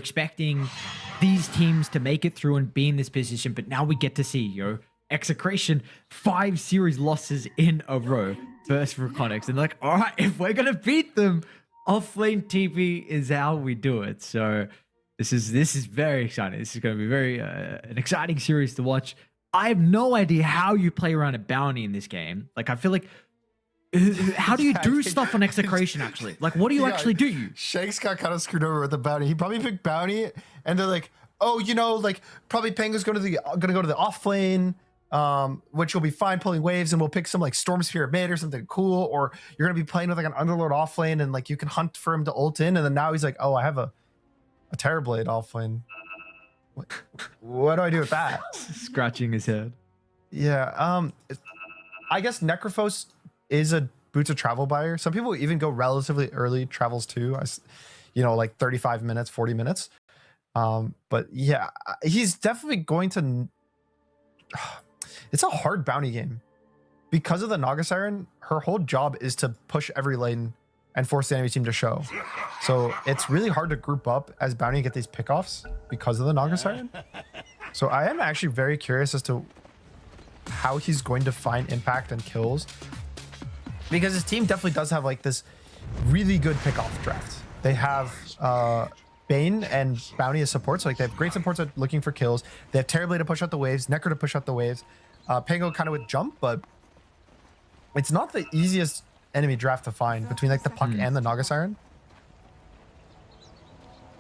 expecting these teams to make it through and be in this position, but now we get to see, Execration, 5 series losses in a row versus REKONIX. And like, all right, if we're going to beat them, offlane TV is how we do it. So this is very exciting. This is going to be very an exciting series to watch. I have no idea how you play around a bounty in this game. Like, I feel like, how do you do stuff on Execration, actually? Like, what do you actually do? Shanks got kind of screwed over with the bounty. He probably picked bounty, and they're like, oh, like, probably Pango's gonna go to the off lane, which will be fine pulling waves, and we'll pick some, like, Storm Spirit mid or something cool, or you're gonna be playing with, like, an Underlord off lane, and, like, you can hunt for him to ult in, and then now he's like, oh, I have a Terrorblade off lane. What do I do with that? Scratching his head. Yeah, I guess Necrophos is a Boots of Travel buyer. Some people even go relatively early travels too. Like 35 minutes, 40 minutes. But yeah, he's definitely going to. It's a hard bounty game because of the Naga Siren. Her whole job is to push every lane and force the enemy team to show. So it's really hard to group up as bounty and get these pickoffs because of the Naga Siren. So I am actually very curious as to how he's going to find impact and kills, because his team definitely does have, like, this really good pickoff draft. They have Bane and Bounty as support, so, like, they have great supports at looking for kills. They have Terrorblade to push out the waves, Necro to push out the waves, Pango kind of with jump, but it's not the easiest enemy draft to find between, like, the Puck and the Naga Siren.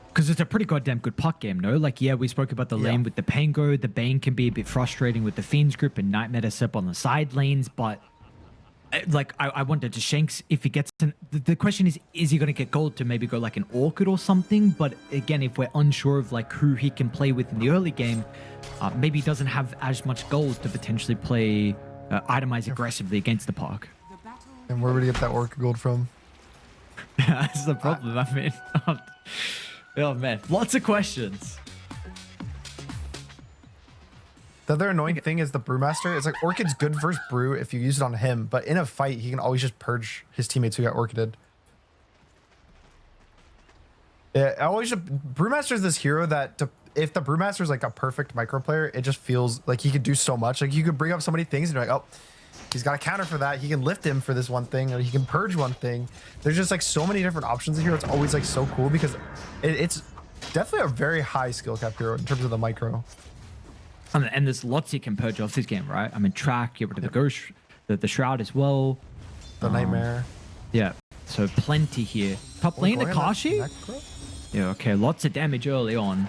Because it's a pretty goddamn good Puck game, no? Like, yeah, we spoke about the lane with the Pango. The Bane can be a bit frustrating with the Fiend's grip and Nightmare to set up on the side lanes, but like, I wanted to Shanks if he gets the question is he going to get gold to maybe go like an Orchid or something? But again, if we're unsure of like who he can play with in the early game, maybe he doesn't have as much gold to potentially play itemize aggressively against the Puck. And where would he get that Orchid gold from? That's the problem. I mean, oh man, lots of questions. The other annoying thing is the Brewmaster. It's like Orchid's good versus Brew if you use it on him, but in a fight, he can always just purge his teammates who got Orchided. Yeah, Brewmaster is this hero that if the Brewmaster is like a perfect micro player, it just feels like he could do so much. Like, you could bring up so many things and you're like, oh, he's got a counter for that. He can lift him for this one thing, or he can purge one thing. There's just like so many different options here. It's always like so cool because it's definitely a very high skill cap hero in terms of the micro. And there's lots you can purge off this game, right? I mean, track, get rid of the ghost, the shroud as well. The nightmare. Yeah, so plenty here. Top lane, Akashi. Yeah, okay, lots of damage early on.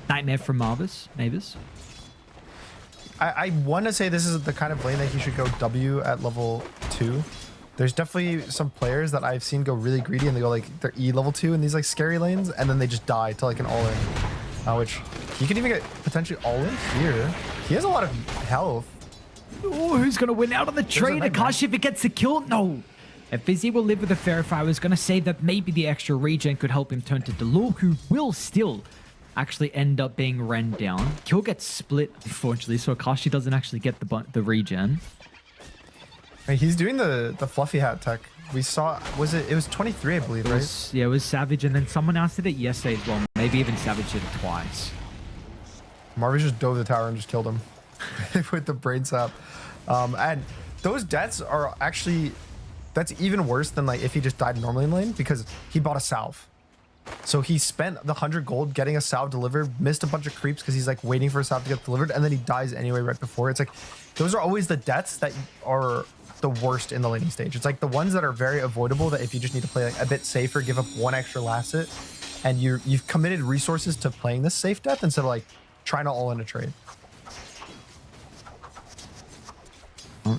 Nightmare from Mavis. I want to say this is the kind of lane that he should go W at level 2. There's definitely some players that I've seen go really greedy and they go like they're E level 2 in these like scary lanes, and then they just die to like an all-in. Which he can even get potentially all in here. He has a lot of health. Oh, who's going to win out on the trade? Akashi, if it gets the kill? No. If Fizzy will live with the Fairfire, I was going to say that maybe the extra regen could help him turn to Delor, who will still actually end up being ran down. Kill gets split, unfortunately, so Akashi doesn't actually get the regen. He's doing the fluffy hat tech. We saw, it was 23, I believe, right? Yeah, it was Savage, and then someone else did it yesterday as well. Maybe even Savage did it twice. Marvin just dove the tower and just killed him with the brain sap. And those deaths are actually, that's even worse than like if he just died normally in lane, because he bought a salve. So he spent the 100 gold getting a salve delivered, missed a bunch of creeps because he's like waiting for a salve to get delivered, and then he dies anyway right before. It's like, those are always the deaths that are the worst in the laning stage. It's like the ones that are very avoidable, that if you just need to play like a bit safer, give up one extra last hit, and you've committed resources to playing this safe death instead of like trying to all in a trade.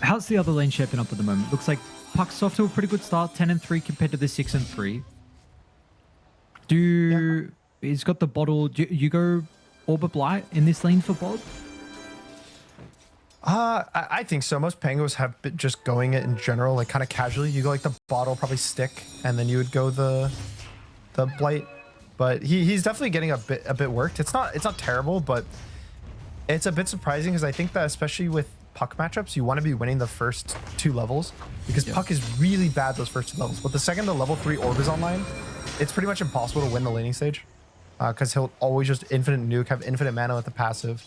How's the other lane shaping up at the moment? Looks like Puck's off to a pretty good start, 10-3 compared to the 6-3. He's got the bottle. Do you go Orb of Blight in this lane for bot? I think so. Most Pangos have been just going it in general, like kind of casually. You go like the bottle, probably stick, and then you would go the blight. But he's definitely getting a bit worked. It's not terrible, but it's a bit surprising because I think that especially with Puck matchups, you want to be winning the first 2 levels, because Puck is really bad those first 2 levels. But the second the level 3 orb is online, it's pretty much impossible to win the laning stage. because he'll always just infinite nuke, have infinite mana with the passive.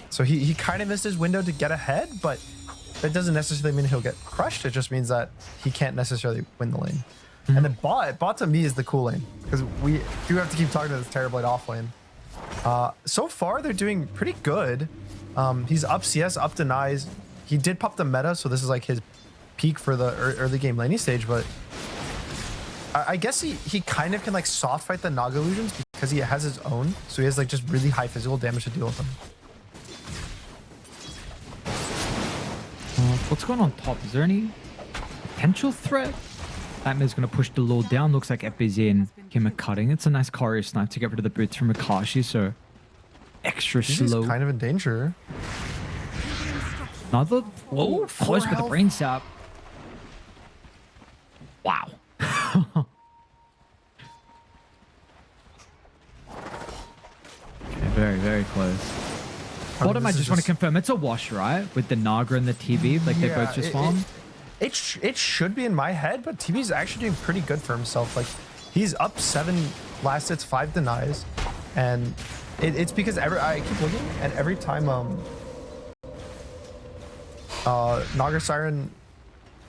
So he kind of missed his window to get ahead, but that doesn't necessarily mean he'll get crushed. It just means that he can't necessarily win the lane. And then bot to me is the cool lane, because we do have to keep talking to this Terrorblade off lane. So far they're doing pretty good. He's up CS, up denies. He did pop the meta, so this is like his peak for the early game laning stage, but I guess he kind of can like soft fight the Naga illusions because he has his own, so he has like just really high physical damage to deal with them. What's going on top? Is there any potential threat? Batman's going to push the lord down. Looks like FBZ and Kim are cutting. It's a nice Courier snipe to get rid of the boots from Akashi, so extra slow. He's kind of in danger. Another close with the brain sap. Wow. Okay, very, very close. Bottom, I just want to confirm it's a wash, right? With the Naga and the TV, like they both just farm. It should be in my head, but TV's actually doing pretty good for himself. Like, he's up 7 last hits, 5 denies, and it's because I keep looking, and every time Naga Siren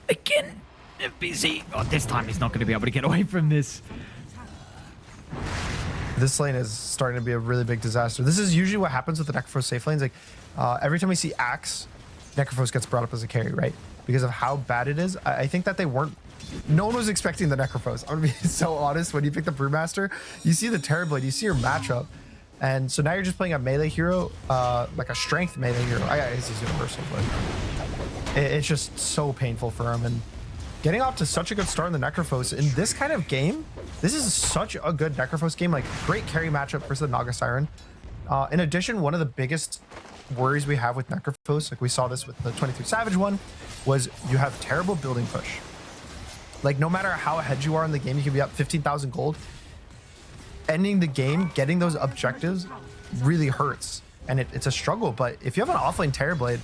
again, FBZ. Oh, this time he's not going to be able to get away from this. This lane is starting to be a really big disaster. This is usually what happens with the Necrophos safe lanes. Like, every time we see Axe, Necrophos gets brought up as a carry, right? Because of how bad it is. I think that no one was expecting the Necrophos. I'm gonna be so honest. When you pick the Brewmaster, you see the Terrorblade, you see your matchup. And so now you're just playing a melee hero, like a strength melee hero. I guess he's universal, but it's just so painful for him. And getting off to such a good start in the Necrophos in this kind of game, this is such a good Necrophos game. Like, great carry matchup versus the Naga Siren. In addition, one of the biggest worries we have with Necrophos, like we saw this with the 23 Savage one, was you have terrible building push. Like, no matter how ahead you are in the game, you can be up 15,000 gold. Ending the game, getting those objectives really hurts. And it's a struggle, but if you have an offlane Terrorblade,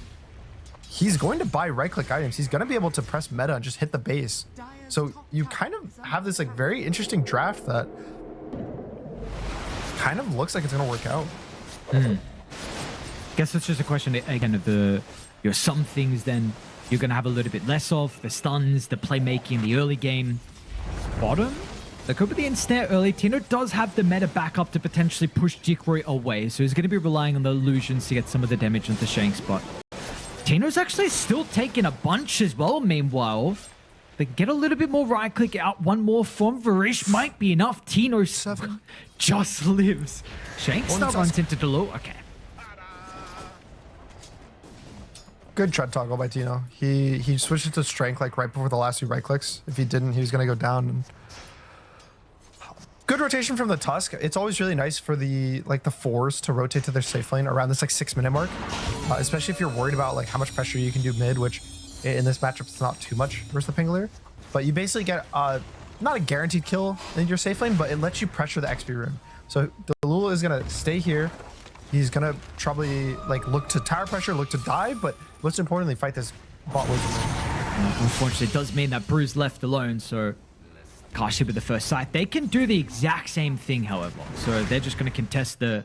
he's going to buy right-click items. He's going to be able to press meta and just hit the base. So you kind of have this like very interesting draft that kind of looks like it's going to work out. Guess it's just a question again of some things then you're going to have a little bit less of. The stuns, the playmaking in the early game. Bottom, there could be the ensnare early. Tino does have the meta back up to potentially push Jikroy away, so he's going to be relying on the illusions to get some of the damage into Shanks, but Tino's actually still taking a bunch as well, meanwhile. But get a little bit more right click out. One more from Varish might be enough. Tino just lives. Shanks still runs into Delo. Okay. Good tread toggle by Tino. He switched it to strength like right before the last 2 right clicks. If he didn't, he was going to go down. And good rotation from the Tusk. It's always really nice for the fours to rotate to their safe lane around this like 6-minute mark, especially if you're worried about like how much pressure you can do mid, which in this matchup it's not too much versus the Pingler. But you basically get not a guaranteed kill in your safe lane, but it lets you pressure the XP room. So Delul is gonna stay here. He's gonna probably like look to tower pressure, look to dive, but most importantly, fight this bot wizard. Unfortunately, it does mean that Bruce left alone, so Kashi with the first sight. They can do the exact same thing, however. So they're just going to contest the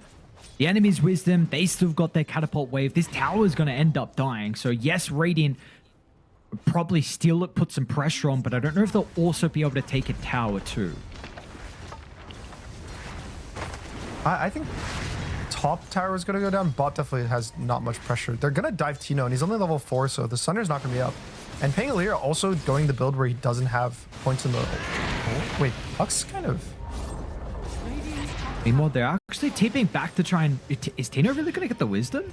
enemy's wisdom. They still got their catapult wave. This tower is going to end up dying. So yes, Radiant probably steal it, put some pressure on, but I don't know if they'll also be able to take a tower too. I think top tower is going to go down. Bot definitely has not much pressure. They're going to dive Tino, and he's only level 4, so the Sunder's not going to be up. And Pangolier also going the build where he doesn't have points in the... Oh, wait, Huck's kind of... Meanwhile, they're actually TPing back to try and... Is Tino really going to get the wisdom?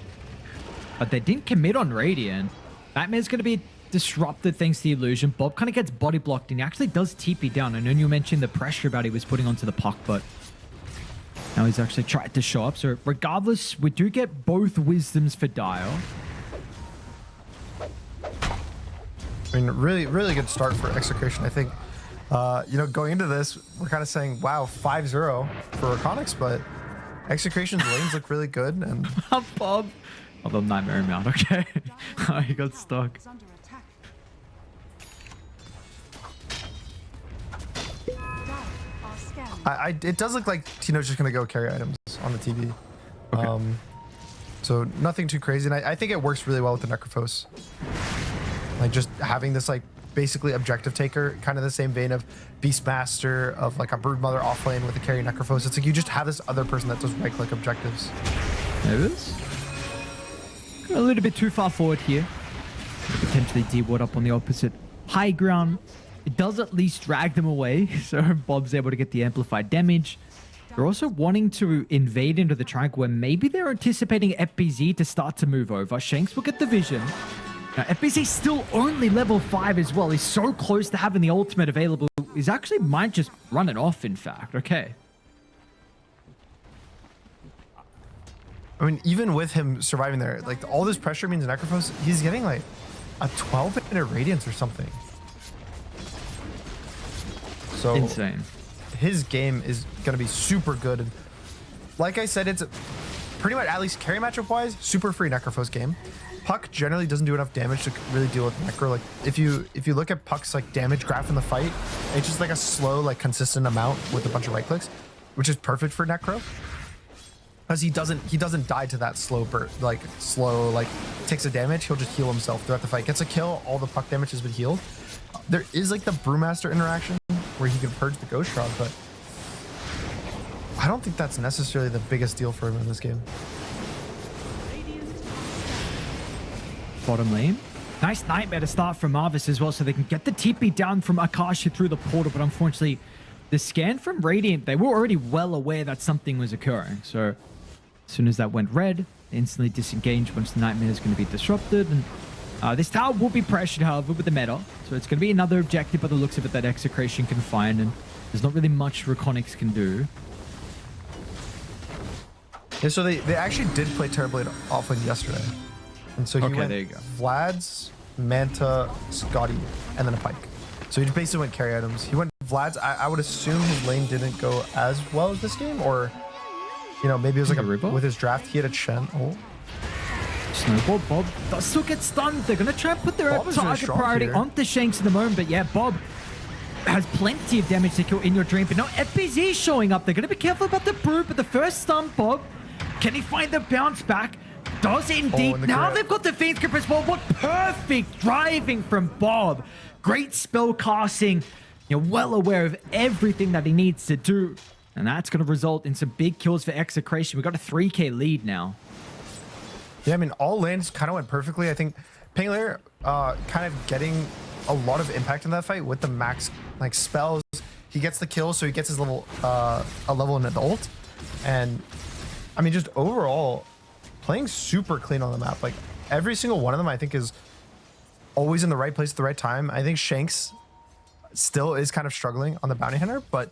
But they didn't commit on Radiant. Batman's going to be disrupted thanks to the illusion. Bob kind of gets body blocked, and he actually does TP down. I know you mentioned the pressure about he was putting onto the puck, but now he's actually tried to show up. So regardless, we do get both wisdoms for Dial. I mean, really, really good start for Execration. I think, you know, going into this, we're kind of saying, wow, 5-0 for REKONIX, but Execration's lanes look really good. And Bob. Oh, the nightmare him out. Okay. Oh, he got stuck. It does look like Tino's just gonna go carry items on the TV. Okay. So nothing too crazy, and I think it works really well with the Necrophos. Like just having this like basically objective taker, kind of the same vein of Beastmaster, of like a Broodmother offlane with a carry Necrophos. It's like you just have this other person that does right-click objectives. There it is. A little bit too far forward here. Could potentially D-ward up on the opposite high ground. It does at least drag them away, so Bob's able to get the amplified damage. They're also wanting to invade into the triangle where maybe they're anticipating FBZ to start to move over. Shanks will get the vision. Now, FBZ still only level 5 as well. He's so close to having the ultimate available. He's actually might just run it off, in fact. Okay. I mean, even with him surviving there, like all this pressure means Necrophos, he's getting like a 12-minute radiance or something. So Insane. His game is going to be super good. And like I said, it's pretty much, at least carry matchup wise, super free Necrophos game. Puck generally doesn't do enough damage to really deal with Necro. Like if you look at Puck's like damage graph in the fight, it's just like a slow, like consistent amount with a bunch of right clicks, which is perfect for Necro. Because he doesn't die to that slow burst, like takes a damage, he'll just heal himself throughout the fight. Gets a kill, all the Puck damage has been healed. There is like the Brewmaster interaction where he can purge the Ghost Shroud, but I don't think that's necessarily the biggest deal for him in this game. Bottom lane. Nice Nightmare to start from Marvis as well, so they can get the TP down from Akasha through the portal, but unfortunately, the scan from Radiant, they were already well aware that something was occurring, so as soon as that went red, they instantly disengaged once the Nightmare is going to be disrupted, and this tower will be pressured, however, with the meta, so it's going to be another objective by the looks of it that Execration can find, and there's not really much REKONIX can do. Yeah, so they actually did play Terrorblade offlane yesterday. And so he went there you go. Vlad's, Manta, Scotty, and then a Pike. So he just basically went carry items. He went Vlad's. I would assume his lane didn't go as well as this game, or maybe it was like a River with his draft. He had a Chen. Oh, Snowball. Bob does still get stunned. They're going to try and put their target priority onto Shanks in the moment, but yeah, Bob has plenty of damage to kill in your dream, but now FBZ showing up. They're going to be careful about the Brew, but the first stun, Bob, can he find the bounce back? Does indeed. Now they've got the Fiend's Grip as well. What perfect driving from Bob. Great spell casting. You're well aware of everything that he needs to do. And that's going to result in some big kills for Execration. We've got a 3k lead now. Yeah, I mean, all lanes kind of went perfectly. I think Pingler kind of getting a lot of impact in that fight with the max like spells. He gets the kill, so he gets his level, a level in the ult. And I mean, just overall, playing super clean on the map. Like every single one of them, I think, is always in the right place at the right time. I think Shanks still is kind of struggling on the bounty hunter, but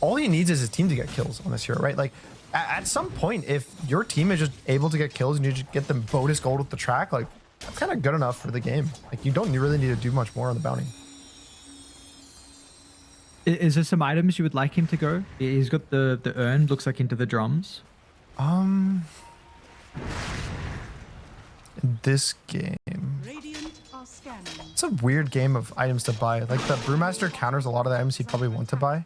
all he needs is his team to get kills on this hero, right? Like at some point, if your team is just able to get kills and you just get them bonus gold with the track, like that's kind of good enough for the game. Like you don't really need to do much more on the bounty. Is there some items you would like him to go? He's got the urn, looks like, into the drums. In this game, it's a weird game of items to buy. Like the Brewmaster counters a lot of the items he'd probably want to buy.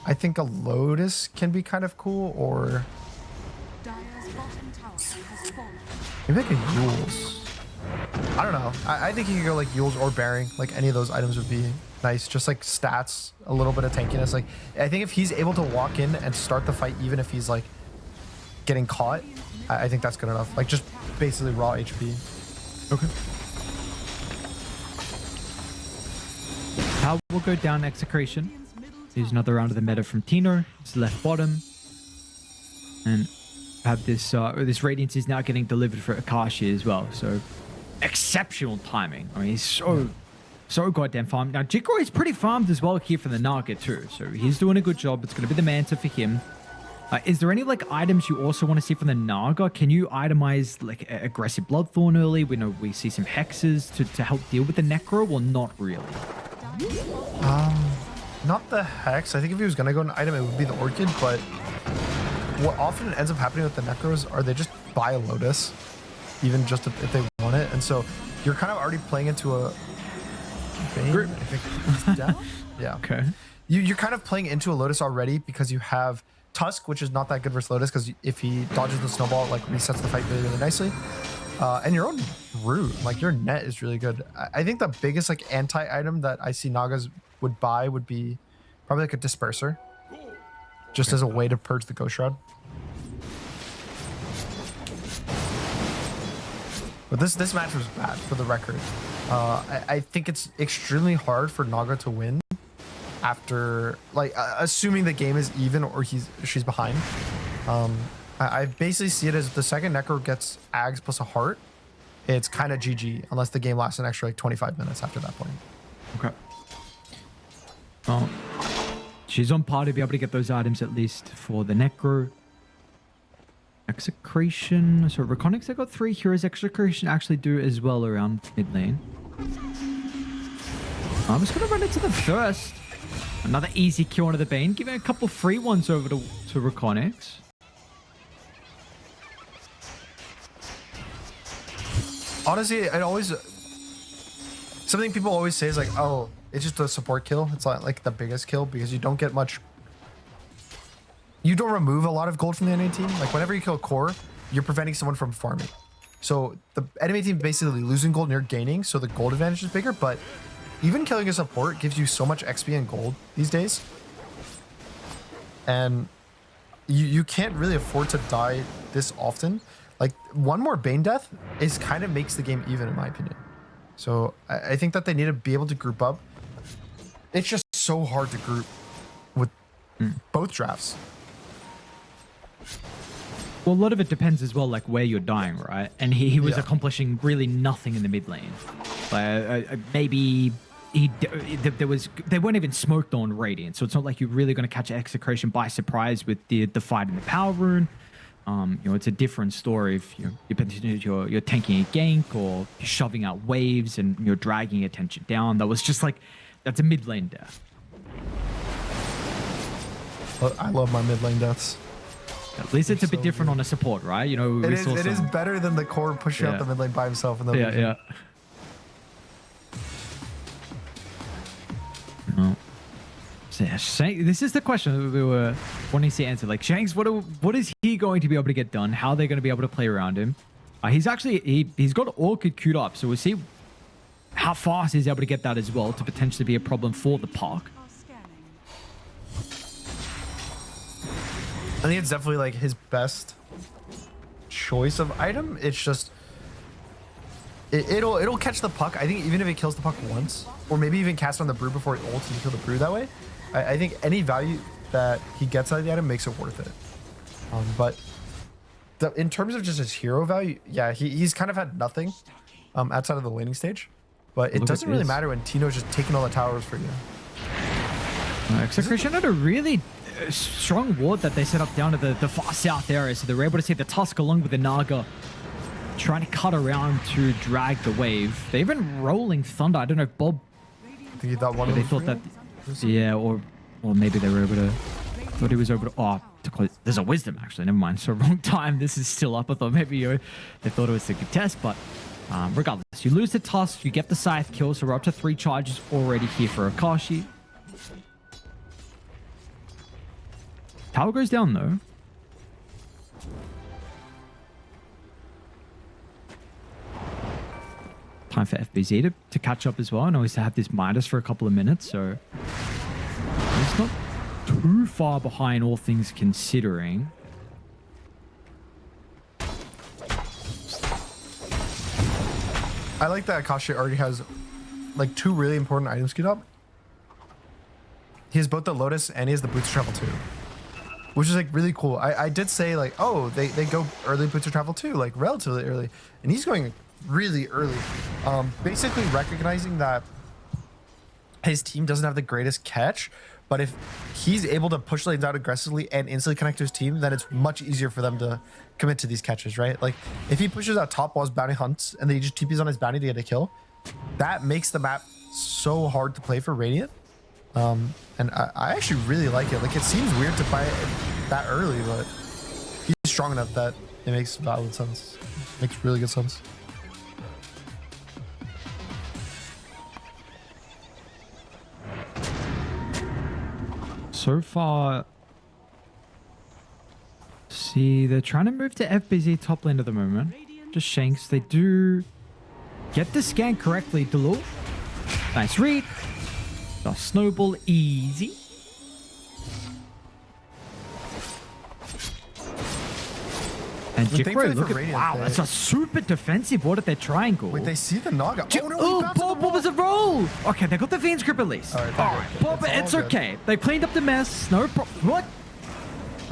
I think a Lotus can be kind of cool, or maybe like a Yules. I don't know. I think you could go like Yules or Bearing. Like any of those items would be nice. Just like stats, a little bit of tankiness. Like I think if he's able to walk in and start the fight, even if he's like getting caught, I think that's good enough. Like just basically raw HP. Okay. How will go down Execration. Here's another round of the meta from Tino. It's left bottom. And have this this Radiance is now getting delivered for Akashi as well. So exceptional timing. I mean, he's so goddamn farmed. Now, Jikro is pretty farmed as well here for the Naga too. So he's doing a good job. It's going to be the Manta for him. Is there any like items you also want to see from the Naga? Can you itemize like aggressive Bloodthorn early? We know we see some hexes to help deal with the Necro, or not really? Not the Hex. I think if he was going to go an item, it would be the Orchid, but what often ends up happening with the Necros are they just buy a Lotus, even just if they want it. And so you're kind of already playing into a Bane, I think. Down? Yeah. Okay. you're kind of playing into a Lotus already because you have Tusk, which is not that good versus Lotus because if he dodges the snowball, it like resets the fight really, really nicely. And your own root, like your net is really good. I think the biggest like anti-item that I see Nagas would buy would be probably like a disperser, just as a way to purge the Ghost Shroud. But this match was bad for the record. I think it's extremely hard for Naga to win after like assuming the game is even or she's behind. I basically see it as the second Necro gets Ags plus a heart, it's kind of GG unless the game lasts an extra like 25 minutes after that point. Okay. Well, she's on par to be able to get those items at least for the Necro. Execration. So REKONIX, they got 3 heroes. Execration actually do as well around mid lane. I'm just going to run into the first. Another easy kill onto the Bane, giving a couple free ones over to REKONIX. Honestly, it always something people always say is like, oh, it's just a support kill. It's not like the biggest kill because you don't get much. You don't remove a lot of gold from the enemy team. Like whenever you kill core, you're preventing someone from farming. So the enemy team basically losing gold and you're gaining, so the gold advantage is bigger. But even killing a support gives you so much XP and gold these days, and you can't really afford to die this often. Like one more Bane death is kind of makes the game even in my opinion. So I think that they need to be able to group up. It's just so hard to group with both drafts. Well, a lot of it depends as well, like where you're dying, right? And he was accomplishing really nothing in the mid lane. Maybe they weren't even smoked on Radiant, so it's not like you're really going to catch Execration by surprise with the fight in the power rune. You know, it's a different story if you're tanking a gank or you're shoving out waves and you're dragging attention down. That was just like, that's a mid lane death. I love my mid lane deaths. At least it's a bit different on a support, right? You know, it is better than the core pushing out the mid lane by himself. In the yeah. No. So, yeah, this is the question that we were wanting to see answered. Like, Shanks, what is he going to be able to get done? How are they going to be able to play around him? He's actually, he's got Orchid queued up, so we'll see how fast he's able to get that as well to potentially be a problem for the park. I think it's definitely like his best choice of item. It's just it'll catch the puck. I think even if it kills the puck once, or maybe even cast on the brew before it ults and kill the brew that way. I think any value that he gets out of the item makes it worth it. But in terms of just his hero value, yeah, he's kind of had nothing outside of the laning stage. But it doesn't really matter when Tino's just taking all the towers for you. Execration had a really strong ward that they set up down to the far south area, so they were able to see the Tusk along with the Naga trying to cut around to drag the wave. They've been rolling Thunder. I don't know if Bob... I think he thought one of them... They thought that... Yeah, or maybe they were able to... Thought he was able to... Oh, to close... There's a Wisdom, actually. Never mind. So wrong time. This is still up. I thought maybe they thought it was a good test, but regardless. You lose the Tusk, you get the Scythe kill, so we're up to 3 charges already here for Akashi. Tower goes down, though. Time for FBZ to catch up as well. I know he's to have this Midas for a couple of minutes, so it's not too far behind, all things considering. I like that Akashi already has like 2 really important items queued up. He has both the Lotus and he has the Boots of Travel too, which is like really cool. I did say like, oh, they go early Boots of Travel too, like relatively early, and he's going really early. Basically recognizing that his team doesn't have the greatest catch, but if he's able to push lanes out aggressively and instantly connect to his team, then it's much easier for them to commit to these catches, right? Like if he pushes out top while his bounty hunts and then he just TPs on his bounty to get a kill, that makes the map so hard to play for Radiant. And I actually really like it. Like it seems weird to buy it that early, but he's strong enough that it makes valid sense. Makes really good sense. so far, see, they're trying to move to FBZ top lane at the moment. Just Shanks. They do get the scan correctly. Delu. Nice read. Just snowball easy. And Jikro, look at, wow, that's a super defensive ward at their triangle. Wait, they see the Naga. Oh, no, Bob was a roll. Okay, they got the Fiend's Grip at least. All right, Bob, it's okay. They cleaned up the mess. No problem. What?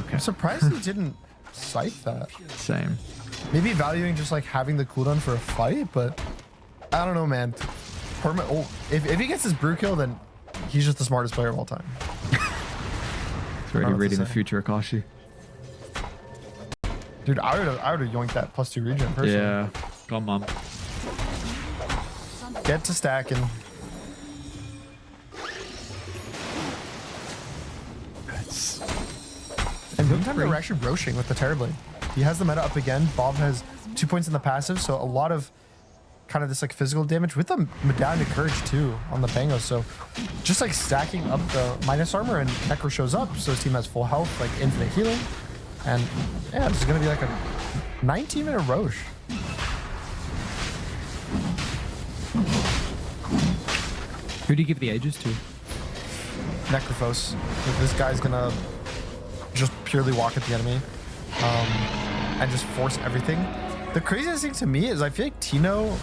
Okay. I'm surprised he didn't sight that. Same. Maybe valuing just like having the cooldown for a fight, but I don't know, man. Oh, if he gets his brew kill, then he's just the smartest player of all time. He's already reading the future, Akashi. Dude, I would have yoinked that +2 regen personally. Yeah, come on. Get to stacking. And meantime, they're actually roshing with the Terrorblade. He has the meta up again. Bob has 2 points in the passive, so a lot of kind of this like physical damage with the Medallion of Courage too on the Bango. So just like stacking up the minus armor, and Necro shows up, so his team has full health, like infinite healing. And yeah, this is gonna be like a 19-minute Roche. Who do you give the ages to? Necrophos. This guy's gonna just purely walk at the enemy and just force everything. The craziest thing to me is I feel like Tino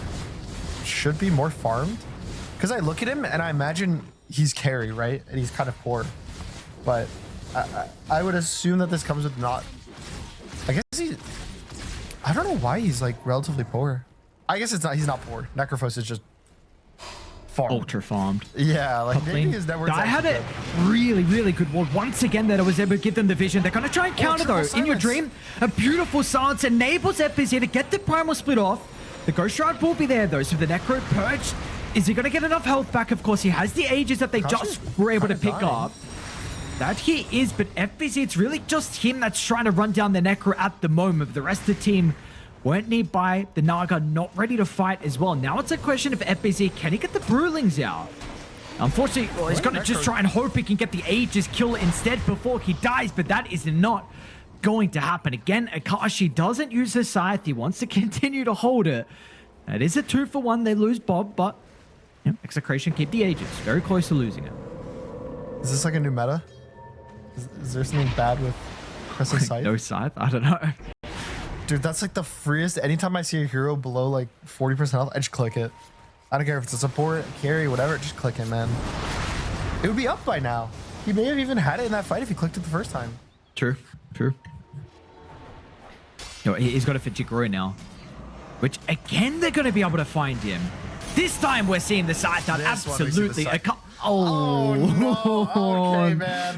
should be more farmed, because I look at him and I imagine he's carry, right? And he's kind of poor. But I would assume that this comes with not... I guess I don't know why he's like relatively poor. I guess it's not. He's not poor. Necrophos is just farmed. Ultra farmed. Yeah, like maybe his network's I had a really good ward once again that I was able to give them the vision. They're going to try and counter though. In your dream, a beautiful silence enables FBZ to get the primal split off. The Ghost Shroud will be there though, so the Necro purged. Is he going to get enough health back? Of course, he has the ages that they just were able to pick up. That he is, but FBZ, it's really just him that's trying to run down the Necro at the moment. The rest of the team weren't nearby. The Naga not ready to fight as well. Now it's a question of FBZ, can he get the Brewlings out? Unfortunately, well, he's going to just try and hope he can get the Aegis kill instead before he dies, but that is not going to happen. Again, Akashi doesn't use his scythe. He wants to continue to hold it. It is a 2-for-1. They lose Bob, but Execration keep the Aegis. Very close to losing it. Is this like a new meta? Is there something bad with pressing scythe? No scythe? I don't know. Dude, that's like the freest. Anytime I see a hero below like 40% health, I just click it. I don't care if it's a support, a carry, whatever, just click it, man. It would be up by now. He may have even had it in that fight if he clicked it the first time. True, true. No, he's got it for Jikro now. Which, again, they're going to be able to find him. This time we're seeing the scythe out. Absolutely. Oh no. Okay, man.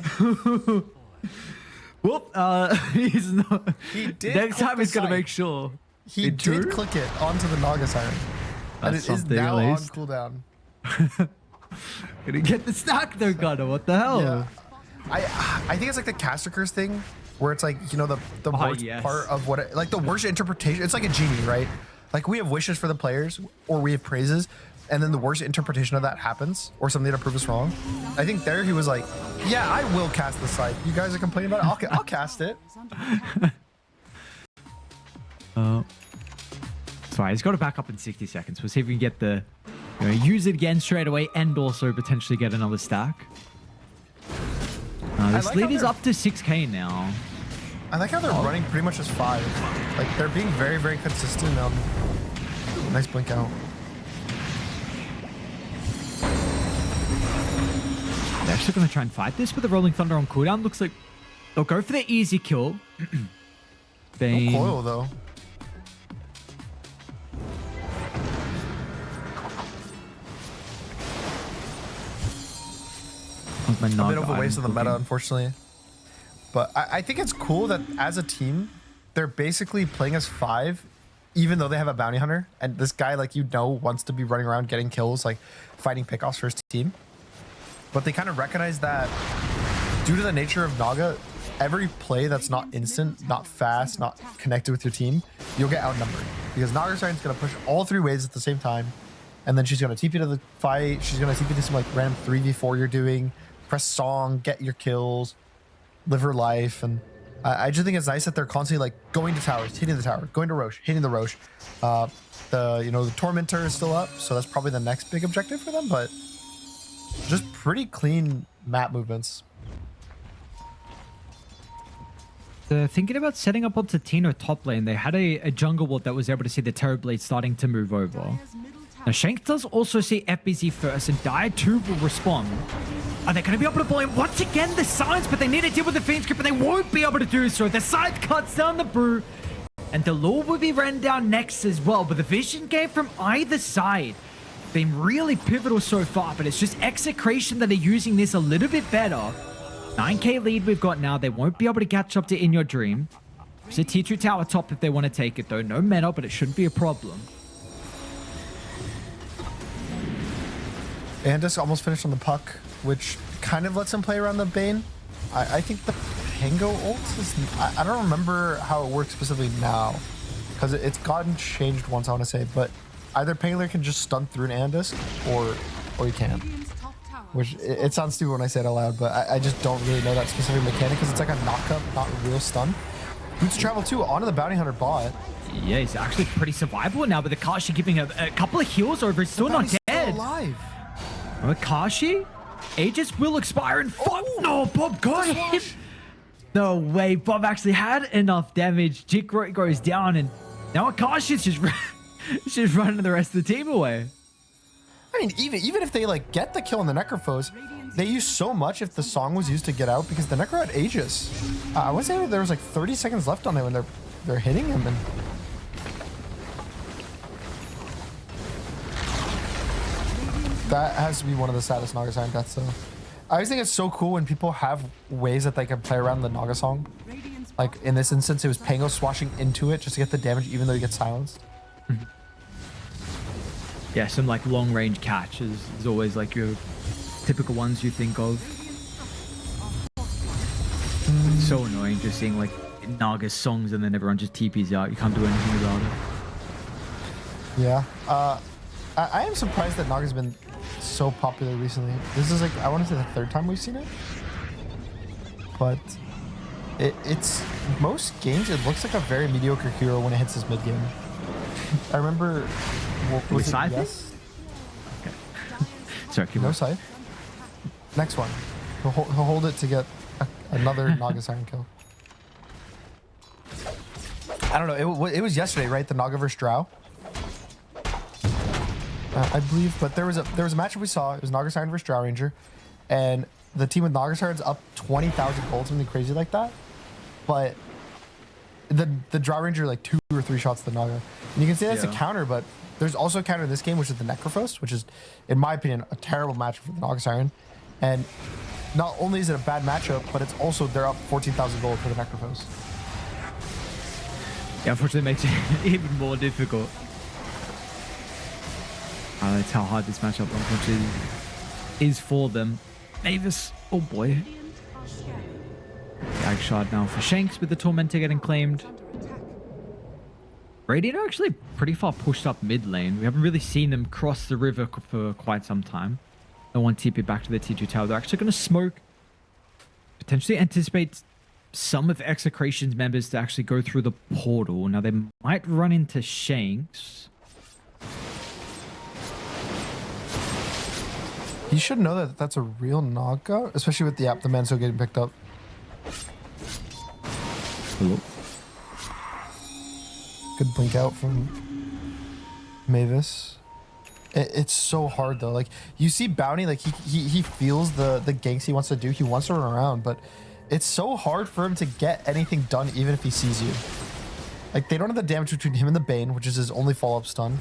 Whoop. He's not. He did. Next time he's going to make sure. He did click it onto the Naga Siren. And it is now on cooldown. Gonna get the stack though, Gunner. What the hell? Yeah. I think it's like the caster curse thing, where it's like, you know, the worst part of what it, like the worst interpretation. It's like a genie, right? Like we have wishes for the players, or we have praises, and then the worst interpretation of that happens, or something to prove us wrong. I think there he was like, yeah, I will cast the scythe. You guys are complaining about it. I'll cast it. Sorry, he's got to back up in 60 seconds. We'll see if we can get the, use it again straight away, and also potentially get another stack. This lead is up to 6k now. I like how they're running pretty much as 5. Like they're being very, very consistent. Nice blink out. They're actually going to try and fight this with the Rolling Thunder on cooldown. Looks like they'll go for the easy kill. No coil though. A bit of a waste of the meta, unfortunately. But I think it's cool that as a team, they're basically playing as 5, even though they have a bounty hunter. And this guy, like, wants to be running around getting kills, like fighting pickoffs for his team. But they kind of recognize that due to the nature of Naga, every play that's not instant, not fast, not connected with your team, you'll get outnumbered. Because Naga Siren's going to push all 3 waves at the same time. And then she's going to TP to the fight. She's going to TP to some like random 3v4 you're doing. press song, get your kills, live her life. And I just think it's nice that they're constantly like going to towers, hitting the tower, going to Roche, hitting the Roche. The Tormentor is still up, so that's probably the next big objective for them, but just pretty clean map movements. Thinking about setting up onto Tino top lane, they had a jungle ward that was able to see the Terrorblade starting to move over. Now, Shanks does also see FBZ first, and Dire 2 will respond. Are they going to be able to blow him? Once again, the silence, but they need to deal with the Phoenix Grip, and they won't be able to do so. The side cuts down the Brew, and the Lord will be ran down next as well. But the vision game from either side been really pivotal so far, but it's just Execration that are using this a little bit better. 9k lead we've got now. They won't be able to catch up to In Your Dream. There's a T2 tower top if they want to take it, though. No meta, but it shouldn't be a problem. Andis almost finished on the puck, which kind of lets him play around the Bane. I think the Pango ult is... I don't remember how it works specifically now, because it's gotten changed once, I want to say, but either Pangler can just stun through an Andis, or he can't. Which, it sounds stupid when I say it out loud, but I just don't really know that specific mechanic, because it's like a knockup, not a real stun. Boots Travel 2 onto the Bounty Hunter bot. Yeah, he's actually pretty survivable now, but the Kashi giving a couple of heals over. He's still not dead. Still alive. Akashi? Aegis will expire and fuck. No, Bob got him. No way. Bob actually had enough damage. Jikro goes down, and now Akashi's just running the rest of the team away. I mean, even if they like get the kill on the Necrophos, they use so much if the song was used to get out, because the Necro had Aegis. I would say there was like 30 seconds left on it when they're hitting him, and that has to be one of the saddest Naga Siren deaths, though. I always think it's so cool when people have ways that they can play around the Naga song. Like in this instance, it was Pango swashing into it just to get the damage, even though he gets silenced. Yeah, some like long range catch is always like your typical ones you think of. It's so annoying just seeing like Naga songs and then everyone just TPs out. You can't do anything about it. Yeah. I am surprised that Naga's been so popular recently. This is like, I want to say the third time we've seen it. But it's most games, it looks like a very mediocre hero when it hits his mid game. I remember... Was it yes? Okay. Sorry, keep no on. scythe. Next one. He'll hold it to get another Naga Siren kill. I don't know. It was yesterday, right? The Naga versus Drow. I believe, but there was a matchup we saw. It was Naga Siren versus Drow Ranger, and the team with Naga Siren's up 20,000 gold, something crazy like that. But the Drow Ranger like 2 or 3 shots to the Naga, and you can say that's a counter, but there's also a counter in this game, which is the Necrophos, which is, in my opinion, a terrible matchup for the Naga Siren. And not only is it a bad matchup, but it's also they're up 14,000 gold for the Necrophos. Yeah, unfortunately, it makes it even more difficult. That's how hard this matchup unfortunately is for them. Mavis, oh boy. Gag shard now for Shanks with the Tormentor getting claimed. Radiant are actually pretty far pushed up mid lane. We haven't really seen them cross the river for quite some time. No one TP back to the T2 tower. They're actually going to smoke. Potentially anticipate some of Execration's members to actually go through the portal. Now they might run into Shanks. You should know that that's a real Naga, especially with the Manso getting picked up. Hello. Good blink out from Mavis. It's so hard though. Like you see Bounty, like he feels the ganks he wants to do. He wants to run around, but it's so hard for him to get anything done, even if he sees you. Like they don't have the damage between him and the Bane, which is his only follow-up stun.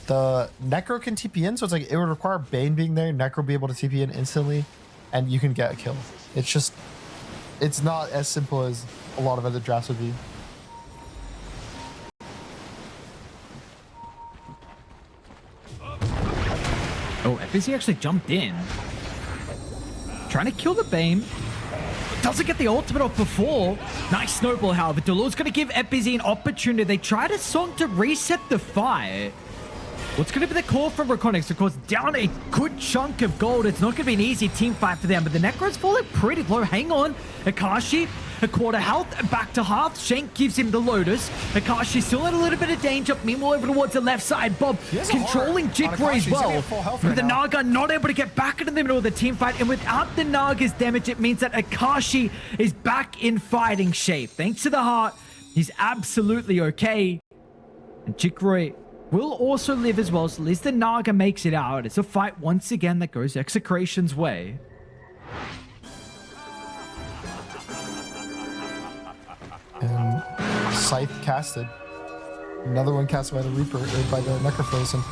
The Necro can TP in, so it's like it would require Bane being there, Necro be able to TP in instantly, and you can get a kill. It's just, it's not as simple as a lot of other drafts would be. Oh, FBC actually jumped in. Trying to kill the Bane. Doesn't get the ultimate off before. Nice snowball, however. Delord's going to give FBC an opportunity. They tried a song to reset the fight. What's going to be the call from REKONIX? Of course, down a good chunk of gold. It's not going to be an easy team fight for them, but the Necro's falling pretty low. Hang on. Akashi, a quarter health, back to half. Shank gives him the Lotus. Akashi still in a little bit of danger. Meanwhile, over towards the left side, Bob controlling Jikroy as well. With the Naga not able to get back into the middle of the team fight, and without the Naga's damage, it means that Akashi is back in fighting shape. Thanks to the heart, he's absolutely okay. And Jikroy will also live as well, so at least the Naga makes it out. It's a fight once again that goes Execration's way. And Scythe casted. Another one casted by the Reaper, or by the Necrophos, and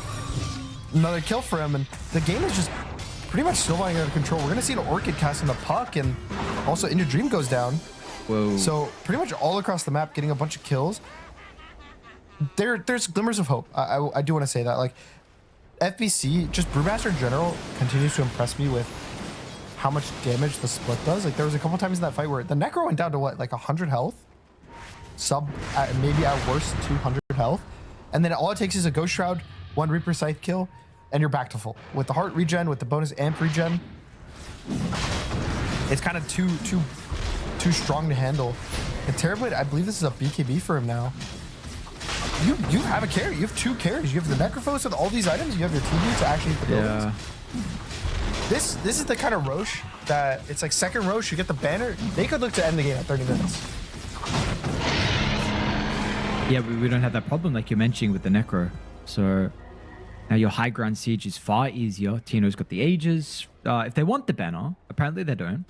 another kill for him. And the game is just pretty much snowballing out of control. We're gonna see an Orchid casting the puck, and also In Your Dream goes down. Whoa. So pretty much all across the map, getting a bunch of kills. There's glimmers of hope. I do want to say that, like, FBC, just Brewmaster in general, continues to impress me with how much damage the split does. Like, there was a couple times in that fight where the Necro went down to what, like 100 health, maybe at worst 200 health, and then all it takes is a Ghost Shroud, one Reaper Scythe kill, and you're back to full with the heart regen, with the bonus amp regen. It's kind of too strong to handle. And Terrorblade, I believe this is a BKB for him now. You have a carry. You have two carries. You have the Necrophos with all these items. You have your TB to actually hit the buildings. This is the kind of Roche that it's like second Roche. You get the banner. They could look to end the game at 30 minutes. Yeah, we don't have that problem like you're mentioning with the Necro. So now your high ground siege is far easier. Tino's got the Aegis. If they want the banner, apparently they don't.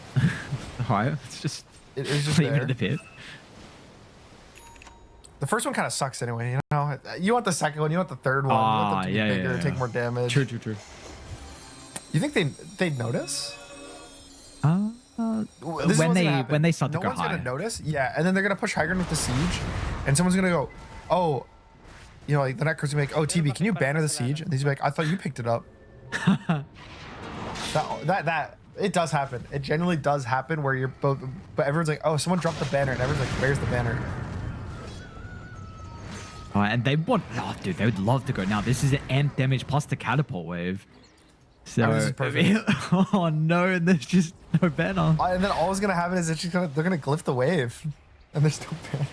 Alright, it's just leave it in the pit. The first one kind of sucks anyway, you know? You want the second one, you want the third one. You want them to be bigger, take more damage. True. You think they'd notice? When they start to go high. No one's gonna notice, yeah, and then they're gonna push high ground with the siege, and someone's gonna go, oh, you know, like the Necro's gonna be like, oh, TB, can you banner the siege? And he's like, I thought you picked it up. that it does happen. It generally does happen where you're both, but everyone's like, oh, someone dropped the banner, and everyone's like, where's the banner? And they want, oh, dude, they would love to go. Now, this is an amp damage plus the catapult wave. So, this is perfect. Oh no, and there's just no banner. And then all that's gonna happen is it's just they're gonna glyph the wave, and there's no banner.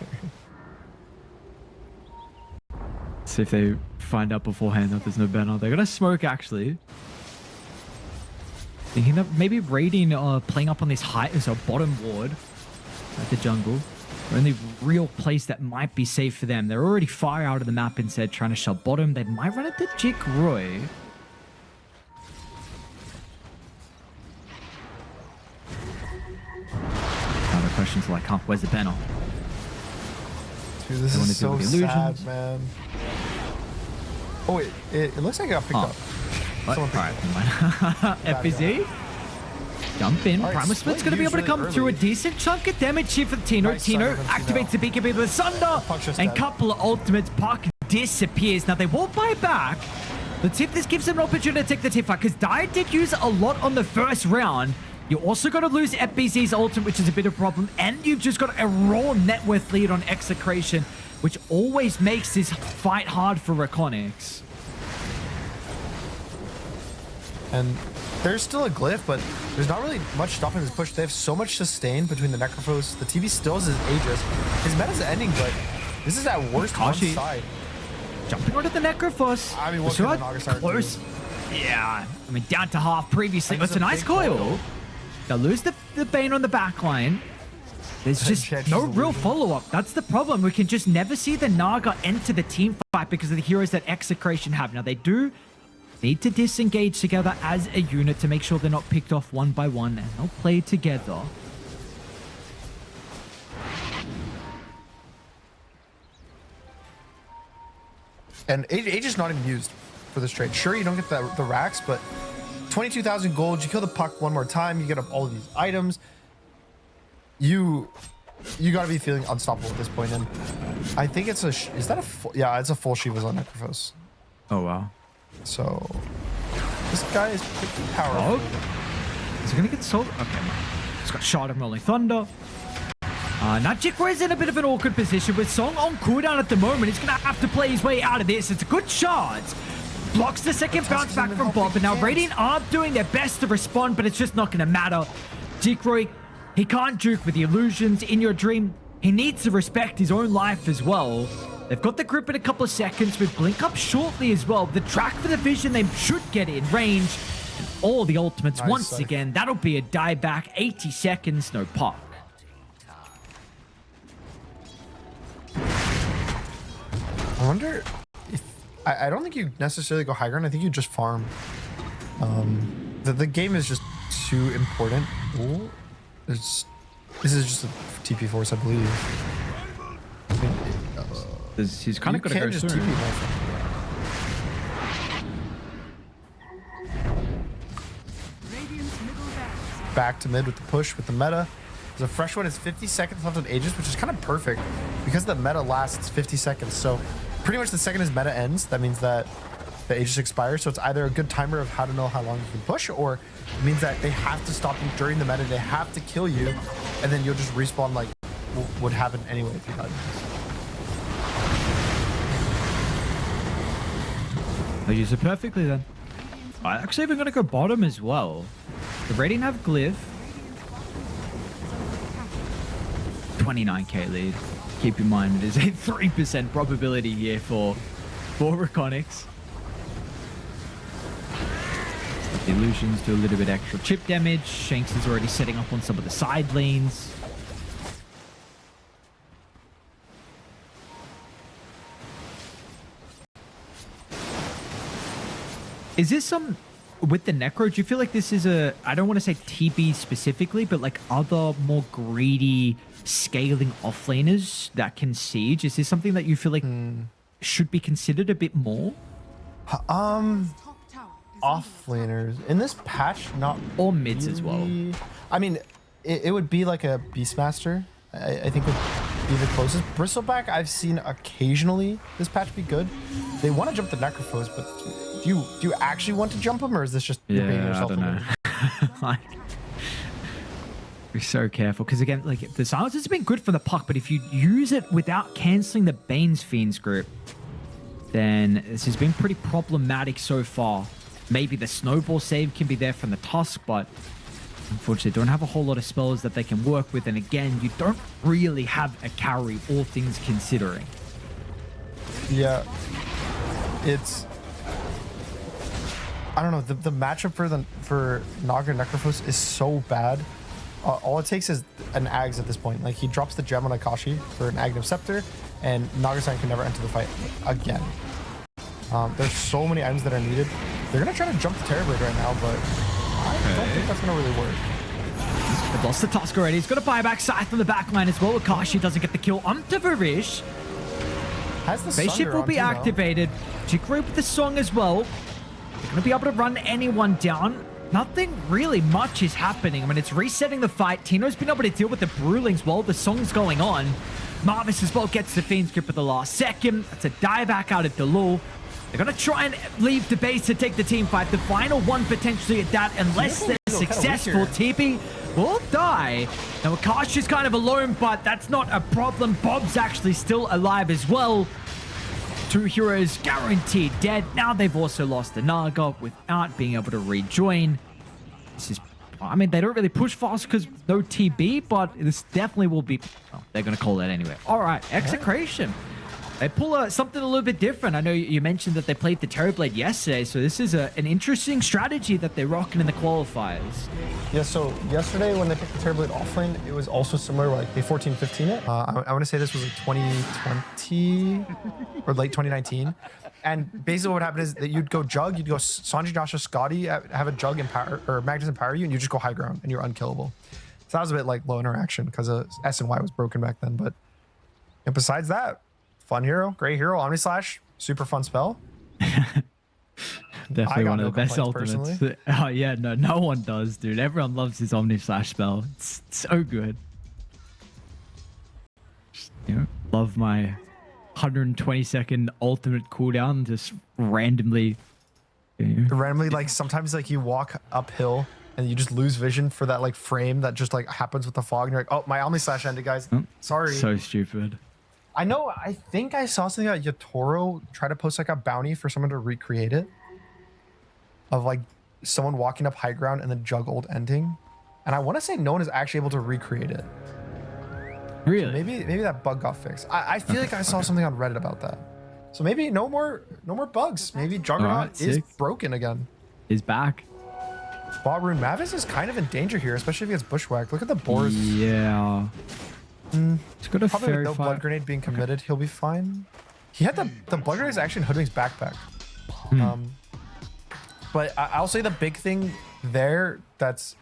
See if they find out beforehand that there's no banner. They're gonna smoke actually. Thinking of maybe raiding, playing up on this high, so bottom ward at the jungle. The only real place that might be safe for them. They're already far out of the map instead, trying to shut bottom. They might run into Jikroy. Now the question's like, huh, where's the banner? Dude, this is so sad, man. Oh wait, it looks like it got picked up. What? Alright, FBZ? Jump in. Right, Primal Split's going to be able to come through a decent chunk of damage here for Tino. Nice Tino activates the BKB with the Sunder, and couple of ultimates. Puck disappears. Now they won't buy back. Let's see if this gives them an opportunity to take the team fight, because Dire did use a lot on the first round. You're also going to lose FBZ's ultimate, which is a bit of a problem, and you've just got a raw net worth lead on Execration, which always makes this fight hard for REKONIX. And there's still a glyph, but there's not really much stopping this push. They have so much sustain between the Necrophos. The TV still has his Aegis. His meta's ending, but this is at worst one side. Jumping onto the Necrophos. I mean, what can the Naga start close? do? Yeah, I mean, down to half previously. It's a nice coil. They'll lose the Bane on the back line. There's just no real follow-up. That's the problem. We can just never see the Naga enter the team fight because of the heroes that Execration have. Now, they do need to disengage together as a unit to make sure they're not picked off one by one, and they'll play together. And Aegis not even used for this trade. Sure, you don't get the racks, but 22,000 gold. You kill the puck one more time. You get up all of these items. You got to be feeling unstoppable at this point. And I think it's a... Is that a full... Yeah, it's a full Shiva's on Necrophos. Oh, wow. So this guy is pretty powerful. Oh. Is he gonna get sold? Okay. He's got shot of Rolling Thunder. Now Jikroy's in a bit of an awkward position with Song on cooldown at the moment. He's gonna have to play his way out of this. It's a good shot. Blocks the second bounce back from Bob, and now Radiant aren't doing their best to respond, but it's just not going to matter. Jikroy, he can't juke with the illusions in your dream. He needs to respect his own life as well. They've got the grip in a couple of seconds with Blink up shortly as well. The track for the vision, they should get in range. And all the ultimates once again. That'll be a die back. 80 seconds, no puck. I wonder if... I don't think you necessarily go high ground. I think you just farm. The game is just too important. Ooh, this is just a TP force, I believe. I mean, He's kind of got to go just soon. TP back to mid with the push, with the meta. There's a fresh one. It's 50 seconds left on Aegis, which is kind of perfect because the meta lasts 50 seconds. So pretty much the second his meta ends, that means that the Aegis expires. So it's either a good timer of how to know how long you can push, or it means that they have to stop you during the meta. They have to kill you, and then you'll just respawn like would happen anyway if you died. They use it perfectly then. Actually, we're going to go bottom as well. The Radiant have Glyph. 29k lead. Keep in mind, it is a 3% probability here for REKONIX. The illusions do a little bit extra chip damage. Shanks is already setting up on some of the side lanes. Is this with the Necro, do you feel like this is I don't want to say TB specifically, but like other more greedy scaling offlaners that can siege? Is this something that you feel like should be considered a bit more? Offlaners in this patch, not or mids really. As well. I mean, it would be like a Beastmaster. I think would be the closest. Bristleback I've seen occasionally this patch be good. They want to jump the Necrophos, but do you actually want to jump them, or is this just you're being yourself? I don't know. Like, be so careful because again, like the silence has been good for the puck, but if you use it without canceling the Bane's Fiend's grip, then this has been pretty problematic so far. Maybe the snowball save can be there from the Tusk, but unfortunately don't have a whole lot of spells that they can work with. And again, you don't really have a carry, all things considering. Yeah, it's... I don't know, the matchup for Naga Necrophos is so bad. All it takes is an Ags at this point. Like, he drops the gem on Akashi for an Aghanim Scepter, and Naga-san can never enter the fight again. There's so many items that are needed. They're going to try to jump the Terrorblade right now, but I don't think that's going to really work. They've lost the Tusk already. He's got to buy back Scythe from the backline as well. Akashi doesn't get the kill onto Varish. Spaceship will be activated. Jikroy with the song as well. They're going to be able to run anyone down. Nothing really much is happening. I mean, it's resetting the fight. Tino's been able to deal with the Brewlings while the song's going on. Marvis as well gets the Fiend's grip at the last second. That's a die back out at the Lul. They're going to try and leave the base to take the team fight. The final one potentially at that, unless they're successful. TP will die. Now, Akash is kind of alone, but that's not a problem. Bob's actually still alive as well. Two heroes guaranteed dead. Now they've also lost the Naga without being able to rejoin. This is, I mean, they don't really push fast because no TB, but this definitely will be, oh, they're going to call that anyway. All right, Execration. They pull something a little bit different. I know you mentioned that they played the Terrorblade yesterday, so this is an interesting strategy that they're rocking in the qualifiers. Yeah, so yesterday when they picked the Terrorblade offlane, it was also similar, like they 14-15 it. I want to say this was like 2020 or late 2019. And basically what happened is that you'd go Jug, you'd go Sanji, Dasha, Scotty, have a Jug empower, or Magnus empower you, and you just go high ground, and you're unkillable. So that was a bit like low interaction because S and Y was broken back then. But and besides that, fun hero, great hero, Omni Slash, super fun spell. Definitely one of the best ultimates. Oh yeah, no one does, dude. Everyone loves his Omni Slash spell. It's so good. Just, love my 120-second ultimate cooldown. Just randomly, like sometimes like you walk uphill and you just lose vision for that like frame that just like happens with the fog, and you're like, oh, my Omni Slash ended, guys. Oh, sorry. So stupid. I know, I think I saw something about Yatoro try to post like a bounty for someone to recreate it. of like someone walking up high ground and then jug ult ending. And I want to say no one is actually able to recreate it. Really? Maybe that bug got fixed. I feel like I saw something on Reddit about that. So maybe no more bugs. Maybe Juggernaut is broken again. He's back. Bot Rune Mavis is kind of in danger here, especially if he gets bushwhacked. Look at the boars. Yeah. It's got a Probably with no blood grenade being committed, he'll be fine. He had the blood grenade is actually in Hoodwing's backpack. But I'll say the big thing there that's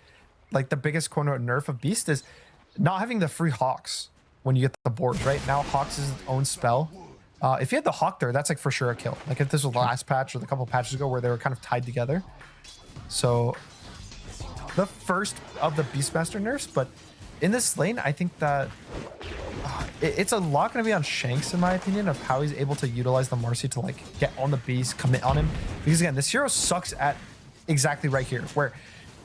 like the biggest corner nerf of Beast is not having the free Hawks when you get the boards, right? Now Hawks is its own spell. If you had the Hawk there, that's like for sure a kill. Like if this was the last patch or the couple patches ago where they were kind of tied together. So the first of the Beastmaster nerfs, but in this lane, I think that it's a lot going to be on Shanks, in my opinion, of how he's able to utilize the Marcy to like get on the Beast, commit on him. Because again, this hero sucks at exactly right here, where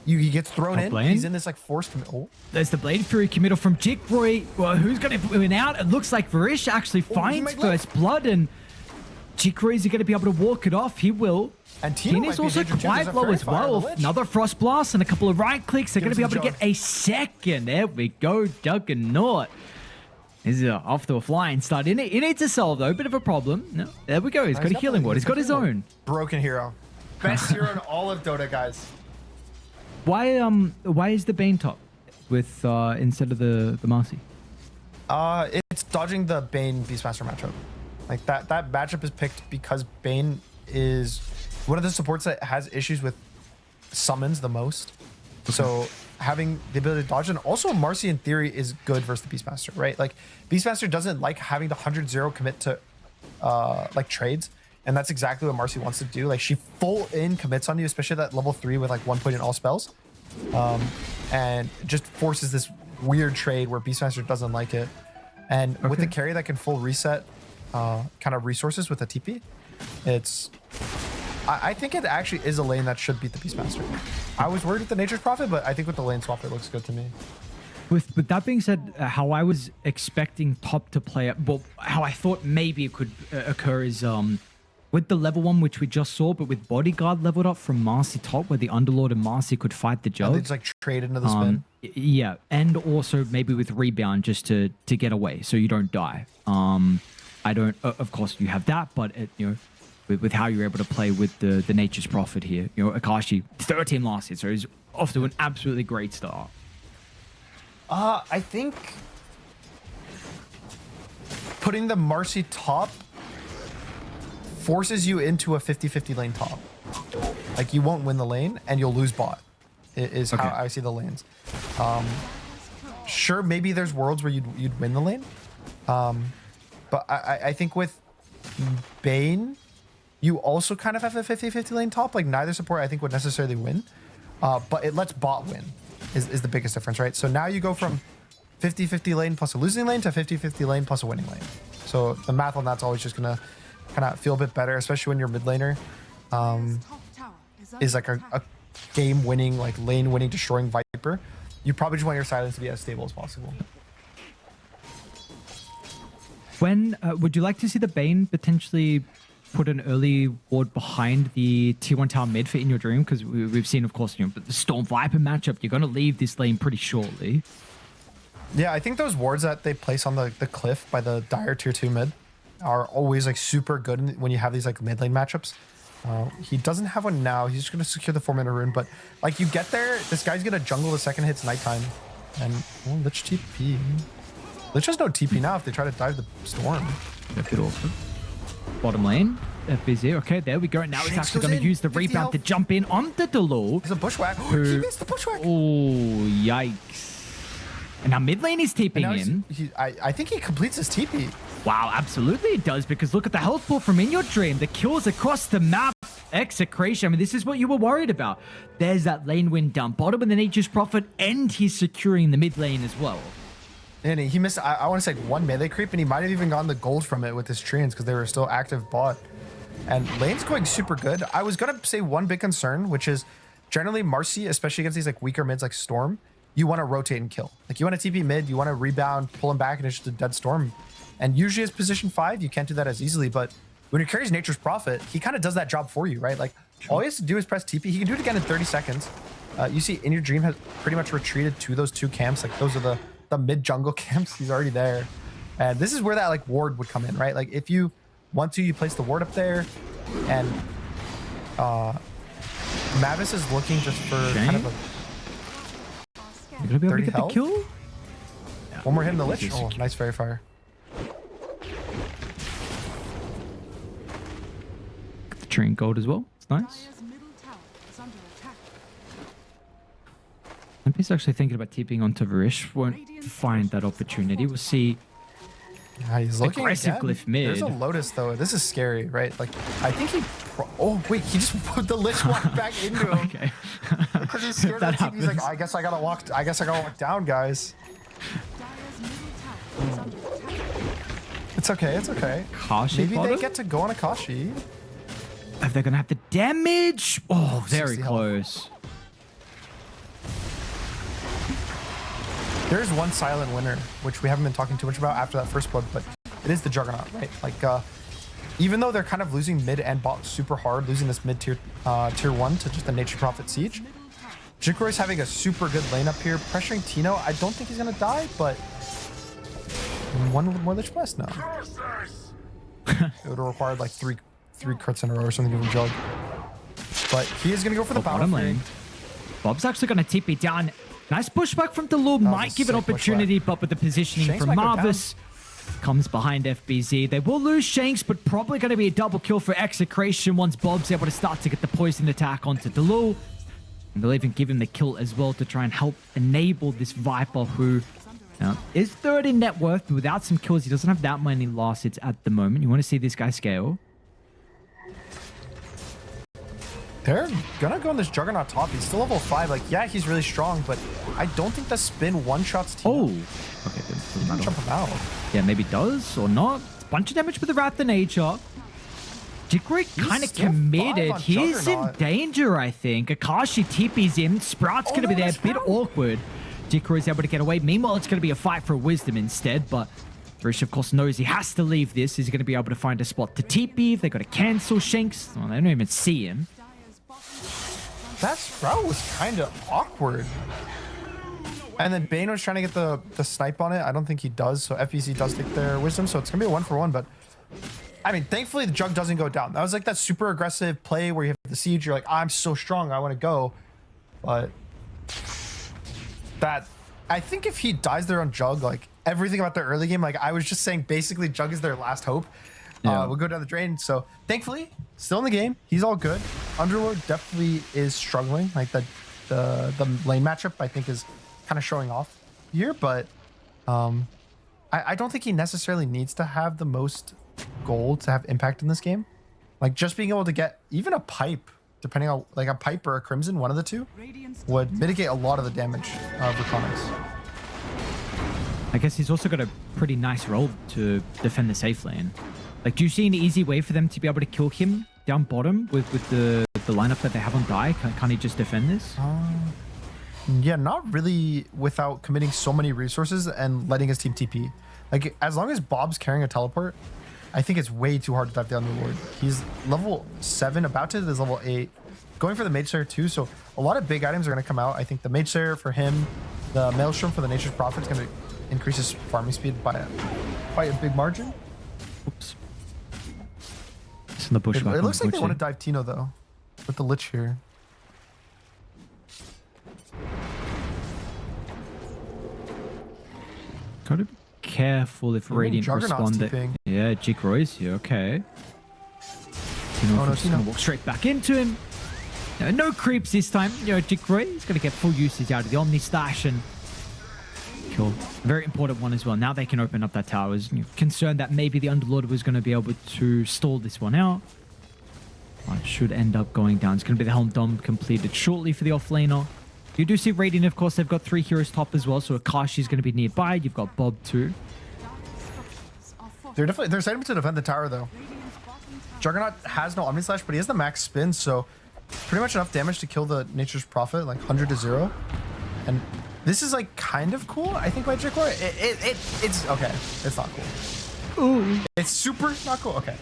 he gets thrown in. Blade? He's in this like forced commit. Oh. There's the Blade Fury committal from Jikroy. Well, who's going to win out? It looks like Varish actually finds first blood, and Jikroy is going to be able to walk it off. He will. And Tina's also quite low as well. Another Frost Blast and a couple of right clicks. They're going to be able to get a second. There we go, Juggernaut. He's off to a flying start. He needs to solve, though. Bit of a problem. No, there we go. He's got a healing ward. He's got his own. Broken hero. Best hero in all of Dota, guys. Why is the Bane top with instead of the Marcy? It's dodging the Bane Beastmaster matchup. Like that matchup is picked because Bane is one of the supports that has issues with summons the most. So having the ability to dodge, and also Marcy in theory is good versus the Beastmaster, right? Like Beastmaster doesn't like having the 100-0 commit to like trades, and that's exactly what Marcy wants to do. Like she full in commits on you, especially at that level 3 with like 1 point in all spells, and just forces this weird trade where Beastmaster doesn't like it. And with the carry that can full reset kind of resources with a TP, I think it actually is a lane that should beat the Beastmaster. I was worried with the Nature's Prophet, but I think with the lane swap, it looks good to me. With that being said, how I was expecting top to play, well, how I thought maybe it could occur is with the level 1, which we just saw, but with Bodyguard leveled up from Marcy top, where the Underlord and Marcy could fight the Jug. They just like trade into the spin. Yeah, and also maybe with Rebound just to get away so you don't die. I don't, of course you have that, but you know, with how you're able to play with the Nature's Prophet here. You know, Akashi, 13 last year, so he's off to an absolutely great start. I think putting the Marcy top forces you into a 50-50 lane top. Like you won't win the lane and you'll lose bot, is how I see the lanes. Sure, maybe there's worlds where you'd win the lane. But I think with Bane, you also kind of have a 50-50 lane top. Like neither support I think would necessarily win, but it lets bot win is the biggest difference, right? So now you go from 50-50 lane plus a losing lane to 50-50 lane plus a winning lane. So the math on that's always just gonna kind of feel a bit better, especially when your mid laner is like a game winning, like lane winning, destroying Viper. You probably just want your silence to be as stable as possible. When would you like to see the Bane potentially put an early ward behind the T1 tower mid for In Your Dream? Because we've seen, of course, you know, the Storm Viper matchup, you're going to leave this lane pretty shortly. Yeah, I think those wards that they place on the cliff by the Dire tier 2 mid are always like super good when you have these like mid lane matchups. He doesn't have one now. He's just going to secure the 4-mana rune, but like you get there, this guy's going to jungle the second hits nighttime. And Lich TP. Lich has no TP now if they try to dive the Storm. A bit awkward. Bottom lane, FBZ. Okay, there we go. Now he's actually going to use the rebound to jump in on the Delul. There's a bushwhack. He missed the bushwhack. Oh, yikes. And now mid lane is TPing in. I think he completes his TP. Wow, absolutely it does, because look at the health pool from In Your Dream. The kills across the map. Execration. I mean, this is what you were worried about. There's that lane win down bottom and the Nature's Prophet, and he's securing the mid lane as well. And he missed, I want to say, one melee creep, and he might have even gotten the gold from it with his treants because they were still active bot. And lane's going super good. I was going to say one big concern, which is generally Marcy, especially against these like weaker mids like Storm, you want to rotate and kill. Like you want to TP mid, you want to rebound, pull him back, and it's just a dead Storm. And usually as position 5, you can't do that as easily, but when he carries Nature's Prophet, he kind of does that job for you, right? Like All he has to do is press TP. He can do it again in 30 seconds. You see, In Your Dream has pretty much retreated to those 2 camps. Like, those are the mid jungle camps. He's already there. And this is where that like ward would come in, right? Like, if you want to, you place the ward up there. And Mavis is looking just for kind of a You're gonna be able to 30 get health? the kill? one more hit in the Lich. Oh, nice fairy fire. The Train Gold as well. It's nice. MP's actually thinking about TPing onto Varish. Won't find that opportunity. We'll see. Yeah, he's looking Aggressive again. glyph mid. There's a Lotus though. This is scary, right? Like, I think he. Oh wait, he just put the Lich walk back into him. Okay. Because he's scared That of the TP. He's like, happens. I guess I gotta walk down, guys. It's okay. It's okay. Kashi Maybe bottom? they get to go on Akashi. If they're gonna have the damage. Oh, very 60 health. close. There's one silent winner, which we haven't been talking too much about after that first blood, but it is the Juggernaut, right? Like, even though they're kind of losing mid and bot super hard, losing this mid tier 1 to just the Nature Prophet Siege, Jikroy's having a super good lane up here, pressuring Tino. I don't think he's gonna die, but one more Lich Blast now. It would have required like three crits in a row or something from Jug. But he is gonna go for the Bottom bottom lane. Bob's actually gonna TP down. Nice pushback from Delul. Might a give an sick opportunity, but with the positioning Shanks from might go Marvis, comes behind FBZ. They will lose Shanks, but probably going to be a double kill for Execration once Bob's able to start to get the poison attack onto Delul. And they'll even give him the kill as well to try and help enable this Viper, who is third in net worth, but without some kills, he doesn't have that many last hits at the moment. You want to see this guy scale. They're gonna go on this Juggernaut top. He's still level 5. Like, yeah, he's really strong, but I don't think the spin one-shots Tino. Oh, okay. Then He might jump him out. yeah, maybe does or not. Bunch of damage with the Wrath of Nature. Jikroy kind of still committed. 5 on He is in Juggernaut. danger, I think. Akashi TP's him. Sprout's going to no, be there. that's A bit Sprout. awkward. Jikroy's able to get away. Meanwhile, it's going to be a fight for wisdom instead, but Rish, of course, knows he has to leave this. He's going to be able to find a spot to TP. They got to cancel Shanks. Oh, they don't even see him. That Sprout was kind of awkward. And then Bane was trying to get the snipe on it. I don't think he does. So FBC does take their wisdom. So it's going to be a 1-for-1. But I mean, thankfully, the Jug doesn't go down. That was like that super aggressive play where you have the siege. You're like, I'm so strong. I want to go. But that, I think if he dies there on Jug, like everything about the early game, like I was just saying, basically, Jug is their last hope. Yeah. We'll go down the drain. So thankfully, still in the game. He's all good. Underlord definitely is struggling. Like the lane matchup, I think, is kind of showing off here. But I don't think he necessarily needs to have the most gold to have impact in this game. Like just being able to get even a pipe, depending on like a pipe or a crimson, one of the two, would mitigate a lot of the damage of REKONIX. I guess he's also got a pretty nice role to defend the safe lane. Like, do you see an easy way for them to be able to kill him down bottom with the lineup that they have on die? Can't he just defend this? Yeah, not really without committing so many resources and letting his team TP. Like, as long as Bob's carrying a teleport, I think it's way too hard to dive down the Lord. He's level 7, about to hit his level 8. Going for the Mage Slayer too, so a lot of big items are going to come out. I think the Mage Slayer for him, the Maelstrom for the Nature's Prophet is going to increase his farming speed by a big margin. Oops. It's in the bush. It looks like they want to dive Tino though, with the Lich here. Gotta be careful if Radiant Juggernaut's respond. TPing. Yeah, Jikroy's here. Okay. Tino no, just Tino. gonna walk straight back into him. No creeps this time. You know, Jikroy is gonna get full usage out of the Omni Stash and kill. Very important one as well. Now they can open up that tower. I was concerned that maybe the Underlord was going to be able to stall this one out. It should end up going down. It's going to be the Helm Dome completed shortly for the offlaner. You do see Radiant, of course. They've got 3 heroes top as well, so Akashi is going to be nearby. You've got Bob too. They're setting to defend the tower though. Juggernaut has no Omni Slash, but he has the max spin, so pretty much enough damage to kill the Nature's Prophet, like 100 to 0. And this is like kind of cool, I think, by Jikroy. It's okay. It's not cool. Ooh. It's super not cool. Okay.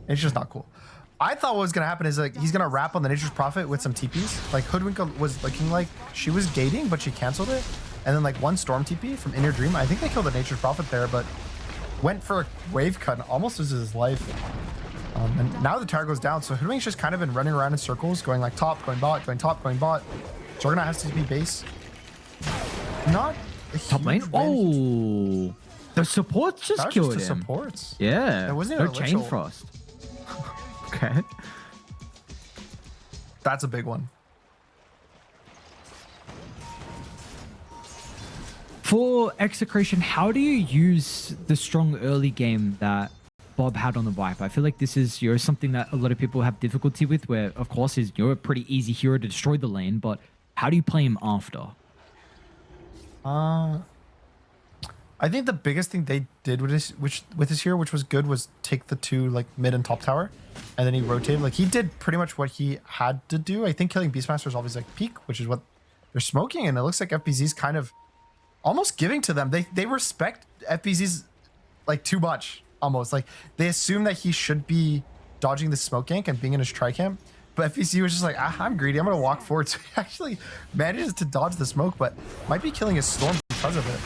It's just not cool. I thought what was gonna happen is like he's gonna wrap on the Nature's Prophet with some TPs. Like Hoodwink was looking like she was gating, but she canceled it. And then like one Storm TP from Inner Dream. I think they killed the Nature's Prophet there, but went for a wave cut and almost loses his life. And now the tower goes down, so Hoodwink's just kind of been running around in circles, going like top, going bot, going top, going bot. Juggernaut has to TP base. Not a Top lane. huge win. Oh, the supports just That was killed just the him. supports. Yeah, It wasn't no even a chain literal- frost. Okay. That's a big one. For Execration, how do you use the strong early game that Bob had on the Viper? I feel like this is something that a lot of people have difficulty with, where of course is a pretty easy hero to destroy the lane, but how do you play him after? I think the biggest thing they did with this hero, which was good, was take the two like mid and top tower, and then he rotated. Like he did pretty much what he had to do. I think killing Beastmaster is always like peak, which is what they're smoking, and it looks like FBZ's kind of almost giving to them. They respect FBZ's like too much, almost like they assume that he should be dodging the smoke gank and being in his tri-camp. But FBZ was just like, I'm greedy, I'm gonna walk forward. So he actually manages to dodge the smoke, but might be killing his Storm because of it.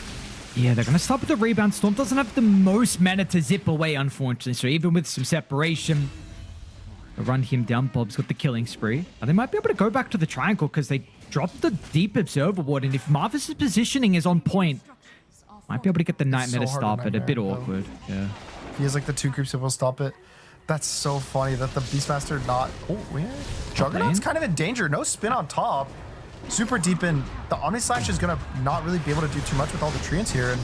Yeah, they're going to stop with the rebound. Storm doesn't have the most mana to zip away, unfortunately. So even with some separation, they'll run him down. Bob's got the killing spree. And they might be able to go back to the triangle because they dropped the deep observer ward. And if Marvis's positioning is on point, might be able to get the Nightmare to So hard stop to it. A bit Nightmare, though. awkward. Yeah. He has like the two creeps that will stop it. That's so funny that the Beastmaster not... Oh, yeah. Juggernaut's kind of in danger. No spin on top. Super deep in. The Omni Slash is going to not really be able to do too much with all the treants here. And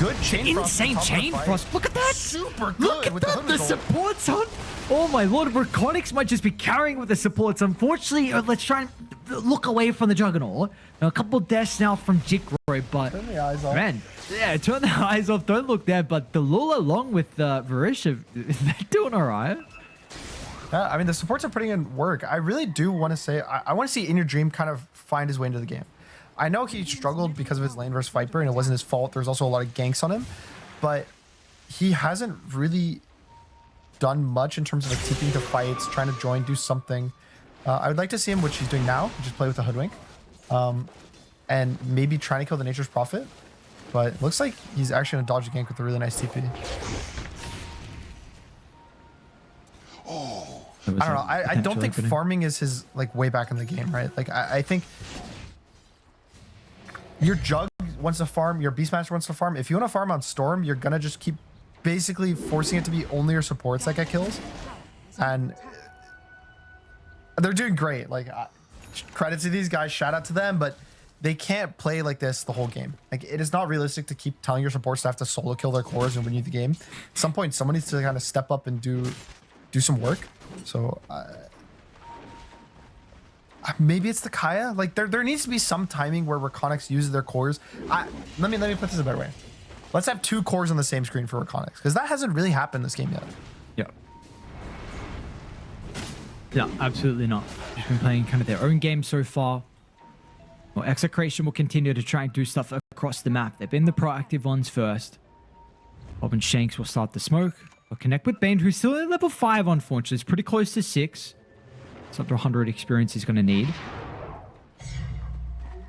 good chain frost. Insane chain frost. Look at that. Super good Look at with that. the The supports on. Oh my lord. REKONIX might just be carrying with the supports. Unfortunately, let's try and look away from the Juggernaut. A couple deaths now from Jikroy, but Turn the eyes off. man, yeah, turn the eyes off. Don't look there. But the Lula along with Varisha, they're doing all right. Yeah, I mean, the supports are putting in work. I really do want to say, I want to see In Your Dream kind of find his way into the game. I know he struggled because of his lane versus Viper, and it wasn't his fault. There's also a lot of ganks on him, but he hasn't really done much in terms of like keeping to fights, trying to join, do something. I would like to see him, which he's doing now, which is play with the Hoodwink, and maybe trying to kill the Nature's Prophet. But it looks like he's actually going to dodge a gank with a really nice TP. I don't know. I don't think farming is his like way back in the game, right? Like I think your Jug wants to farm, your Beastmaster wants to farm. If you want to farm on Storm, you're gonna just keep basically forcing it to be only your supports that get kills, and they're doing great. Like credit to these guys, shout out to them, but they can't play like this the whole game. Like it is not realistic to keep telling your supports to have to solo kill their cores and win you the game. At some point, someone needs to kind of step up and do some work. So maybe it's the Kaya. Like there needs to be some timing where REKONIX uses their cores. Let me put this a better way. Let's have two cores on the same screen for REKONIX, because that hasn't really happened this game yet. Yeah, absolutely not. They've been playing kind of their own game so far. Well, Execration will continue to try and do stuff across the map. They've been the proactive ones first. Bob and Shanks will start the smoke. They'll connect with Bane, who's still at level 5, unfortunately. It's pretty close to 6. It's under 100 experience he's going to need.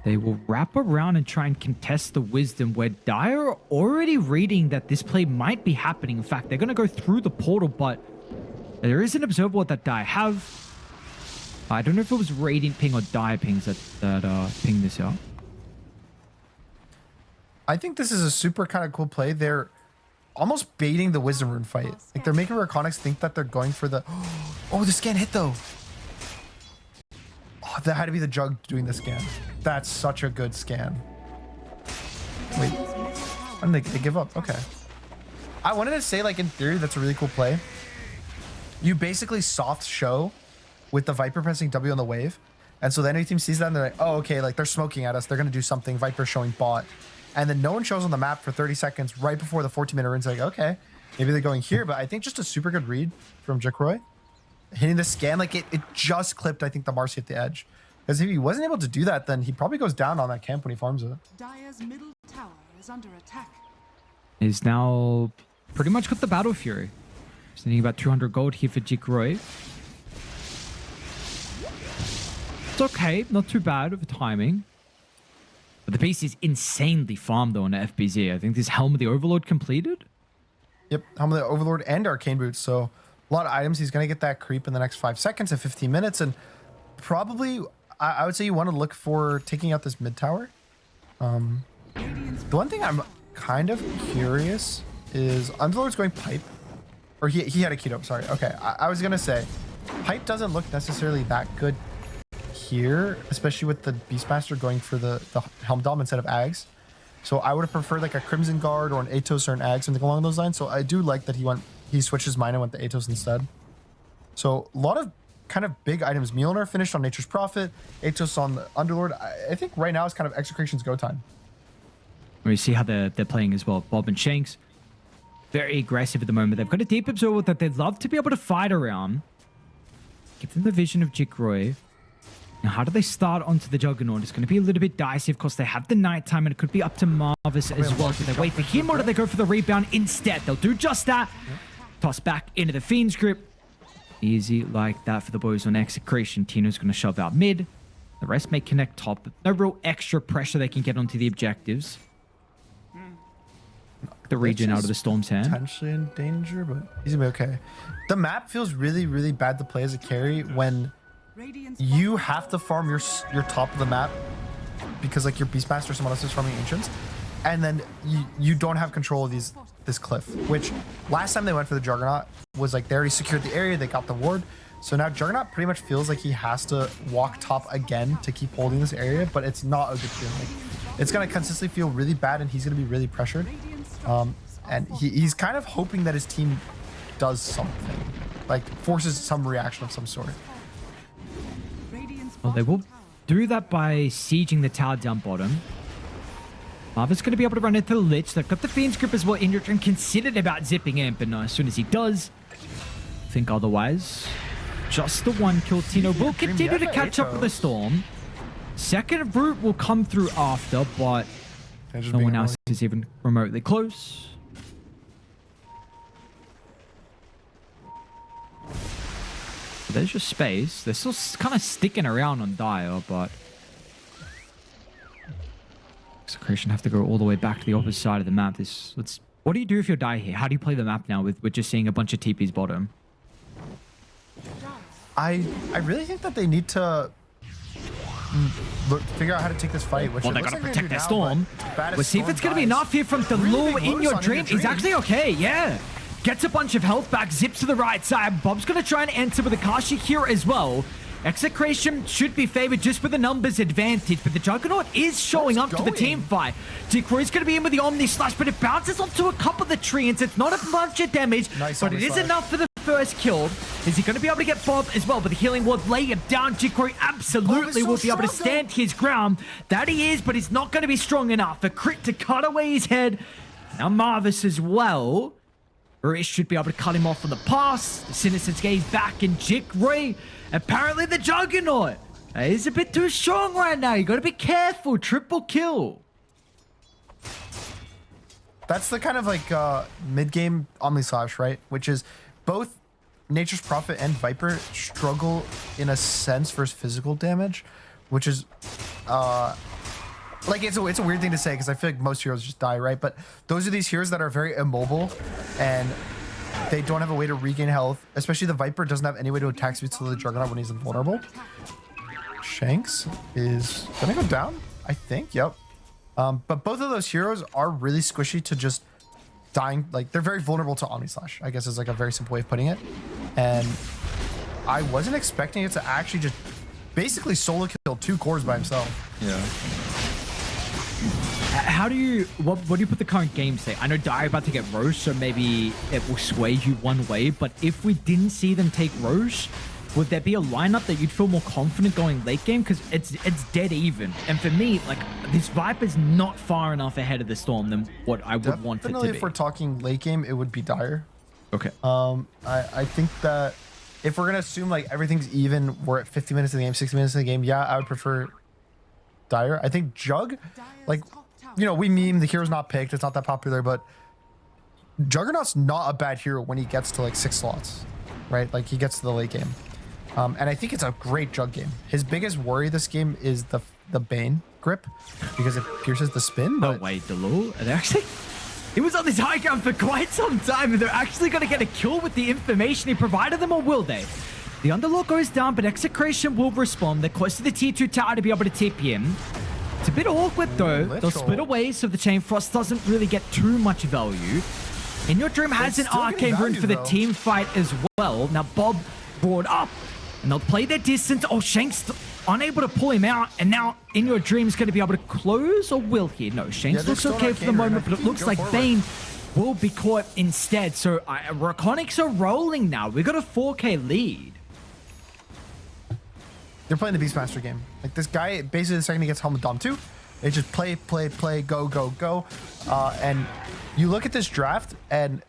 They will wrap around and try and contest the Wisdom, where Dire are already reading that this play might be happening. In fact, they're going to go through the portal, but there is an observable that Dire have. I don't know if it was Radiant Ping or Dire Pings that pinged this out. I think this is a super kind of cool play. They're almost baiting the Wisdom Rune fight. Like they're making REKONIX think that they're going for the... Oh, the scan hit though. Oh, that had to be the Jug doing the scan. That's such a good scan. Wait. And they give up. Okay. I wanted to say, like, in theory, that's a really cool play. You basically soft show with the Viper pressing W on the wave. And so the enemy team sees that and they're like, oh, okay, like they're smoking at us. They're going to do something. Viper showing bot. And then no one shows on the map for 30 seconds right before the 14-minute rune's like, okay, maybe they're going here. But I think just a super good read from Jikroy. Hitting the scan, like it just clipped, I think, the Marcy at the edge. Because if he wasn't able to do that, then he probably goes down on that camp when he farms it. Dire's middle tower is under attack. Is now pretty much got the Battle Fury. Just needing about 200 gold here for Jikroy. It's okay, not too bad of a timing. But the beast is insanely farmed though on the FBZ. I think this Helm of the Overlord completed. Yep, Helm of the Overlord and Arcane Boots. So a lot of items. He's going to get that creep in the next 5 seconds and 15 minutes. And probably, I would say you want to look for taking out this mid tower. The one thing I'm kind of curious is Underlord's going pipe. Or he had a keto, sorry. Okay, I was going to say, pipe doesn't look necessarily that good here, especially with the Beastmaster going for the Helm Dom instead of Ags. So I would have preferred like a Crimson Guard or an Atos or an Ag, something along those lines. So I do like that he switched his mind and went the Atos instead. So a lot of kind of big items. Mjolnir finished on Nature's Prophet, Atos on the Underlord. I think right now is kind of Execration's go time. We see how they're playing as well. Bob and Shanks, very aggressive at the moment. They've got a deep absorber that they'd love to be able to fight around. Give them the vision of Jikroy. Now, how do they start onto the Juggernaut? It's going to be a little bit dicey. Of course, they have the nighttime, and it could be up to Marvis as well. Do they wait for him, or do they go for the rebound instead? They'll do just that. Toss back into the Fiend's grip. Easy like that for the boys on Execration. Tino's going to shove out mid. The rest may connect top, but no real extra pressure they can get onto the objectives. The region out of the Storm's hand. Potentially in danger, but he's going to be okay. The map feels really, really bad to play as a carry when you have to farm your top of the map because like your Beastmaster or someone else is farming Ancients, and then you don't have control of this cliff, which last time they went for the Juggernaut was like they already secured the area, they got the ward. So now Juggernaut pretty much feels like he has to walk top again to keep holding this area, but it's not a good feeling. Like, it's going to consistently feel really bad and he's going to be really pressured. And he's kind of hoping that his team does something, like forces some reaction of some sort. Well, they will do that by sieging the tower down bottom. Marvin's going to be able to run into the Lich. They've got the Fiend's grip as well injured and considered about zipping in, but no, as soon as he does, think otherwise. Just the one kill. Tino will continue to catch up with the Storm. Second route will come through after, but no one else is even remotely close. There's your space. They're still kind of sticking around on Dire, but Execration have to go all the way back to the opposite side of the map. What do you do if you're Dire here? How do you play the map now with just seeing a bunch of TPs bottom? I really think that they need to figure out how to take this fight. Which well, they got to protect their Storm. Let's see if it's going to be enough here from the Lure in your dream. He's actually okay, yeah. Gets a bunch of health back, zips to the right side. Bob's going to try and enter with a Kashi here as well. Execration should be favored just with the numbers advantage, but the Juggernaut is showing up to the team fight. Jikroy's going to be in with the Omni Slash, but it bounces onto a couple of the treants. It's not a bunch of damage, but it is enough for the first kill. Is he going to be able to get Bob as well? But the healing ward lay him down. Jikroy absolutely will be able to stand his ground. That he is, but he's not going to be strong enough. A crit to cut away his head. Now Marvis as well. Rish should be able to cut him off from the pass. The Sinister's gaze back in Jikroy. Apparently the Juggernaut is a bit too strong right now. You got to be careful. Triple kill. That's the kind of like mid-game Omni Slash, right? Which is both Nature's Prophet and Viper struggle in a sense versus physical damage, which is like it's a weird thing to say because I feel like most heroes just die, right? But those are these heroes that are very immobile and they don't have a way to regain health. Especially the Viper doesn't have any way to attack speed to the Juggernaut when he's invulnerable. Shanks is gonna go down, I think. Yep. But both of those heroes are really squishy to just dying. Like they're very vulnerable to Omni Slash, I guess is like a very simple way of putting it. And I wasn't expecting it to actually just basically solo kill 2 cores by himself. Yeah. How do you, what do you put the current game say? I know Dire about to get Roche, so maybe it will sway you one way, but if we didn't see them take Roche, would there be a lineup that you'd feel more confident going late game? Because it's dead even. And for me, like, this Viper's not far enough ahead of the Storm than what I would want it to be. Definitely if we're talking late game, it would be Dire. Okay. I think that if we're going to assume like everything's even, we're at 50 minutes of the game, 60 minutes of the game, yeah, I would prefer Dire. I think Jug, like, you know, we meme the hero's not picked, it's not that popular, but Juggernaut's not a bad hero when he gets to like 6 slots, right? Like he gets to the late game. And I think it's a great Jug game. His biggest worry this game is the Bane grip because it pierces the spin. Oh, wait, the low? And actually, he was on this high ground for quite some time, and they're actually going to get a kill with the information he provided them, or will they? The Underlord goes down, but Execration will respond. They're close to the T2 tower to be able to TP him. It's a bit awkward, though. They'll split away, so the Chain Frost doesn't really get too much value. In Your Dream has an arcane rune for the team fight as well. Now, Bob brought up, and they'll play their distance. Oh, Shank's unable to pull him out, and now In Your Dream is going to be able to close, or will he? No, Shanks looks okay for the moment, but it looks like Bane will be caught instead. So REKONIX are rolling now. We got a 4K lead. They're playing the Beastmaster game. Like this guy, basically the second he gets Helmet Dom 2, they just play, go, go, go. And you look at this draft, and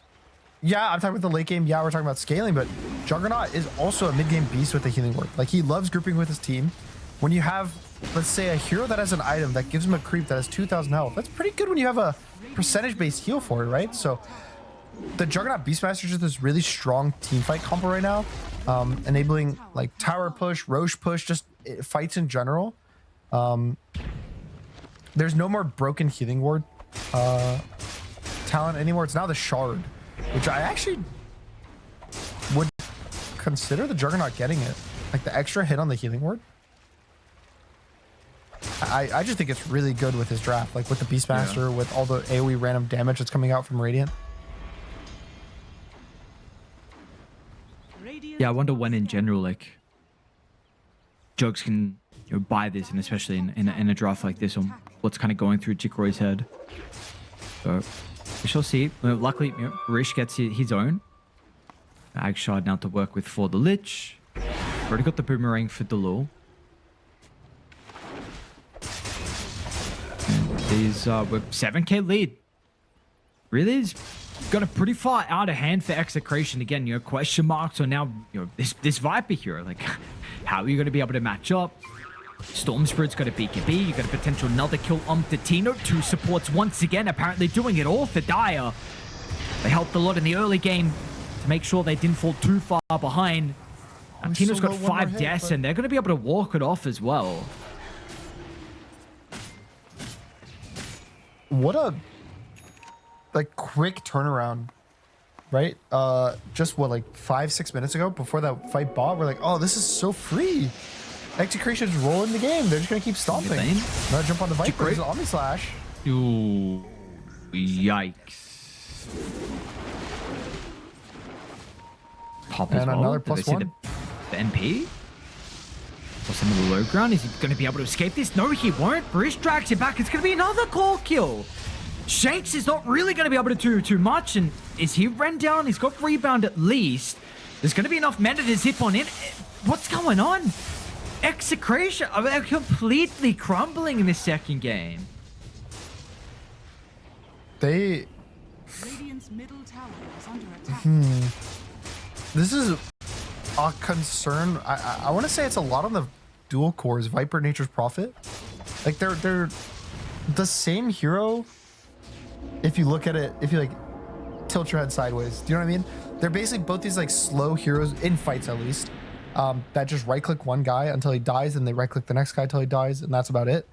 yeah, I'm talking about the late game. Yeah, we're talking about scaling, but Juggernaut is also a mid-game beast with the healing ward. Like he loves grouping with his team. When you have, let's say, a hero that has an item that gives him a creep that has 2,000 health, that's pretty good when you have a percentage-based heal for it, right? So the Juggernaut Beastmaster is just this really strong team fight combo right now, enabling like tower push, Roche push, just fights in general. There's no more broken healing ward talent anymore. It's now the Shard, which I actually would consider the Juggernaut getting it. Like the extra hit on the healing ward. I just think it's really good with his draft, like with the Beastmaster, with all the AoE random damage that's coming out from Radiant. Yeah, I wonder when in general, like, Jugs can buy this, and especially in a draft like this, on what's kind of going through Jikroy's head. So we shall see. Well, luckily, Rish gets his own Ag Shard now to work with for the Lich. Already got the Boomerang for Delul. These with 7K lead. Really is got a pretty far out of hand for Execration. Again, question marks on now, this Viper hero. Like, how are you going to be able to match up? Storm Spirit's got a BKB. You got a potential another kill on Tino. 2 supports once again, apparently doing it all for Dire. They helped a lot in the early game to make sure they didn't fall too far behind. Now, Tino's got 5 deaths, and they're going to be able to walk it off as well. What a quick turnaround, right? Just what, like 5-6 minutes ago, before that fight bought, we're like, oh, this is so free. Execration's rolling the game. They're just gonna keep stomping. Now jump on the Viper. There's an Omni Slash. Ooh, yikes! Pop as and well. another Did they +1. see the MP? Or some of the low ground? Is he going to be able to escape this? No, he won't. Brish drags it back. It's going to be another core kill. Shanks is not really going to be able to do too much. And is he ran down? He's got rebound at least. There's going to be enough mana to zip on in. What's going on? Execration. They're completely crumbling in this second game. They... Radiant's middle tower is under attack. This is a concern. I want to say it's a lot on the dual cores, Viper, Nature's Prophet. Like they're the same hero. If you look at it, if you like tilt your head sideways, do you know what I mean? They're basically both these like slow heroes in fights, at least, that just right click one guy until he dies, and they right click the next guy until he dies, and that's about it.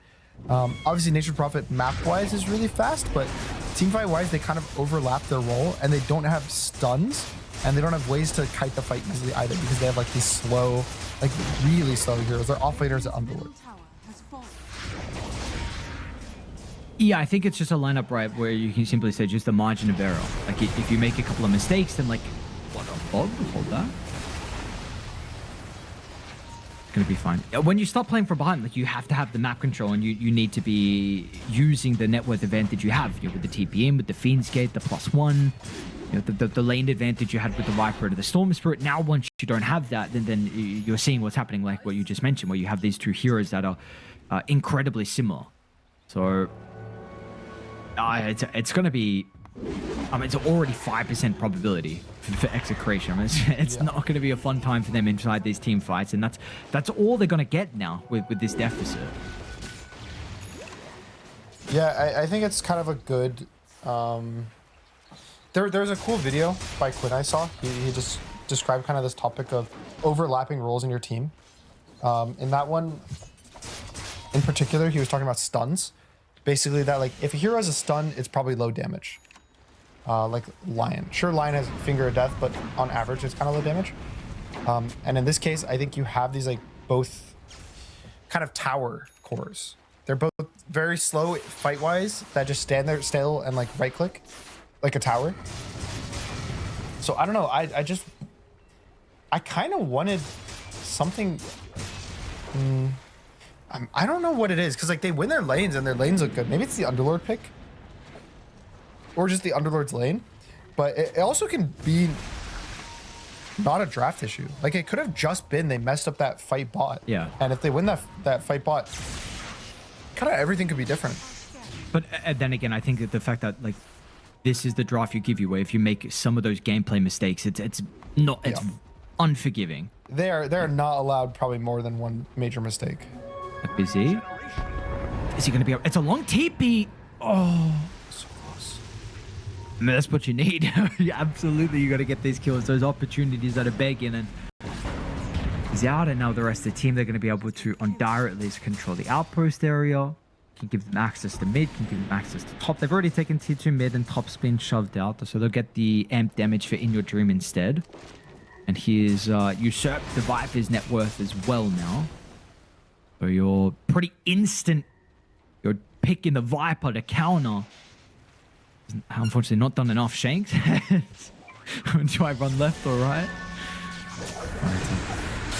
Obviously Nature's Prophet map wise is really fast, but team fight wise they kind of overlap their role, and they don't have stuns. And they don't have ways to kite the fight easily either, because they have like these slow, like really slow heroes. They're offlaters at Underlord. Yeah, I think it's just a lineup, right, where you can simply say just the margin of error. Like if you make a couple of mistakes, then like, what a bug, hold that. It's gonna be fine. When you start playing from behind, like you have to have the map control, and you need to be using the net worth advantage you have, with the TPM, with the Fiend's Gate, the +1. The lane advantage you had with the Viper to the Storm Spirit. Now, once you don't have that, then you're seeing what's happening, like what you just mentioned, where you have these two heroes that are incredibly similar. So, it's going to be... I mean, it's already 5% probability for Execration. I mean, it's not going to be a fun time for them inside these team fights, and that's all they're going to get now with this deficit. Yeah, I think it's kind of a good... There's a cool video by Quinn I saw. He just described kind of this topic of overlapping roles in your team. In that one, in particular, he was talking about stuns. Basically, that like if a hero has a stun, it's probably low damage. Like Lion. Sure, Lion has Finger of Death, but on average, it's kind of low damage. And in this case, I think you have these like both kind of tower cores. They're both very slow fight-wise that just stand there still and like right-click like a tower. So I don't know. I kind of wanted something. I don't know what it is because like they win their lanes and their lanes look good. Maybe it's the Underlord pick or just the Underlord's lane, but it also can be not a draft issue. Like it could have just been they messed up that fight bot. Yeah. And if they win that fight bot, kind of everything could be different. But then again, I think that the fact that like this is the draft you give you, where if you make some of those gameplay mistakes, it's unforgiving. They're not allowed probably more than one major mistake. Busy. Is he going to be? It's a long TP. Oh, So close. I mean, that's what you need. Absolutely, you got to get these kills, those opportunities that are begging, and he's out. And now the rest of the team, they're going to be able to, on Dire at least, control the outpost area. Can give them access to mid, can give them access to top. They've already taken tier 2 mid and top's been shoved out, so they'll get the amp damage for In Your Dream instead. And he's usurped the Viper's net worth as well now. So you're pretty instant. You're picking the Viper to counter. Unfortunately, not done enough shanks. Do I run left or right?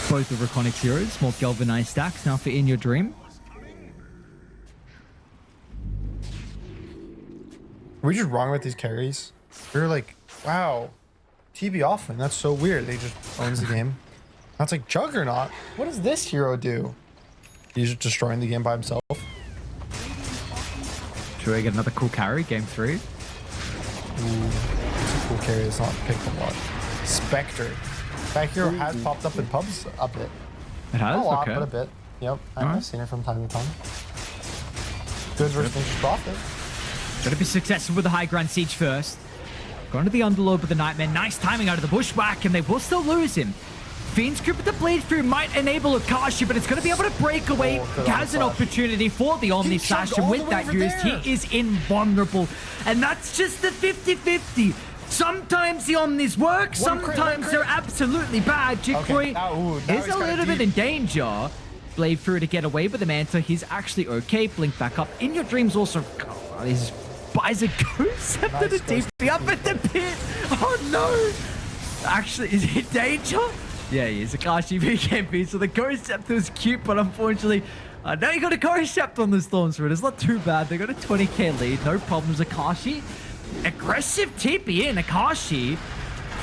Both the REKONIX heroes, small galvanized stacks now for In Your Dream. Are we just wrong with these carries? We're like, wow, TB Offman, that's so weird. They just owns the game. That's like Juggernaut. What does this hero do? He's just destroying the game by himself. Should we get another cool carry, game 3? Ooh, it's a cool carry. It's not picked a lot. Spectre. That hero has popped up in pubs a bit. It has? Not a lot, Okay. but a bit. Yep, I've Alright. seen it from time to time. Good versus Nature's Prophet. Gotta be successful with the high ground siege first. Going to the Underlord with the Nightmare. Nice timing out of the bushwhack, and they will still lose him. Fiend's Grip with the Blade Through might enable Akashi, but it's going to be able to break away. good Has an Omni Slash. opportunity for the Omni He Slash, chugged and all with the way that over used, there. he is invulnerable. And that's just the 50-50. Sometimes the Omnis work, One crit, sometimes one they're crit. absolutely bad. Jikroy Okay, now is he's a kinda little bit deep. in danger. Blade Through to get away with the Manta. He's actually okay. Blink back up. In Your Dreams also... Oh, he's buys a Ghost Scepter to Ghost TP up at the pit. Oh no! Actually, is he in danger? Yeah, he is. Akashi BKB. So the Ghost Scepter was cute, but unfortunately, now you got a Ghost Scepter on the Storm Spirit. It's not too bad. They got a 20k lead. No problems. Akashi, aggressive TP in. Akashi,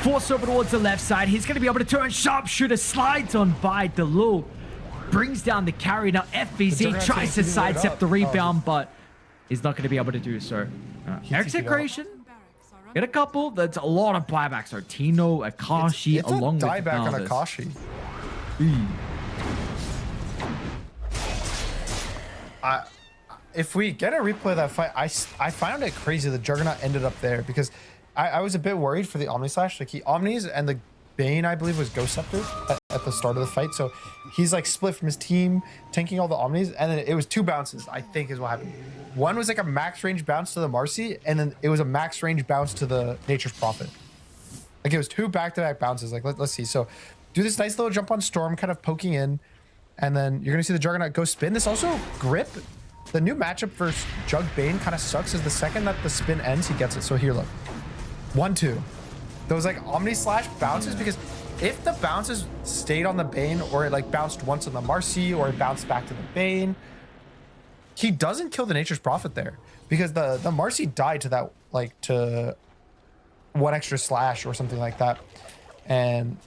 force over towards the left side. He's going to be able to turn sharpshooter. Slides on by Delul. Brings down the carry. Now FVZ tries to sidestep the rebound, but he's not going to be able to do so. Execration. Get a couple. That's a lot of buybacks. Tino, Akashi, It's along a with dieback on Navis. Akashi. If we get a replay of that fight, I found it crazy that Juggernaut ended up there because I was a bit worried for the Omni Slash. Like he Omnis and the Bane, I believe, was Ghost Scepter at the start of the fight. So he's like split from his team, tanking all the Omnis, and then it was 2 bounces, I think is what happened. One was like a max range bounce to the Marcy, and then it was a max range bounce to the Nature's Prophet. Like it was 2 back-to-back bounces. Like let's see. So do this nice little jump on Storm, kind of poking in, and then you're gonna see the Juggernaut go spin. This also grip. The new matchup versus Jug Bane kind of sucks. Is the second that the spin ends, he gets it. So here, look, 1-2. Those like Omni Slash bounces, because if the bounces stayed on the Bane, or it like bounced once on the Marcy, or it bounced back to the Bane, he doesn't kill the Nature's Prophet there, because the Marcy died to that, like to 1 extra slash or something like that. And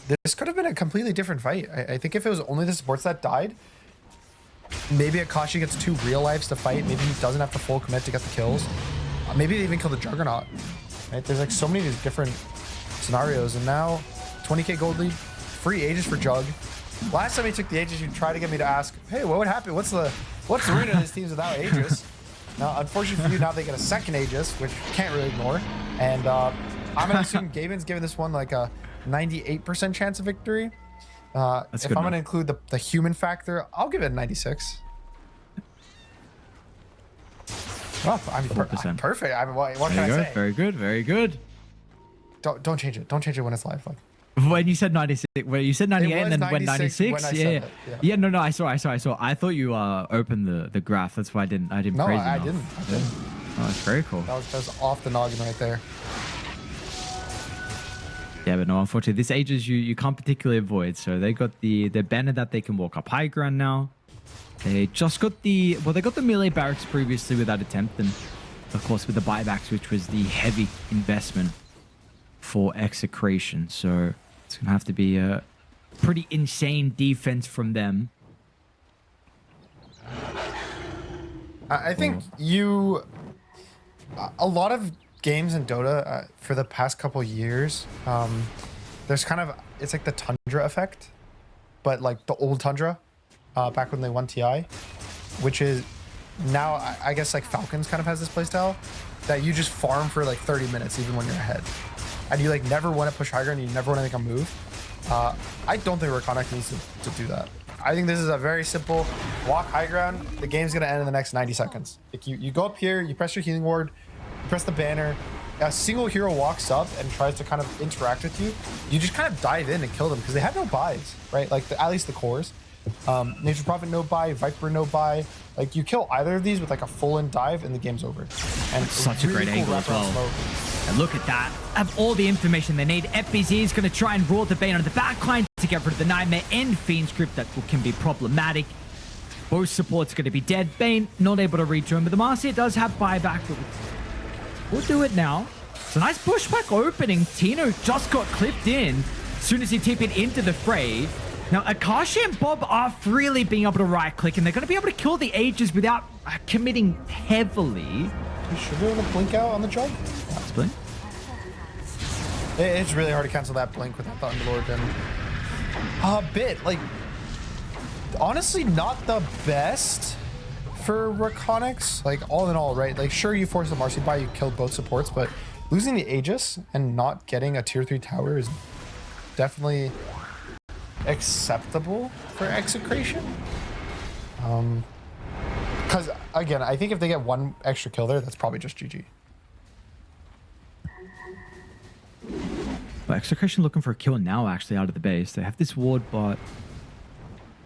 this could have been a completely different fight. I think if it was only the supports that died, maybe Akashi gets 2 real lives to fight. Maybe he doesn't have to full commit to get the kills. Maybe they even kill the Juggernaut. Right? There's like so many of these different scenarios, and now 20k gold lead, free Aegis for Jug. Last time he took the Aegis, you tried to get me to ask, hey, what would happen? What's the root of this team's without Aegis? Now, unfortunately for you, now they get a second Aegis, which you can't really ignore. And I'm going to assume Gaben's giving this one like a 98% chance of victory. If I'm going to include the human factor, I'll give it a 96. Well, I mean, perfect. I mean, what can I say? Very good. Very good. Don't change it. Don't change it when it's live. Like, when you said 96, when you said 98 and then went 96, yeah. No, I saw. I thought you opened the graph. That's why I didn't. No, praise I didn't. Oh, that's very cool. That was off the noggin right there. Yeah, but no, unfortunately, this Aegis you can't particularly avoid. So they got the banner that they can walk up high ground now. They just got they got the melee barracks previously with that attempt, and of course with the buybacks, which was the heavy investment for Execration. So it's gonna have to be a pretty insane defense from them. I think a lot of games in Dota for the past couple years, there's kind of, it's like the Tundra effect, but like the old Tundra, back when they won TI, which is now, I guess like Falcons kind of has this playstyle that you just farm for like 30 minutes even when you're ahead. And you like never want to push high ground, you never want to make a move. I don't think REKONIX needs to do that. I think this is a very simple walk high ground. The game's going to end in the next 90 seconds. Like you go up here, you press your healing ward, you press the banner, a single hero walks up and tries to kind of interact with you. You just kind of dive in and kill them because they have no buys, right? Like at least the cores. Nature's Prophet no buy, Viper no buy. Like you kill either of these with like a full in dive and the game's over. And such a great angle as well. And look at that. Have all the information they need. FBZ is going to try and roll the Bane on the backline to get rid of the Nightmare and Fiend script that can be problematic. Both supports going to be dead. Bane not able to rejoin, but the Marcia does have buyback. We'll do it now. It's a nice pushback opening. Tino just got clipped in as soon as he TP'd into the fray. Now, Akashi and Bob are freely being able to right-click, and they're going to be able to kill the Aegis without committing heavily. Should we want to blink out on the jug? Let's blink. It's really hard to cancel that blink with that Thunderlord. And a bit, like, honestly, not the best for REKONIX. Like, all in all, right? Like, sure, you force the Marcy buy, you killed both supports, but losing the Aegis and not getting a tier 3 tower is definitely acceptable for Execration. Because, again, I think if they get one extra kill there, that's probably just GG. But Execration looking for a kill now, actually, out of the base. They have this ward, but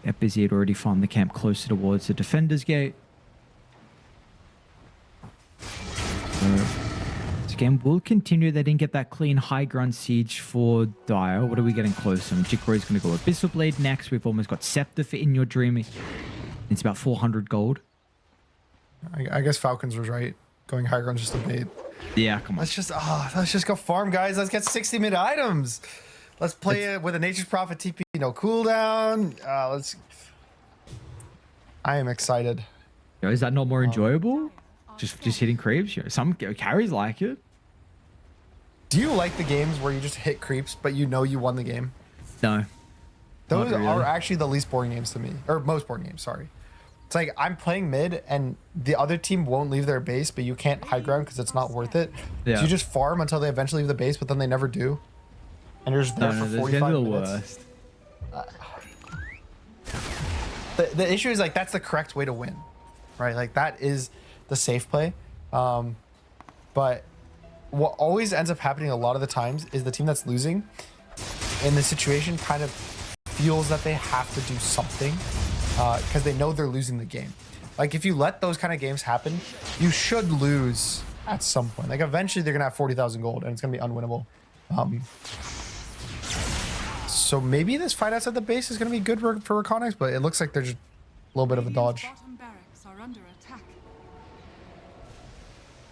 they're busy. Had already farmed the camp closer towards the Defender's Gate. So this game will continue. They didn't get that clean high ground siege for Dire. What are we getting close on? Jikro's going to go Abyssal Blade next. We've almost got Scepter for In Your Dream. It's about 400 gold. I guess Falcons was right. Going high ground just a bait. Yeah, come on. Let's just go farm, guys. Let's get 60-minute items. Let's play it with a Nature's Prophet TP, no cooldown. I am excited. Yo, is that not more enjoyable? Just hitting creeps? Yo, some carries like it. Do you like the games where you just hit creeps, but you know you won the game? No. Those really. are actually the least boring games to me. Or most boring games, sorry. It's like I'm playing mid and the other team won't leave their base, but you can't high ground because it's not worth it. Yeah. So you just farm until they eventually leave the base, but then they never do. And you're just there for 45 minutes. The issue is like that's the correct way to win, right? Like that is the safe play. But what always ends up happening a lot of the times is the team that's losing in this situation kind of feels that they have to do something because they know they're losing the game. Like if you let those kind of games happen, you should lose at some point. Like eventually they're gonna have 40,000 gold and it's gonna be unwinnable. So maybe this fight outside the base is gonna be good for REKONIX, but it looks like they're just a little bit of a dodge.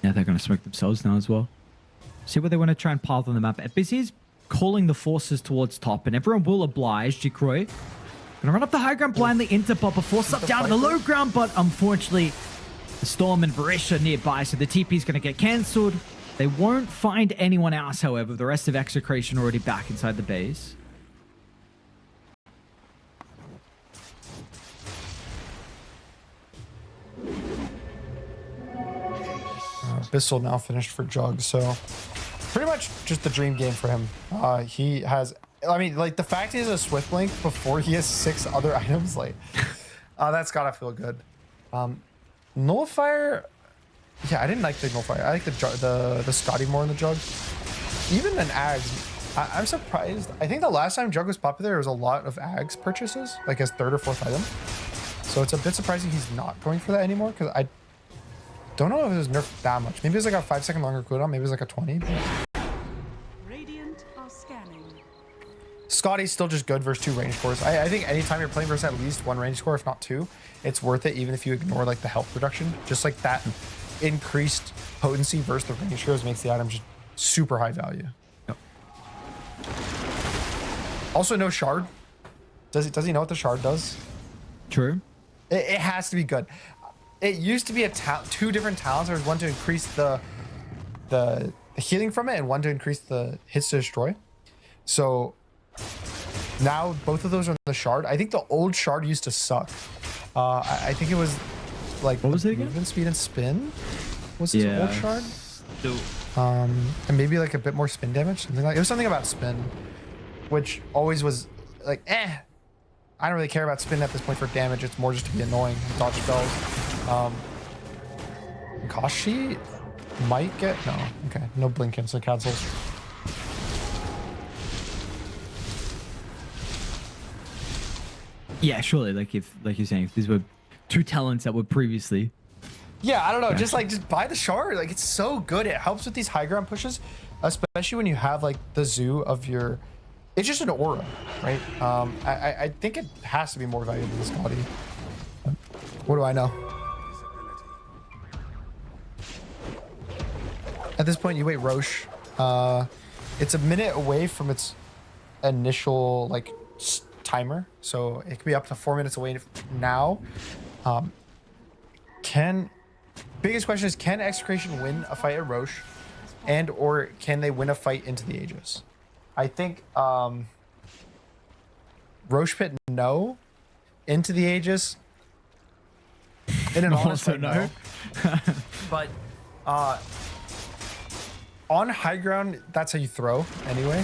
Yeah, they're gonna smoke themselves now as well. See where they want to try and path on the map. FBC is calling the forces towards top, and everyone will oblige. Jikroy gonna run up the high ground blindly into Papa, force up down to the low ground, but unfortunately, the Storm and Varisha nearby, so the TP is gonna get cancelled. They won't find anyone else, however. The rest of Execration already back inside the base. Abyssal now finished for Jug, so pretty much just the dream game for him. He has, I mean, like the fact he has a Swift Link before he has 6 other items, like, that's gotta feel good. Nullifier, yeah, I didn't like the Nullifier. I like the Scotty more in the Jug. Even an Ags, I'm surprised. I think the last time Jug was popular, there was a lot of Ags purchases, like as 3rd or 4th item. So it's a bit surprising he's not going for that anymore, because I don't know if it was nerfed that much. Maybe it's like a 5-second longer cooldown. Maybe it's like a 20. But Radiant are scanning. Scotty's still just good versus 2 range cores. I think anytime you're playing versus at least 1 range core, if not 2, it's worth it, even if you ignore like the health reduction. Just like that increased potency versus the range cores makes the item just super high value. Yep. Also, no shard. Does he know what the shard does? True. It has to be good. It used to be 2 different talents. There was one to increase the healing from it and one to increase the hits to destroy. So now both of those are in the shard. I think the old shard used to suck. I think it was like, what was it again? Movement speed and spin was his old shard. And maybe like a bit more spin damage. Something like, it was something about spin, which always was like, I don't really care about spin at this point for damage. It's more just to be annoying and dodge spells. Kashi might get, no, okay, no blink cancel cancels. Yeah, surely. Like you're saying, if these were 2 talents that were previously. Yeah, I don't know. Just buy the shard. Like, it's so good. It helps with these high ground pushes, especially when you have like the zoo of your. It's just an aura, right? I think it has to be more valuable than Scotty. What do I know? At this point, you wait Roche. It's a minute away from its initial like timer, so it could be up to 4 minutes away now. Biggest question is, can Execration win a fight at Roche, and or can they win a fight into the Aegis? I think Roche Pit, no. Into the Aegis, in an honest Also way, no. But on high ground, that's how you throw anyway.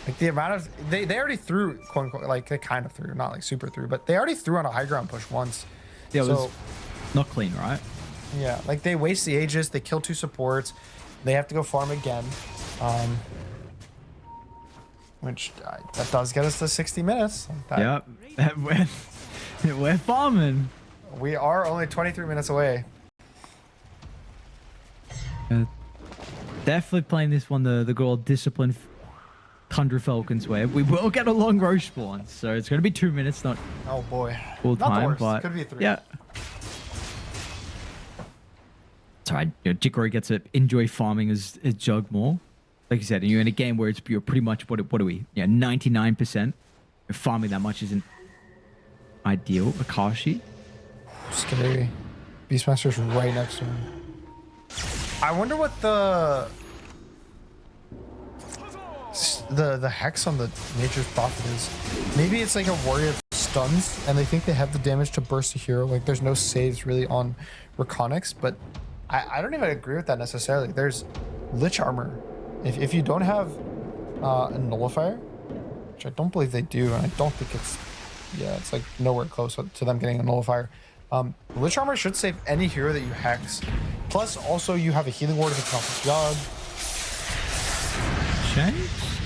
Like the amount of they already threw, quote unquote, like they kind of threw, not like super threw, but they already threw on a high ground push once. Yeah, it so, was not clean, right? Yeah, like they waste the Aegis, they kill 2 supports, they have to go farm again. Which that does get us to 60 minutes. Yep. We're farming. We are only 23 minutes away. Definitely playing this one the good old disciplined Tundra Falcons way. We will get a long Roche spawn, so it's going to be 2 minutes, not Oh boy. full Not the time, worst. but Could be 3. yeah. It's alright. Jikori gets to enjoy farming as Jug more. Like you said, and you're in a game where you're pretty much what are we? Yeah, 99%. Farming that much isn't ideal. Akashi. Scary. Beastmaster's right next to him. I wonder what the hex on the Nature's Prophet is. Maybe it's like a warrior that stuns, and they think they have the damage to burst a hero. Like there's no saves really on REKONIX, but I don't even agree with that necessarily. There's Lich Armor. If you don't have a Nullifier, which I don't believe they do, and I don't think it's like nowhere close to them getting a Nullifier. Lich Armor should save any hero that you hex. Plus, also you have a healing ward if it's not the Jug. Shanks?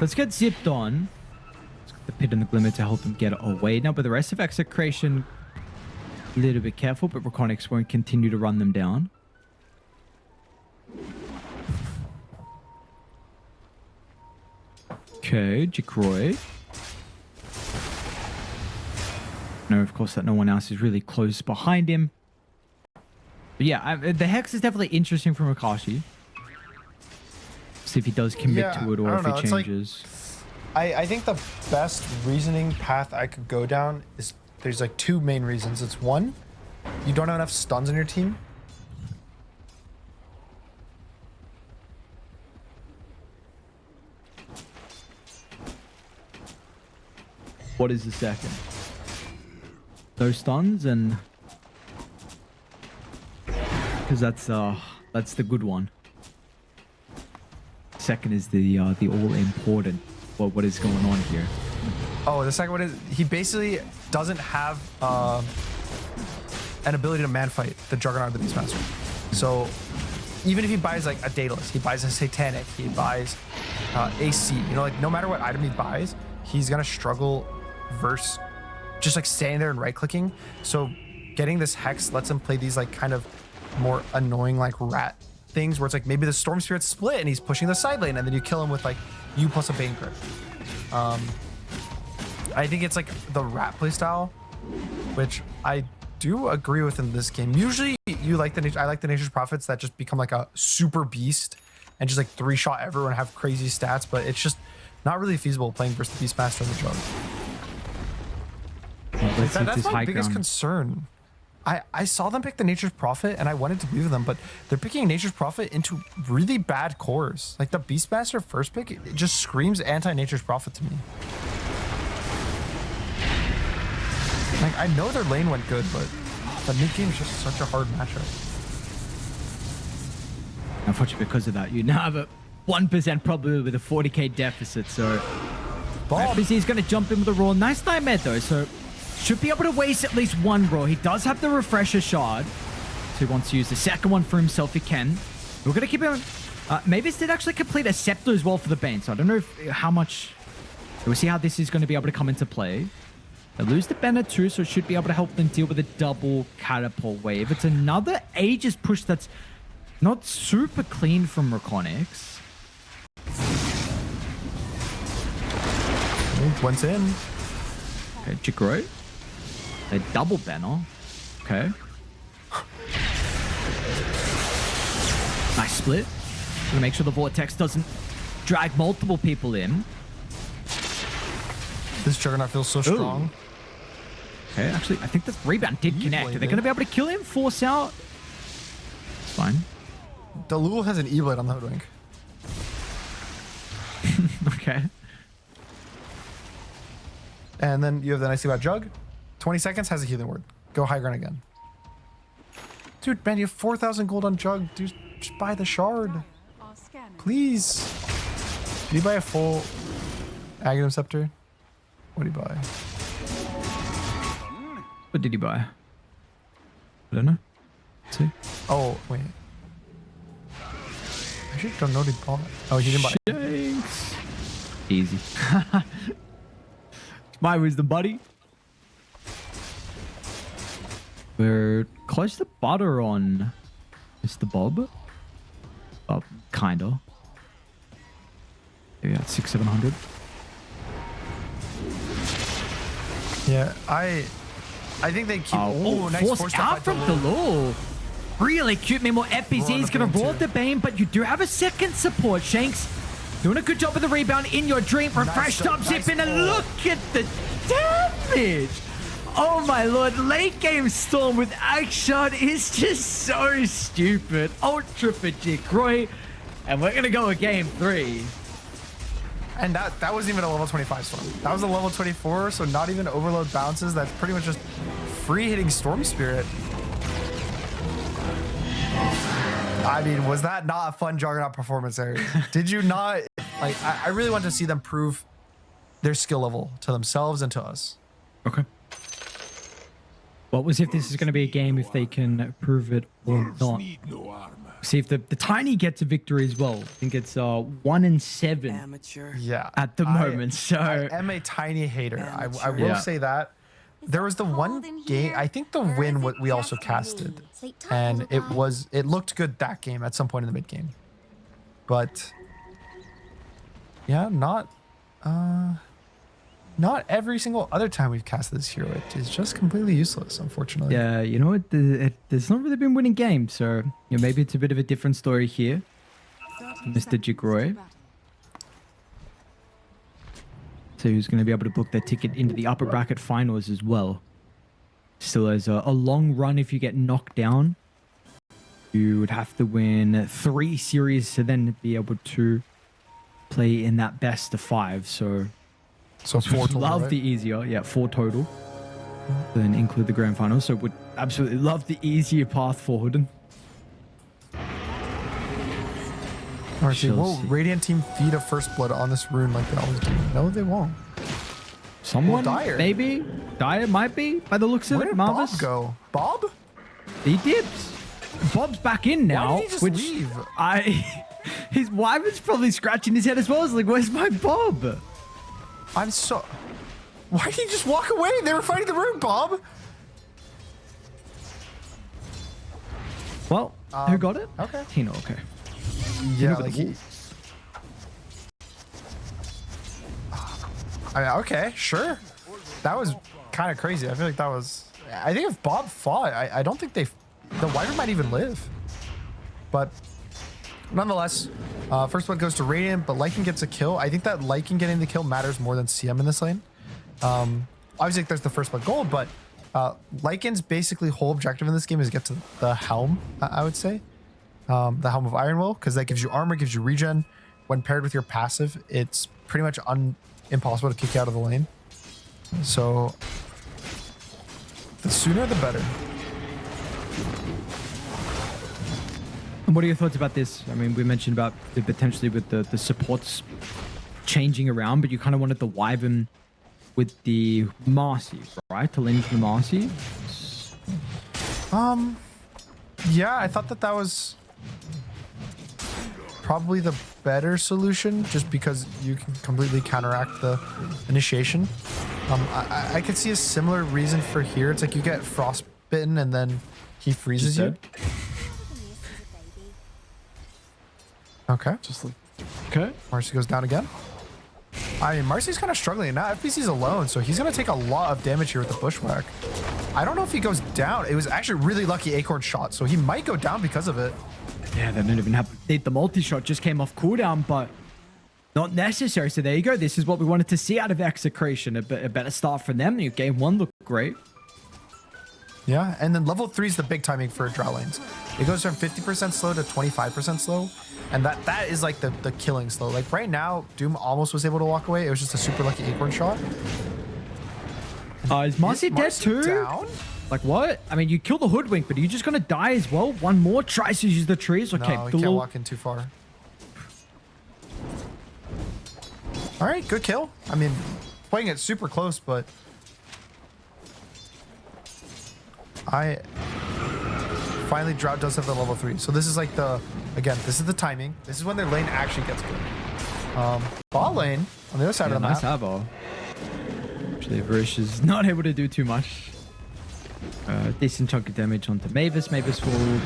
Let's get zipped on. Let's get the Pit and the Glimmer to help him get away now, but the rest of Execration, a little bit careful, but REKONIX won't continue to run them down. Okay, Jikroy. No, of course, that no one else is really close behind him. But yeah, the Hex is definitely interesting from Akashi. See if he does commit to it or if he changes. Like, I think the best reasoning path I could go down is there's like 2 main reasons. It's one, you don't have enough stuns on your team. What is the second? Those stuns and... because that's the good one. Second is the all important. What is going on here? Oh, the second one is he basically doesn't have an ability to man fight the Juggernaut of the Beastmaster. So even if he buys like a Daedalus, he buys a Satanic, he buys AC, you know, like no matter what item he buys, he's gonna struggle versus just like standing there and right clicking. So getting this Hex lets him play these like kind of more annoying like rat things where it's like maybe the Storm Spirit's split and he's pushing the side lane and then you kill him with like you plus a Bane Grip. I think it's like the rat playstyle, which I do agree with in this game. Usually you like I like the Nature's Prophets that just become like a super beast and just like 3-shot everyone and have crazy stats, but it's just not really feasible playing versus the Beastmaster and the Jug. That's my biggest concern. I saw them pick the Nature's Prophet and I wanted to believe in them, but they're picking Nature's Prophet into really bad cores. Like the Beastmaster first pick, it just screams anti-Nature's Prophet to me. Like I know their lane went good, but the mid game is just such a hard matchup. Unfortunately, because of that, you now have a 1% probability with a 40k deficit. So he's going to jump in with a roll. Nice Nightmare though, so should be able to waste at least one roll. He does have the Refresher Shard, so he wants to use the second one for himself. He can. We're going to keep him. Mavis did actually complete a Scepter as well for the Bane, so I don't know how much. We'll see how this is going to be able to come into play. They lose the Bennett too, so it should be able to help them deal with a double catapult wave. It's another Aegis push that's not super clean from REKONIX. Once in. Okay, Jigro. They double banner. Okay. Nice split. Gonna make sure the Vortex doesn't drag multiple people in. This Juggernaut feels so strong. Okay, actually, I think the rebound did connect. Are they going to be able to kill him? Force out? It's fine. Dalul has an E-Blade on the Hoodwink. Okay. And then you have the nice thing about Jug. 20 seconds has a healing word. Go high ground again. Dude, man, you have 4,000 gold on Jug. Dude, just buy the shard. Please. Did you buy a full Aghanim Scepter? What did you buy? What did he buy? I don't know. Let's see. Oh, wait. I actually don't know what he bought. Oh, he didn't buy it. Shanks. Easy. My wisdom, buddy. We're close to butter on Mr. Bob. Oh, kinda. Maybe at 600-700. Yeah, I think they keep. Oh, nice force out from Dalul. Really cute Memo. FBZ is going to roll the Bane, but you do have a second support. Shanks doing a good job with the rebound in your dream. Refresh up, zip in, and look at the damage. Oh my lord, late game Storm with Action is just so stupid. Ultra for Jigro, and we're going to go a game 3. And that wasn't even a level 25 Storm. That was a level 24, so not even overload bounces. That's pretty much just free hitting Storm Spirit. I mean, was that not a fun Juggernaut performance there? Did you not? Like, I really want to see them prove their skill level to themselves and to us. Okay. What was if this is going to be a game if they can prove it or not? See if the Tiny gets a victory as well. I think it's 1-7 Amateur. Yeah, at the moment. So I am a Tiny hater. I will say that. There was the one game, I think the win what we also casted, and it looked good that game at some point in the mid game, but yeah, not every single other time we've casted this hero. It is just completely useless, unfortunately. yeah, you know what? There's not really been winning games, so you know, maybe it's a bit of a different story here, Mr. Jigro. So who's going to be able to book their ticket into the upper bracket finals as well. Still has a long run if you get knocked down. You would have to win 3 series to then be able to play in that best of 5. So 4 total, love right? the easier. Yeah, 4 total. Then include the grand finals. So would absolutely love the easier path forward. Marcy, Shall will see. Radiant team feed a first blood on this rune like they always do? No, they won't. Someone, Dyer. maybe. Dyer might be, by the looks of Where it. did Marvis. Bob go? Bob? He dips. Bob's back in now. Why did he just leave? His wife is probably scratching his head as well. It's like, where's my Bob? I'm so... Why did he just walk away? They were fighting the rune, Bob. Well, who got it? Okay. Tino, okay. Yeah, Look at like the he... I mean, okay, sure. That was kind of crazy. I feel like that was... I think if Bob fought, I don't think they... The Wyvern might even live. But nonetheless, first blood goes to Radiant, but Lycan gets a kill. I think that Lycan getting the kill matters more than CM in this lane. Obviously, there's the first blood gold, but Lycan's basically whole objective in this game is get to the Helm, I would say. The Helm of Iron Will, because that gives you armor, gives you regen. When paired with your passive, it's pretty much impossible to kick you out of the lane. So the sooner the better. And what are your thoughts about this? I mean, we mentioned about the potentially with the supports changing around, but you kind of wanted the Wyvern with the Marcy, right? To lean into the Marcy. Yeah, I thought that was probably the better solution, just because you can completely counteract the initiation. I could see a similar reason for here. It's like you get frostbitten and then he freezes you. Okay. Just like, okay. Marcy goes down again. I mean, Marcy's kind of struggling. Now FPC's alone, so he's going to take a lot of damage here with the bushwhack. I don't know if he goes down. It was actually really lucky Acorn shot, so he might go down because of it. Yeah, they didn't even have... The multi-shot just came off cooldown, but not necessary. So there you go. This is what we wanted to see out of Execration. A better start from them. Game 1 looked great. Yeah, and then level 3 is the big timing for Drow lanes. It goes from 50% slow to 25% slow. And that is like the killing slow. Like right now, Doom almost was able to walk away. It was just a super lucky Acorn shot. Is Marcy dead too? Down? Like what? I mean, you kill the Hoodwink, but are you just going to die as well? One more tries to use the trees. Okay, No, he can't walk in too far. All right, good kill. I mean, playing it super close, but finally Drought does have the level 3. So this is like again, this is the timing. This is when their lane actually gets good. Bot lane on the other side of the nice map. Avo. Actually, Varish is not able to do too much. Decent chunk of damage onto Mavis. Mavis will...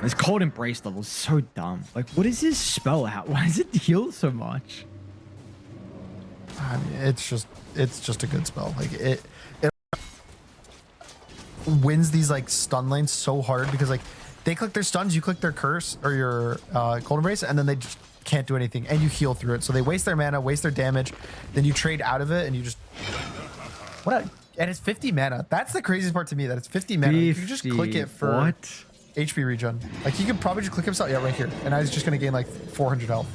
This Cold Embrace level is so dumb. Like, what is his spell out? Why does it heal so much? I mean, it's just a good spell. Like it wins these like stun lanes so hard because like they click their stuns, you click their curse or your Cold Embrace, and then they just can't do anything, and you heal through it. So they waste their mana, waste their damage, then you trade out of it, and you just and it's 50 mana. That's the craziest part to me, that it's 50 mana. You can just click it for what? HP regen. Like he could probably just click himself. Yeah, right here, and now he's just gonna gain like 400 health.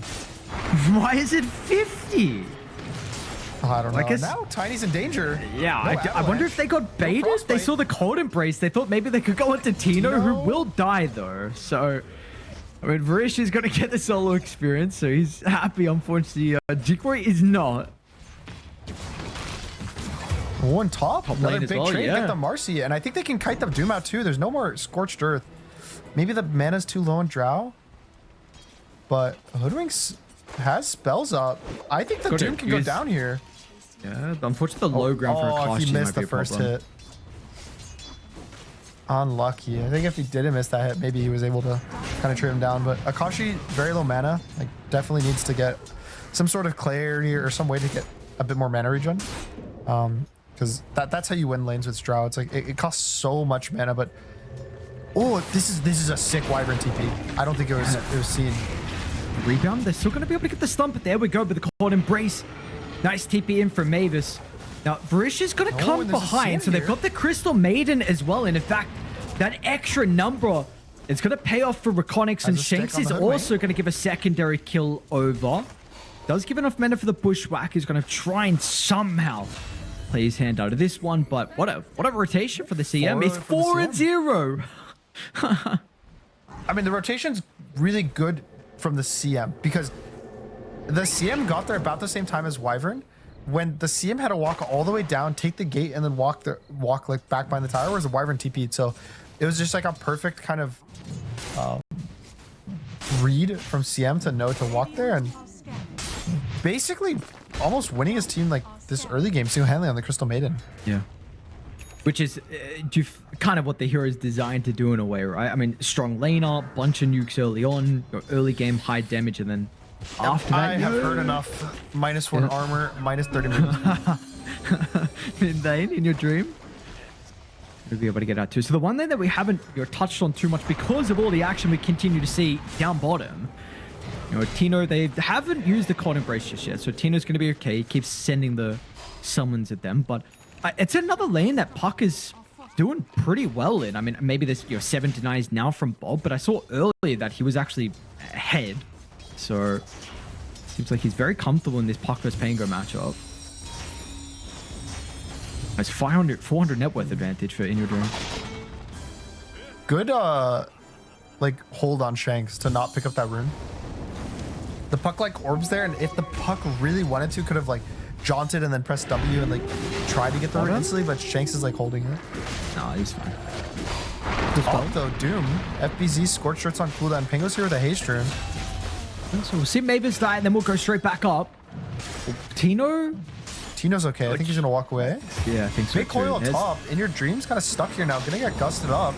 Why is it 50? Oh, I don't know. I guess, now Tiny's in danger. Yeah, No I wonder if they got baited. frostbite. They saw the Cold Embrace. They thought maybe they could go into Tino, who will die though. So, I mean, Varish is going to get the solo experience, so he's happy. Unfortunately, Jikori is not. One top, lane another as big well, trade, yeah. get the Marcy, and I think they can kite the Doom out too. There's no more Scorched Earth. Maybe the mana's too low on Drow, but Hoodwinks has spells up. I think the Doom can go down here. Yeah, unfortunately, the low ground for Akashi he missed might be the a first problem. hit. Unlucky. I think if he didn't miss that hit, maybe he was able to kind of trade him down. But Akashi, very low mana, like definitely needs to get some sort of clarity or some way to get a bit more mana regen. Because that's how you win lanes with Drow. It's like it costs so much mana, but oh, this is a sick Wyvern TP. I don't think it was seen. Rebound. They're still going to be able to get the stump, but there we go with the Cold Embrace. Nice TP in from Mavis. Now, Varish is going to come and there's a behind, Sand so they've here. got the Crystal Maiden as well. And in fact, that extra number is going to pay off for REKONIX, and a stick Shanks on is the Hoodwink. also going to give a secondary kill over. Does give enough mana for the Bushwhack. He's going to try and somehow play his hand out of this one, but what a rotation for the CM. It's for the 4-0. I mean, the rotation's really good from the CM, because the CM got there about the same time as Wyvern, when the CM had to walk all the way down, take the gate, and then walk like back behind the tower, whereas the Wyvern TP'd. So it was just like a perfect kind of read from CM to know to walk there, and basically almost winning his team like this early game single-handedly on the Crystal Maiden. Yeah. Which is kind of what the hero is designed to do in a way, right? I mean, strong laner, bunch of nukes early on, early game, high damage, and then after that, I have heard enough. -1 armor, -30 moves. in your dream. We'll be able to get out too. So the one thing that we haven't touched on too much because of all the action we continue to see down bottom, Tino, they haven't used the cold embrace just yet. So Tino's going to be okay. He keeps sending the summons at them, but it's another lane that Puck is doing pretty well in. I mean, maybe this 7 denies now from Bob, but I saw earlier that he was actually ahead. So seems like he's very comfortable in this Puck vs Pango matchup. It's 400 net worth advantage for In Your Dream. Good like hold on Shanks to not pick up that rune. The Puck like orbs there, and if the Puck really wanted to, could have like jaunted and then pressed W and like tried to get the rune instantly, but Shanks is like holding it. No, he's fine. Oh, though, Doom. FBZ Scorch Shirts on cooldown. Pango's here with a haste rune. So we'll see Mavis die, and then we'll go straight back up. Tino's okay. I think he's gonna walk away. Yeah, I think so. Big coil top. In Your Dream's kind of stuck here now. Gonna get gusted up.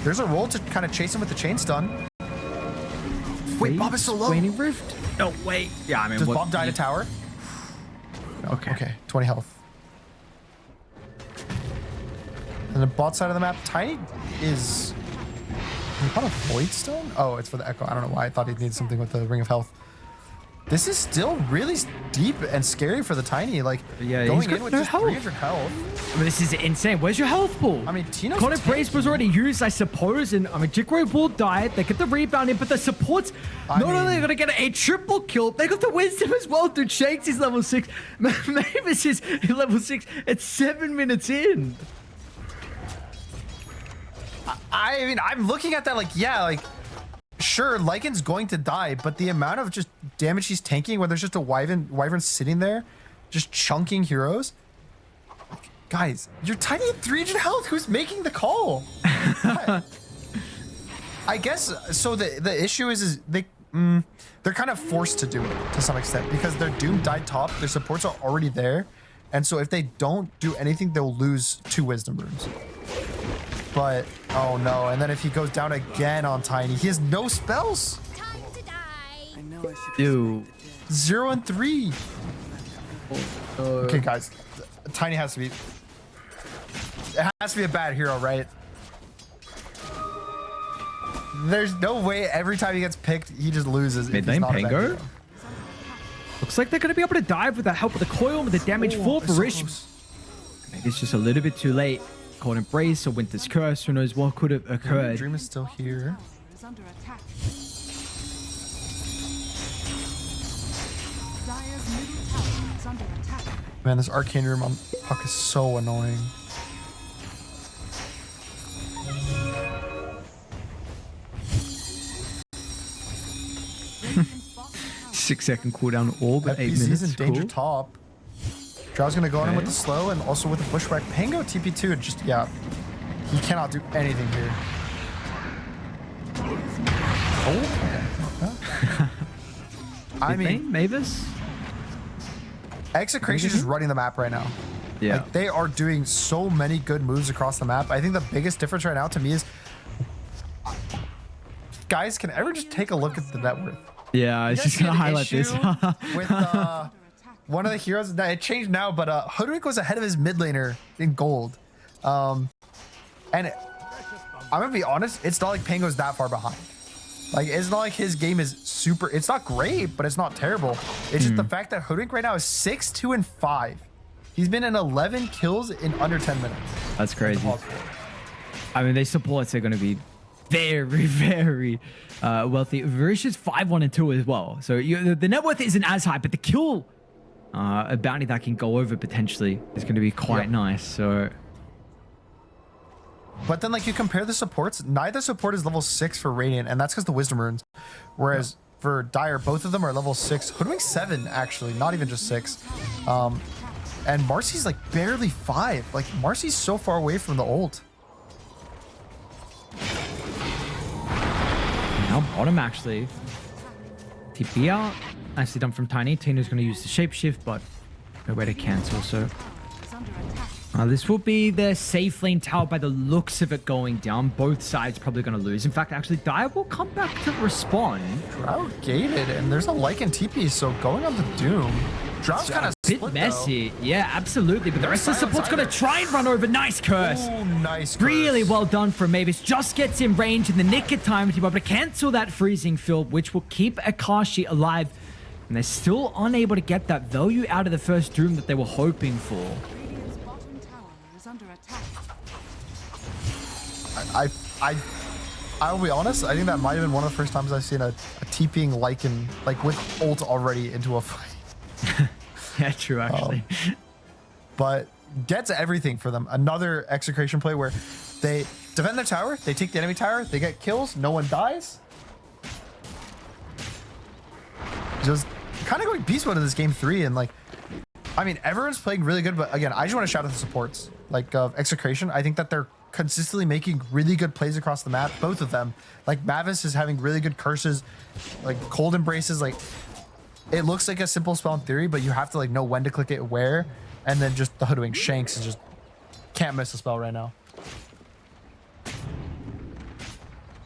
There's a roll to kind of chase him with the chain stun. Wait, Bob is so low. Waning Rift? No, wait. Yeah, I mean, does Bob die to tower? No. Okay, 20 health. And the bot side of the map, Tiny is... Can you call it Void Stone? Oh, it's for the Echo. I don't know why. I thought he'd need something with the Ring of Health. This is still really deep and scary for the Tiny. Like, yeah, going in with just 300 health. I mean, this is insane. Where's your health pool? I mean, Tino's Conan Brace was already used, I suppose, and I mean, Jigray will die. They get the rebound in, but the supports not only are going to get a triple kill, they got the wisdom as well. Dude, Shanks is level 6. Mavis is level 6. It's 7 minutes in. I mean, I'm looking at that like, yeah, like, sure, Lycan's going to die, but the amount of just damage he's tanking when there's just a Wyvern sitting there, just chunking heroes. Like, guys, you're tiny at 300 health. Who's making the call? I guess, so the issue is they're kind of forced to do it to some extent because their Doom died top, their supports are already there, and so if they don't do anything, they'll lose 2 Wisdom runes. But, oh no, and then if he goes down again on Tiny, he has no spells. Time to die. I know I should. Dude. 0 and 3. Okay, guys, Tiny has to be... It has to be a bad hero, right? There's no way every time he gets picked, he just loses. Mid-lane Pango? Looks like they're going to be able to dive with the help of the coil with the damage for Barish. Maybe it's just a little bit too late. Cold Embrace or Winter's Curse, who knows what could have occurred. Dream is still here. Is under attack. Dire's middle tower is under attack. Man, this arcane room on Puck is so annoying. Radiant's bottom tower 6-second cooldown orb at 8 FBZ's minutes. in danger Cool. top. Drow's gonna go on him with Okay. the slow and also with the bushwhack. Pango TP2, just, yeah. He cannot do anything here. Oh, okay. I mean, Mavis? Execration is just running the map right now. Yeah. Like, they are doing so many good moves across the map. I think the biggest difference right now to me is, guys, can everyone just take a look at the net worth? Yeah, it's just going to highlight this. With one of the heroes, it changed now, but Hoodwink was ahead of his mid laner in gold. And I'm gonna be honest, it's not like Pango's that far behind. Like, it's not like his game is super, it's not great, but it's not terrible. It's just the fact that Hoodwink right now is 6, 2, and 5. He's been in 11 kills in under 10 minutes. That's crazy. I mean, they supports are going to be very, very wealthy. Varish's 5, 1, and 2 as well. So the net worth isn't as high, but the kill a bounty that can go over potentially is going to be quite nice. So, but then, like, you compare the supports, neither support is level 6 for Radiant, and that's because the Wisdom runes. Whereas for Dire. Both of them are level 6. Hoodwink 7, actually, not even just 6. And Marcy's like barely 5. Like Marcy's so far away from the ult. Now bottom actually. TP out. Nicely done from Tiny. Tina's going to use the shapeshift, but no way to cancel. So Is under attack. this will be their safe lane tower by the looks of it going down. Both sides probably going to lose. In fact, actually, Dire will come back to respond. Drow gated, and there's a Lycan TP, so going on the Doom. Drow's kind of Bit messy. Yeah, absolutely. But the rest of the support's going to try and run over. Nice curse. Oh, nice. Really curse. well done from Mavis. Just gets in range in the nick of time to be able to cancel that freezing field, which will keep Akashi alive. And they're still unable to get that value out of the first Doom that they were hoping for. Radiant's bottom tower is under attack. I'll be honest, I think that might have been one of the first times I've seen a TPing Lycan, like with ult already into a fight. Yeah, true, actually. But gets everything for them. Another execration play where they defend their tower, they take the enemy tower, they get kills, no one dies. Just kind of going beast mode in this game 3, and like, I mean, everyone's playing really good, but again, I just want to shout out the supports, like Execration. I think that they're consistently making really good plays across the map, both of them. Like Mavis is having really good curses, like cold embraces. Like it looks like a simple spell in theory, but you have to like know when to click it where, and then just the Hoodwink Shanks is just can't miss a spell right now.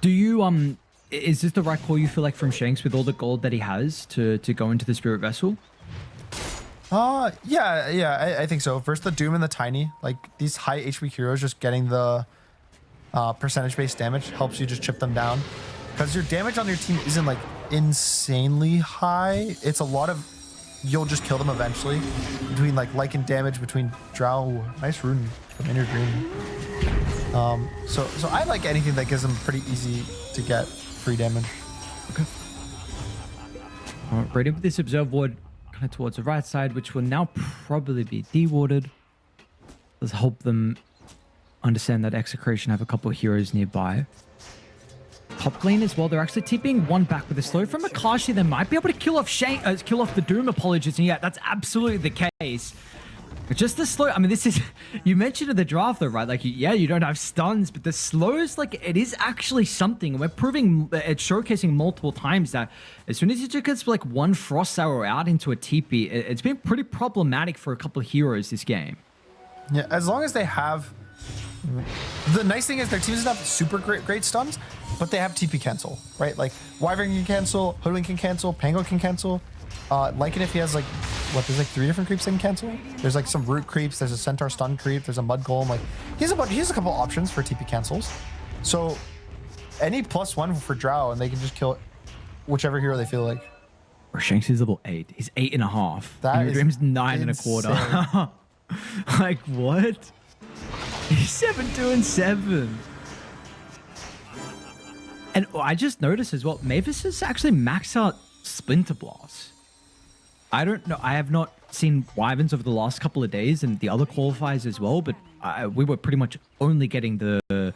Do you, is this the right call you feel like from Shanks with all the gold that he has to go into the Spirit Vessel? Yeah, I think so. First the Doom and the Tiny, like these high HP heroes, just getting the percentage-based damage helps you just chip them down. Because your damage on your team isn't like insanely high. It's a lot of, you'll just kill them eventually. Between like Lycan damage, between Drow, ooh, nice rune from Inner Green. So I like anything that gives them pretty easy to get free damage. Okay. All right, right in with this Observe Ward kind of towards the right side, which will now probably be dewarded. Let's help them understand that Execration have a couple of heroes nearby. Top lane as well. They're actually TPing one back with a slow from Akashi. They might be able to kill off kill off the Doom, apologies. And yeah, that's absolutely the case. But just the slow, I mean, this is, you mentioned in the draft though, right? Like, yeah, you don't have stuns, but the slows, like, it is actually something. And we're proving, it's showcasing multiple times that as soon as you just get like one Frost Arrow out into a TP, it's been pretty problematic for a couple of heroes this game. Yeah, as long as they have, the nice thing is their team doesn't have super great stuns, but they have TP cancel, right? Like Wyvern can cancel, Hoodwink can cancel, Pango can cancel. Lycan, if he has like, what, there's like 3 different creeps they can cancel. There's like some root creeps, there's a Centaur stun creep, there's a Mud Golem. Like he has a couple options for TP cancels. So any +1 for Drow, and they can just kill whichever hero they feel like. Shanks is level 8. He's 8.5. That is Dream's 9.25. Like what? He's 7-2 and 7. And I just noticed as well, Mavis has actually maxed out Splinter Blast. I don't know. I have not seen Wyverns over the last couple of days and the other qualifiers as well, but we were pretty much only getting the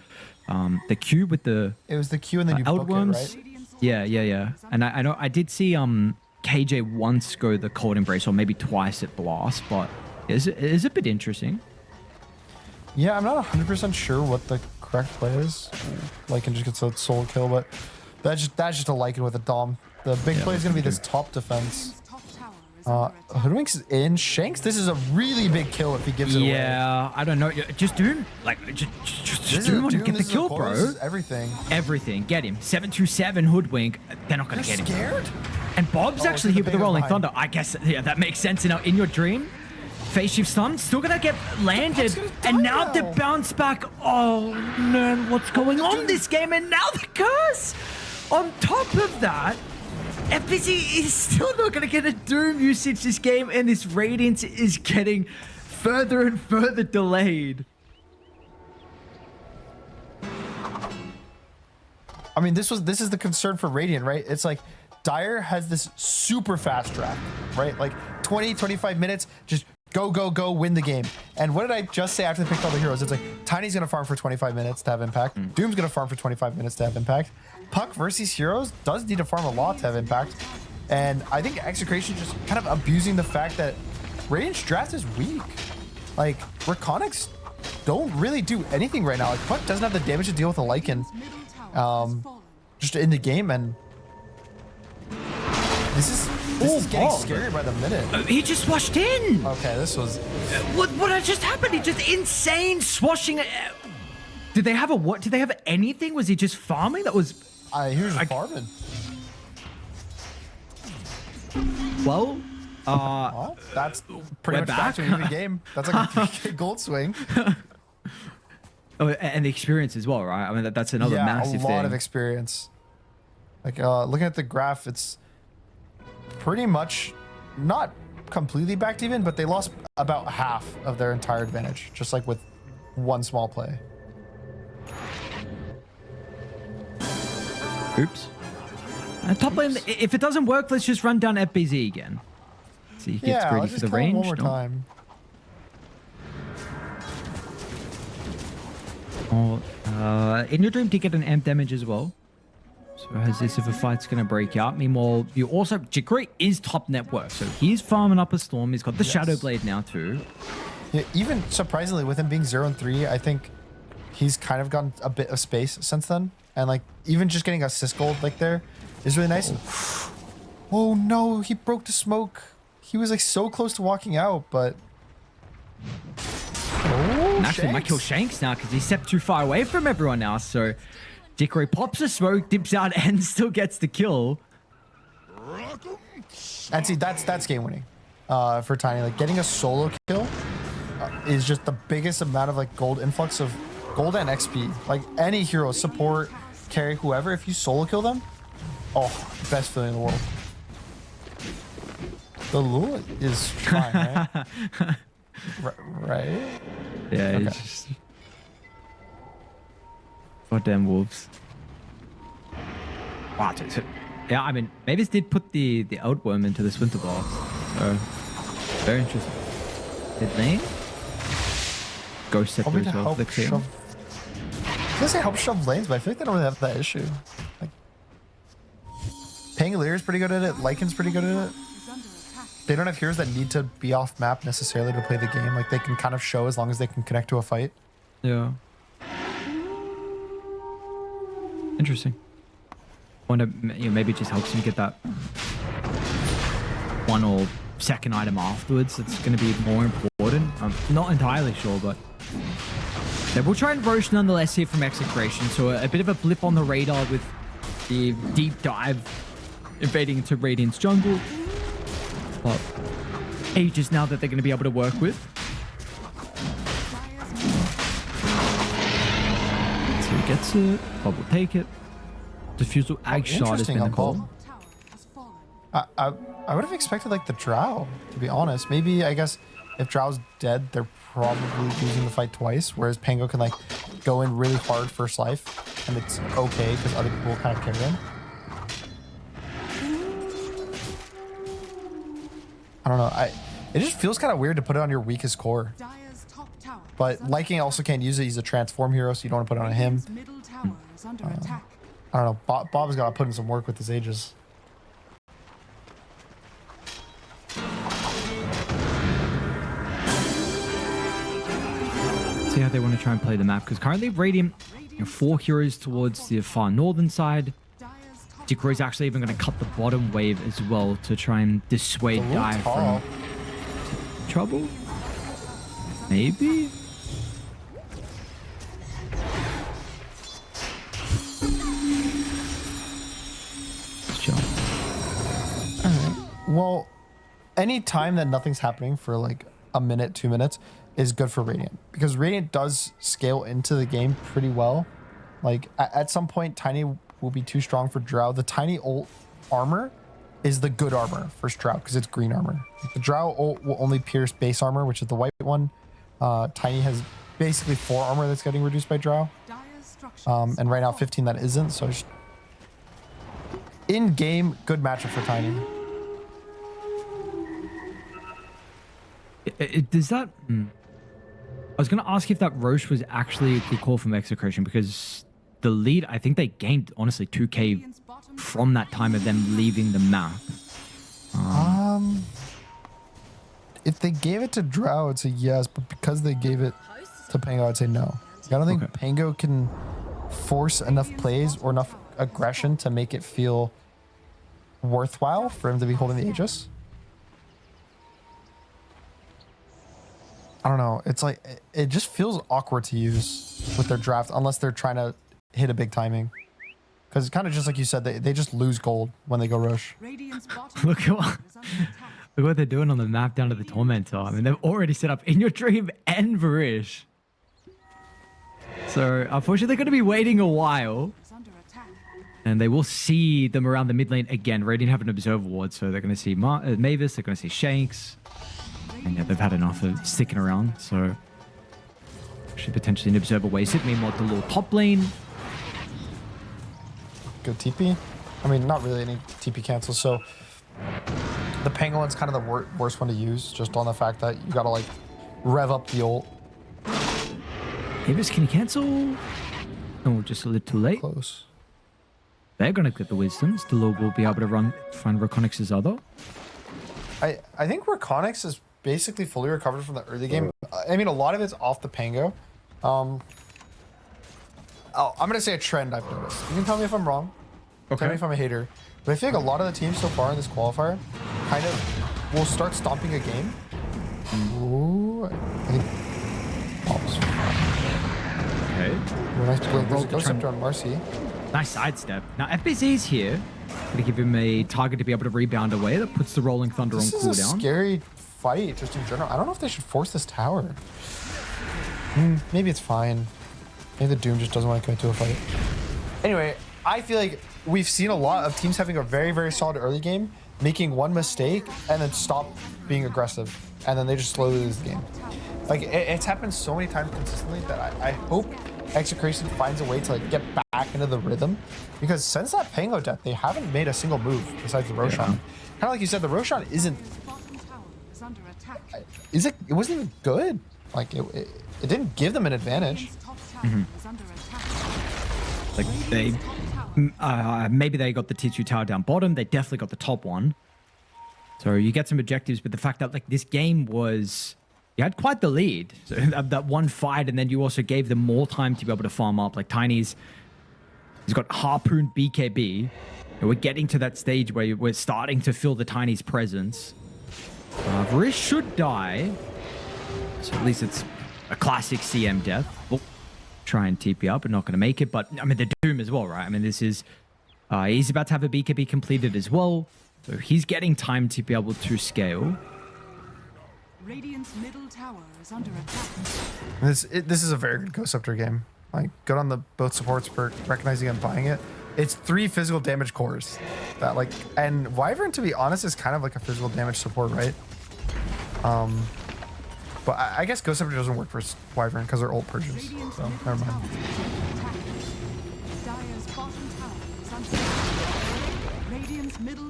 Q with the. It was the Q and then you book it, right? Yeah. And I know I did see KJ once go the Cold Embrace, or maybe twice at Blast, but it is a bit interesting. Yeah, I'm not 100% sure what the correct play is. Lycan just gets a solo kill, but that's just a Lycan with a Dom. The big play is going to be this top defense. Hoodwink's in. Shanks, this is a really big kill if he gives it away. Yeah, I don't know. Just Doom. Like, just Doom and get the kill, bro. This is everything. Everything. Get him. 727 Hoodwink. They're not going to get him. Scared? And Bob's actually here with the Rolling Thunder. I guess, yeah, that makes sense. Now, in your dream, Phase Shift Stun, still going to get landed. And now the bounce back. Oh, man, what's going on this game? And now the curse. On top of that, FBZ is still not going to get a Doom usage this game, and this Radiance is getting further and further delayed. I mean, this is the concern for Radiant, right? It's like Dire has this super fast draft, right? Like 20, 25 minutes, just go, win the game. And what did I just say after they picked all the heroes? It's like Tiny's going to farm for 25 minutes to have impact. Doom's going to farm for 25 minutes to have impact. Puck versus Heroes does need to farm a lot to have impact. And I think Execration just kind of abusing the fact that Radiant's draft is weak. Like, REKONIX don't really do anything right now. Like, Puck doesn't have the damage to deal with a Lycan just in the game, and this is getting scary by the minute. He just swashed in. Okay, this was... What had just happened? He just insane swashing. Did they have a what? Did they have anything? Was he just farming? That was... he was just farming. Well, Well, that's pretty much back to the game. That's like a 3K gold swing. oh, and the experience as well, right? I mean, that's another massive a lot thing. of experience. Like, looking at the graph, it's pretty much not completely back to even, but they lost about half of their entire advantage, just like with one small play. Oops. And top lane, if it doesn't work, let's just run down FBZ again. See, he gets ready let's for just the kill him range. one more time. Oh, in your dream, did get an amp damage as well. So as this if a fight's gonna break out. Meanwhile, you also Jikri is top net worth, so he's farming up a storm. He's got the Shadow Blade now too. Yeah, even surprisingly, with him being 0-3, I think he's kind of gotten a bit of space since then. And like, even just getting assist gold like there is really nice. Oh no, he broke the smoke. He was like so close to walking out, but... Oh, And actually might kill Shanks now because he's stepped too far away from everyone now. So Jikri pops a smoke, dips out, and still gets the kill. And see, that's game winning for Tiny. Like, getting a solo kill is just the biggest amount of like gold influx of gold and XP. Like, any hero, support, carry, whoever, if you solo kill them, oh, best feeling in the world. The Lula is fine, right? Right? Yeah, Okay. he's just... Goddamn wolves. Wow, so, yeah, I mean, Mavis did put the outworm into this winter box. So, very interesting. Did lane? Ghost Scepter Hoping to as well. help Flick here. shove... I was gonna say help shove lanes, but I feel like they don't really have that issue. Like, Pangolier is pretty good at it. Lycan's pretty good at it. They don't have heroes that need to be off map necessarily to play the game. Like, they can kind of show as long as they can connect to a fight. Yeah. Interesting. Wonder, you know, maybe it just helps you get that one or second item afterwards. That's going to be more important. I'm not entirely sure, but yeah, we'll try and roast nonetheless here from Execration. So a bit of a blip on the radar with the deep dive invading into Radiant's jungle. But ages now that they're going to be able to work with. So he gets it. Bob will take it. Diffusal Ag Shot has been the call. I would have expected like the Drow, to be honest. Maybe, I guess, if Drow's dead, they're probably losing the fight twice, whereas Pango can like go in really hard first life, and it's okay because other people will kind of carry him. I don't know. It just feels kind of weird to put it on your weakest core. But Liking also can't use it. He's a transform hero, so you don't want to put it on him. I don't know. Bob's got to put in some work with his ages. See how they want to try and play the map, because currently Radiant, 4 heroes towards the far northern side. Jikri's actually even going to cut the bottom wave as well to try and dissuade Dai from trouble. Maybe? Sure. Well, any time that nothing's happening for like a minute, 2 minutes is good for Radiant, because Radiant does scale into the game pretty well. Like at some point, Tiny will be too strong for Drow. The Tiny ult armor is the good armor for Drow because it's green armor. The Drow ult will only pierce base armor, which is the white one. Tiny has basically 4 armor that's getting reduced by Drow. And right now 15 that isn't, so just in game, good matchup for Tiny. Does that... I was going to ask if that Roche was actually a good call from Execration, because the lead, I think they gained, honestly, 2k from that time of them leaving the map. If they gave it to Drow, I'd say yes, but because they gave it to Pango, I'd say no. I don't think Pango can force enough plays or enough aggression to make it feel worthwhile for him to be holding the Aegis. I don't know. It's like, it just feels awkward to use with their draft unless they're trying to hit a big timing. Because it's kind of just like you said, they just lose gold when they go Rosh. Look at what they're doing on the map down to the Tormentor. I mean, they've already set up In Your Dream and Varish. So, unfortunately, they're going to be waiting a while. And they will see them around the mid lane again. Radiant have an Observer Ward, so they're going to see Mavis, they're going to see Shanks. And yeah, they've had enough of sticking around, so... Should potentially an Observer wasted. Meanwhile, the little top lane. Good TP. I mean, not really any TP cancels, so... The Penguin's kind of the worst one to use, just on the fact that you gotta, like, rev up the ult. Mavis, can you cancel? Oh, just a little too late. Close. They're going to get the wisdoms. The Lord will be able to find REKONIX's other. I think REKONIX is basically fully recovered from the early game. I mean, a lot of it's off the Pango. I'm going to say a trend I've noticed. You can tell me if I'm wrong. Okay. Tell me if I'm a hater. But I feel like a lot of the teams so far in this qualifier kind of will start stomping a game. Ooh, I think... Okay. Nice play. There's a Ghost Scepter on Marcy. Nice sidestep. Now, FBZ's here. Going to give him a target to be able to rebound away. That puts the Rolling Thunder on cooldown. This is a scary fight, just in general. I don't know if they should force this tower. Maybe it's fine. Maybe the Doom just doesn't want to commit to a fight. Anyway, I feel like we've seen a lot of teams having a very, very solid early game, making one mistake, and then stop being aggressive. And then they just slowly lose the game. Like, it's happened so many times consistently that I hope Execration finds a way to, like, get back into the rhythm. Because since that Pango death, they haven't made a single move besides the Roshan. Kind of like you said, the Roshan isn't... It wasn't even good. Like, it didn't give them an advantage. Like, they... maybe they got the T2 tower down bottom. They definitely got the top one. So you get some objectives, but the fact that, like, this game was... You had quite the lead. So that one fight, and then you also gave them more time to be able to farm up. Like, Tiny's... He's got Harpoon BKB. And we're getting to that stage where we're starting to feel the Tiny's presence. Varish should die. So at least it's a classic CM death. Oh, try and TP up, but not going to make it. But, I mean, the Doom as well, right? I mean, this is... he's about to have a BKB completed as well. So he's getting time to be able to scale. Radiant's middle tower is under attack. This is a very good Ghost Scepter game. Like, good on the both supports for recognizing and buying it. It's 3 physical damage cores. That, like, and Wyvern, to be honest, is kind of like a physical damage support, right? But I guess Ghost Scepter doesn't work for Wyvern because they're ult purges. So never mind.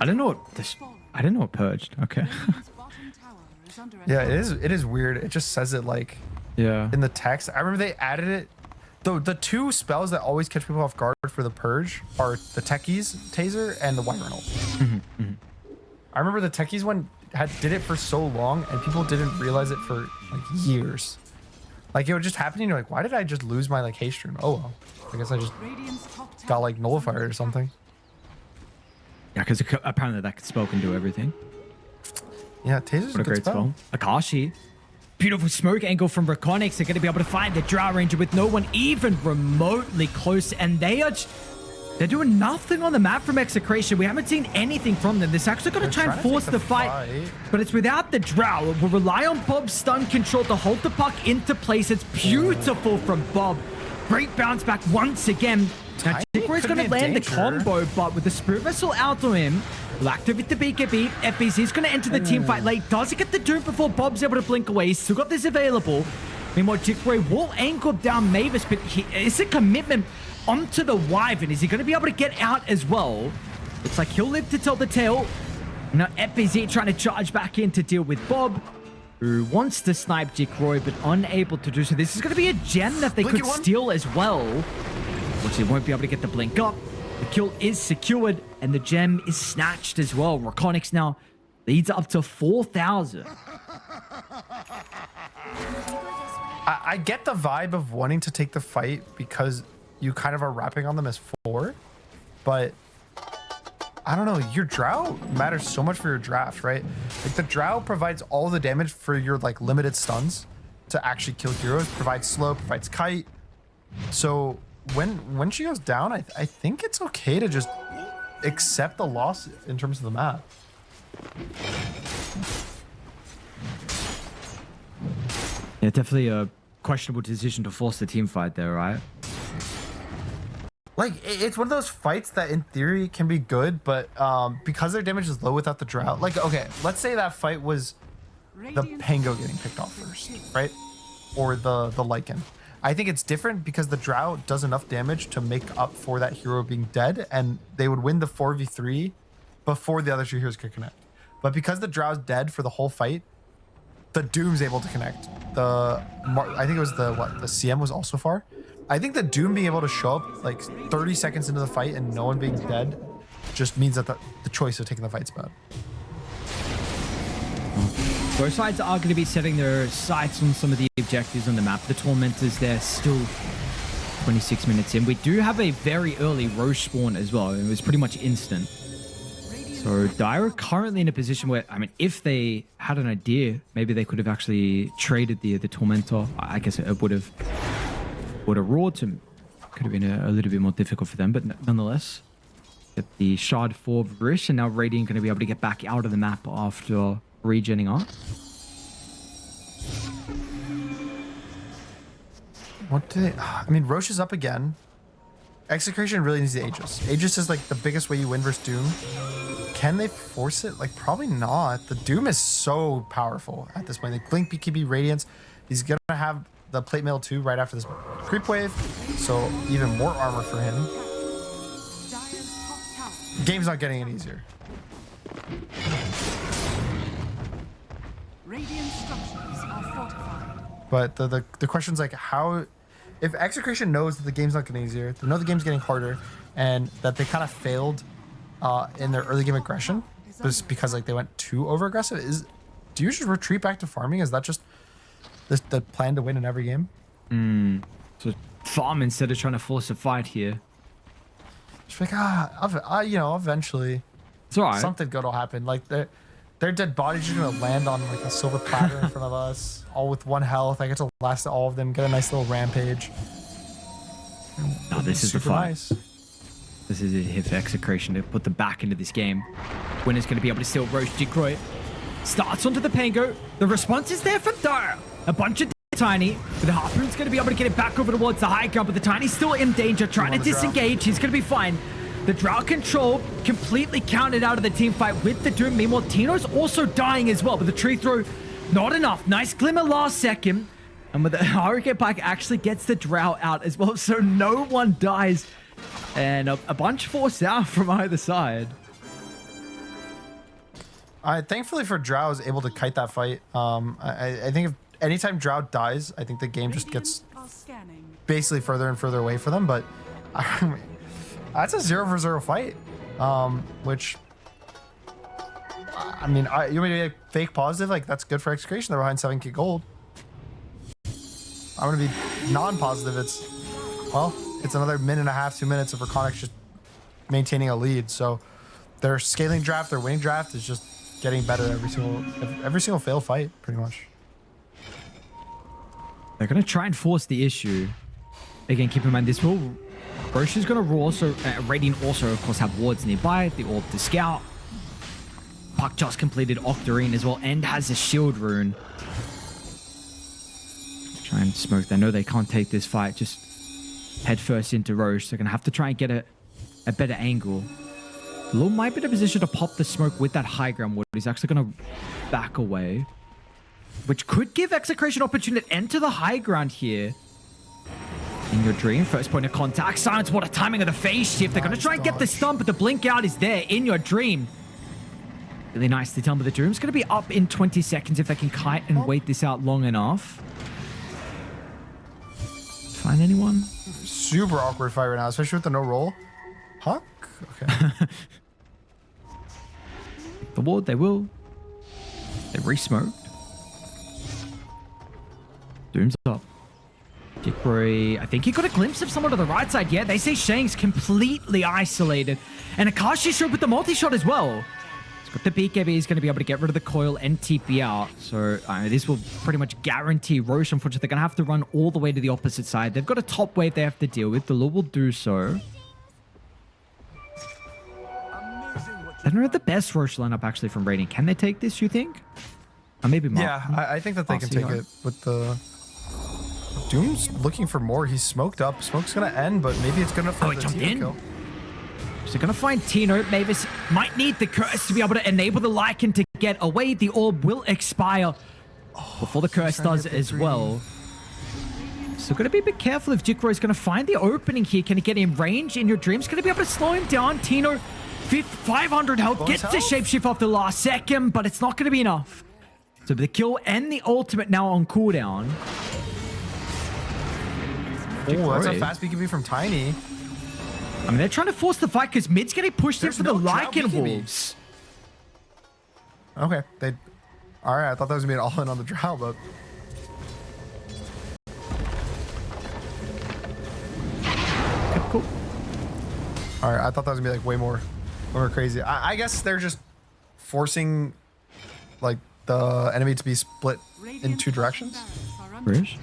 I don't know what this... I didn't know it purged. Okay. Yeah, it is weird. It just says it, like, in the text. I remember they added it. The 2 spells that always catch people off guard for the purge are the Techies Taser and the Wyvern ult. I remember the Techies one did it for so long and people didn't realize it for, like, years. Like, it would just happen and you're like, why did I just lose my, like, haste rune? Oh well, I guess I just got, like, nullified or something. Yeah, because apparently that spell can do everything. Yeah, Taser's what a great spell. Akashi. Beautiful smoke angle from REKONIX. They're going to be able to find the Drow Ranger with no one even remotely close. And they're doing nothing on the map from Execration. We haven't seen anything from them. This actually going to try and force the fight. But it's without the Drow. It will rely on Bob's stun control to hold the puck into place. It's beautiful from Bob. Great bounce back once again. Now, Chikor's going to land the combo, but with the Spirit Vessel out to him, will activate the BKB. FBZ's going to enter the team fight late. Does he get the Doom before Bob's able to blink away? He's still got this available. Meanwhile, Jikroy will angle down Mavis, but it's a commitment onto the Wyvern. Is he going to be able to get out as well? Looks like he'll live to tell the tale. Now, FBZ trying to charge back in to deal with Bob, who wants to snipe Jikroy, but unable to do so. This is going to be a gem that they could steal as well. Unfortunately, won't be able to get the blink up. The kill is secured, and the gem is snatched as well. REKONIX now leads up to 4,000. I get the vibe of wanting to take the fight because you kind of are rapping on them as 4, but I don't know. Your drow matters so much for your draft, right? Like the drow provides all the damage for your like limited stuns to actually kill heroes, provides slow, provides kite. So when she goes down, I think it's okay to just accept the loss in terms of the map. Yeah, definitely a questionable decision to force the team fight there, right? Like it's one of those fights that in theory can be good, but because their damage is low without the drow, like okay, let's say that fight was the Pango getting picked off first, right? Or the Lycan. I think it's different because the drow does enough damage to make up for that hero being dead, and they would win the 4v3 before the other 2 heroes could connect. But because the drow's dead for the whole fight, the Doom's able to connect. I think it was the CM was also far. I think the Doom being able to show up like 30 seconds into the fight and no one being dead just means that the choice of taking the fight's bad. Both sides are going to be setting their sights on some of the objectives on the map. The Tormentors, they're still 26 minutes in. We do have a very early Roche spawn as well. It was pretty much instant. So Dire are currently in a position where, I mean, if they had an idea, maybe they could have actually traded the Tormentor. I guess it would have roared to, could have been a little bit more difficult for them, but nonetheless, get the Shard for Vrish, and now Radiant going to be able to get back out of the map after regenning up. What do they? I mean, Roche is up again. Execration really needs the Aegis. Aegis is like the biggest way you win versus Doom. Can they force it? Like, probably not. The Doom is so powerful at this point. Like, Blink, BKB, Radiance. He's going to have the plate mail too right after this creep wave. So, even more armor for him. Game's not getting any easier. Radiant structures are fortified. But the question's like, how... If Execration knows that the game's not getting easier, they know the game's getting harder, and that they kind of failed in their early game aggression, just because like they went too over aggressive, do you just retreat back to farming? Is that just the plan to win in every game? So farm instead of trying to force a fight here. Just like you know, eventually, It's all right. something good will happen. Like their dead bodies are gonna land on like a silver platter in front of us, all with 1 health. I get to last all of them, get a nice little rampage. No, this is the Super fight. nice. This is it here for Execration to put them back into this game. Winner's going to be able to steal Roche Decoy. Starts onto the Pango. The response is there from Dire. A bunch of Tiny. But the Harpoon's going to be able to get it back over towards the high ground. But the Tiny's still in danger, trying to disengage. He's going to be fine. The Drow control completely counted out of the team fight with the Doom. Meanwhile, Tino's also dying as well. But the tree throw, not enough. Nice glimmer last second. And with the Hurricane Pike actually gets the Drow out as well. So no one dies. And a bunch forced out from either side. Thankfully for Drow, I was able to kite that fight. I think if anytime Drow dies, I think the game just gets basically further and further away for them. But I mean, that's a 0-for-0 fight, which I mean, you want me to be fake positive? Like that's good for Execration. They're behind 7k gold. I'm gonna be non-positive. It's another minute and a half, 2 minutes of REKONIX just maintaining a lead. So their scaling draft, their winning draft is just getting better every single failed fight, pretty much. They're going to try and force the issue. Again, keep in mind, this will... Roche is going to roar, so Radiant also, of course, have wards nearby. The Orb to scout. Puck just completed Octarine as well, and has a shield rune. Try and smoke. They know they can't take this fight. Just head first into Roche. They're going to have to try and get a better angle. Lil might be in a position to pop the smoke with that high ground ward. He's actually going to back away, which could give Execration opportunity to enter the high ground here. In your dream, first point of contact. Silence, what a timing of the phase shift. They're going to try and get the stun, but the blink out is there in your dream. Really nicely done, but the Doom's going to be up in 20 seconds if they can kite and wait this out long enough. Find anyone? super awkward fight right now, especially with the no roll. Hawk? Okay. The ward, they will. They re-smoked. Doom's up. Jikroy, I think he got a glimpse of someone to the right side. Yeah, they say Shang's completely isolated. And Akashi showed with the multi-shot as well. He's got the BKB. He's going to be able to get rid of the coil and TP out. So this will pretty much guarantee Roche. Unfortunately, they're going to have to run all the way to the opposite side. They've got a top wave they have to deal with. The Lure will do so. They don't have the best Roche lineup actually from Radiant. Can they take this, you think? Or maybe Mark. Yeah, I think that they can take it with the... Doom's looking for more. He's smoked up. Smoke's going to end, but maybe it's going to for the Tino kill. So they're going to find Tino. Mavis might need the curse to be able to enable the Lycan to get away. The orb will expire before the curse does as well. So got to be a bit careful if Jikroy is going to find the opening here. Can he get in range in your dreams? Going to be able to slow him down. Tino, 500 health, gets the shapeshift off the last second, but it's not going to be enough. So the kill and the ultimate now on cooldown. Oh, that's a fast BKB from Tiny. I mean, they're trying to force the fight because mid's getting pushed in for the Lycan Wolves. Okay, they... Alright, I thought that was going to be an all-in on the Drow, but... Okay, cool. Alright, I thought that was going to be like way more crazy. I guess they're just forcing like the enemy to be split in two directions. Rish?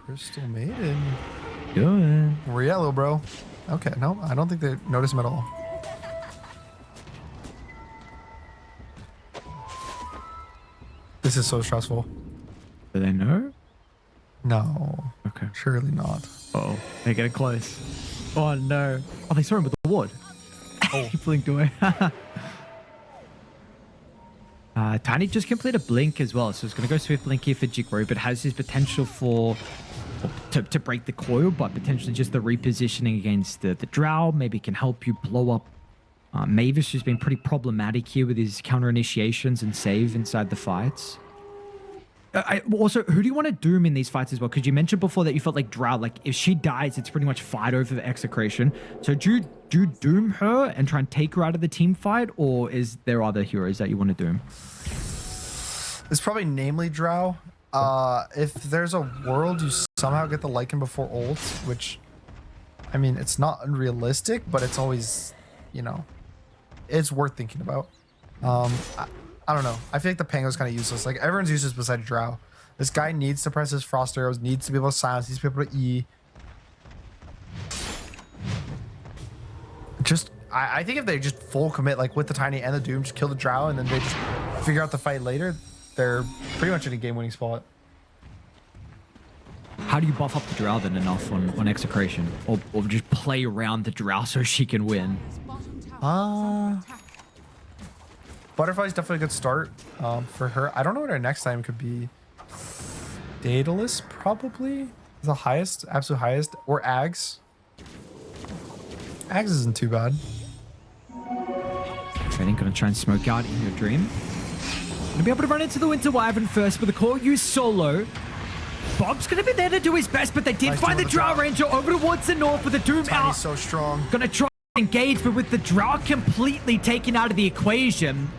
Crystal Maiden. Good. We're yellow, bro. Okay, no, I don't think they notice him at all. This is so stressful. Do they know? No. Okay. Surely not. Uh-oh. They're getting close. Oh, no. Oh, they saw him with the ward. Oh. He blinked away. Tiny just completed a blink as well, so it's going to go Swift Blink here for Jikroy, but has his potential for... To break the coil, but potentially just the repositioning against the Drow maybe can help you blow up Mavis, who's been pretty problematic here with his counter initiations and save inside the fights. Also, who do you want to doom in these fights as well? Because you mentioned before that you felt like Drow, like if she dies, it's pretty much fight over the Execration. So do you doom her and try and take her out of the team fight, or is there other heroes that you want to doom? It's probably namely Drow. If there's a world you somehow get the Lycan before ult, which, I mean, it's not unrealistic, but it's always, you know, it's worth thinking about. I don't know. I feel like the Pango's kind of useless. Like, everyone's useless besides Drow. This guy needs to press his frost arrows, needs to be able to silence, needs to be able to E. Just, I think if they just full commit, like with the Tiny and the Doom, just kill the Drow, and then they just figure out the fight later, they're pretty much in a game-winning spot. How do you buff up the Drow then enough on Execration? Or just play around the Drow so she can win? Butterfly's definitely a good start for her. I don't know what her next time could be. Daedalus, probably? The highest, absolute highest. Or Ags. Ags isn't too bad. Trading gonna try and smoke out in your dream. Gonna be able to run into the Winter Wyvern first with a core use solo. Bob's gonna be there to do his best, but they did find the Drow Ranger over towards the north with the Doom out. So strong. Gonna try and engage, but with the Drow completely taken out of the equation,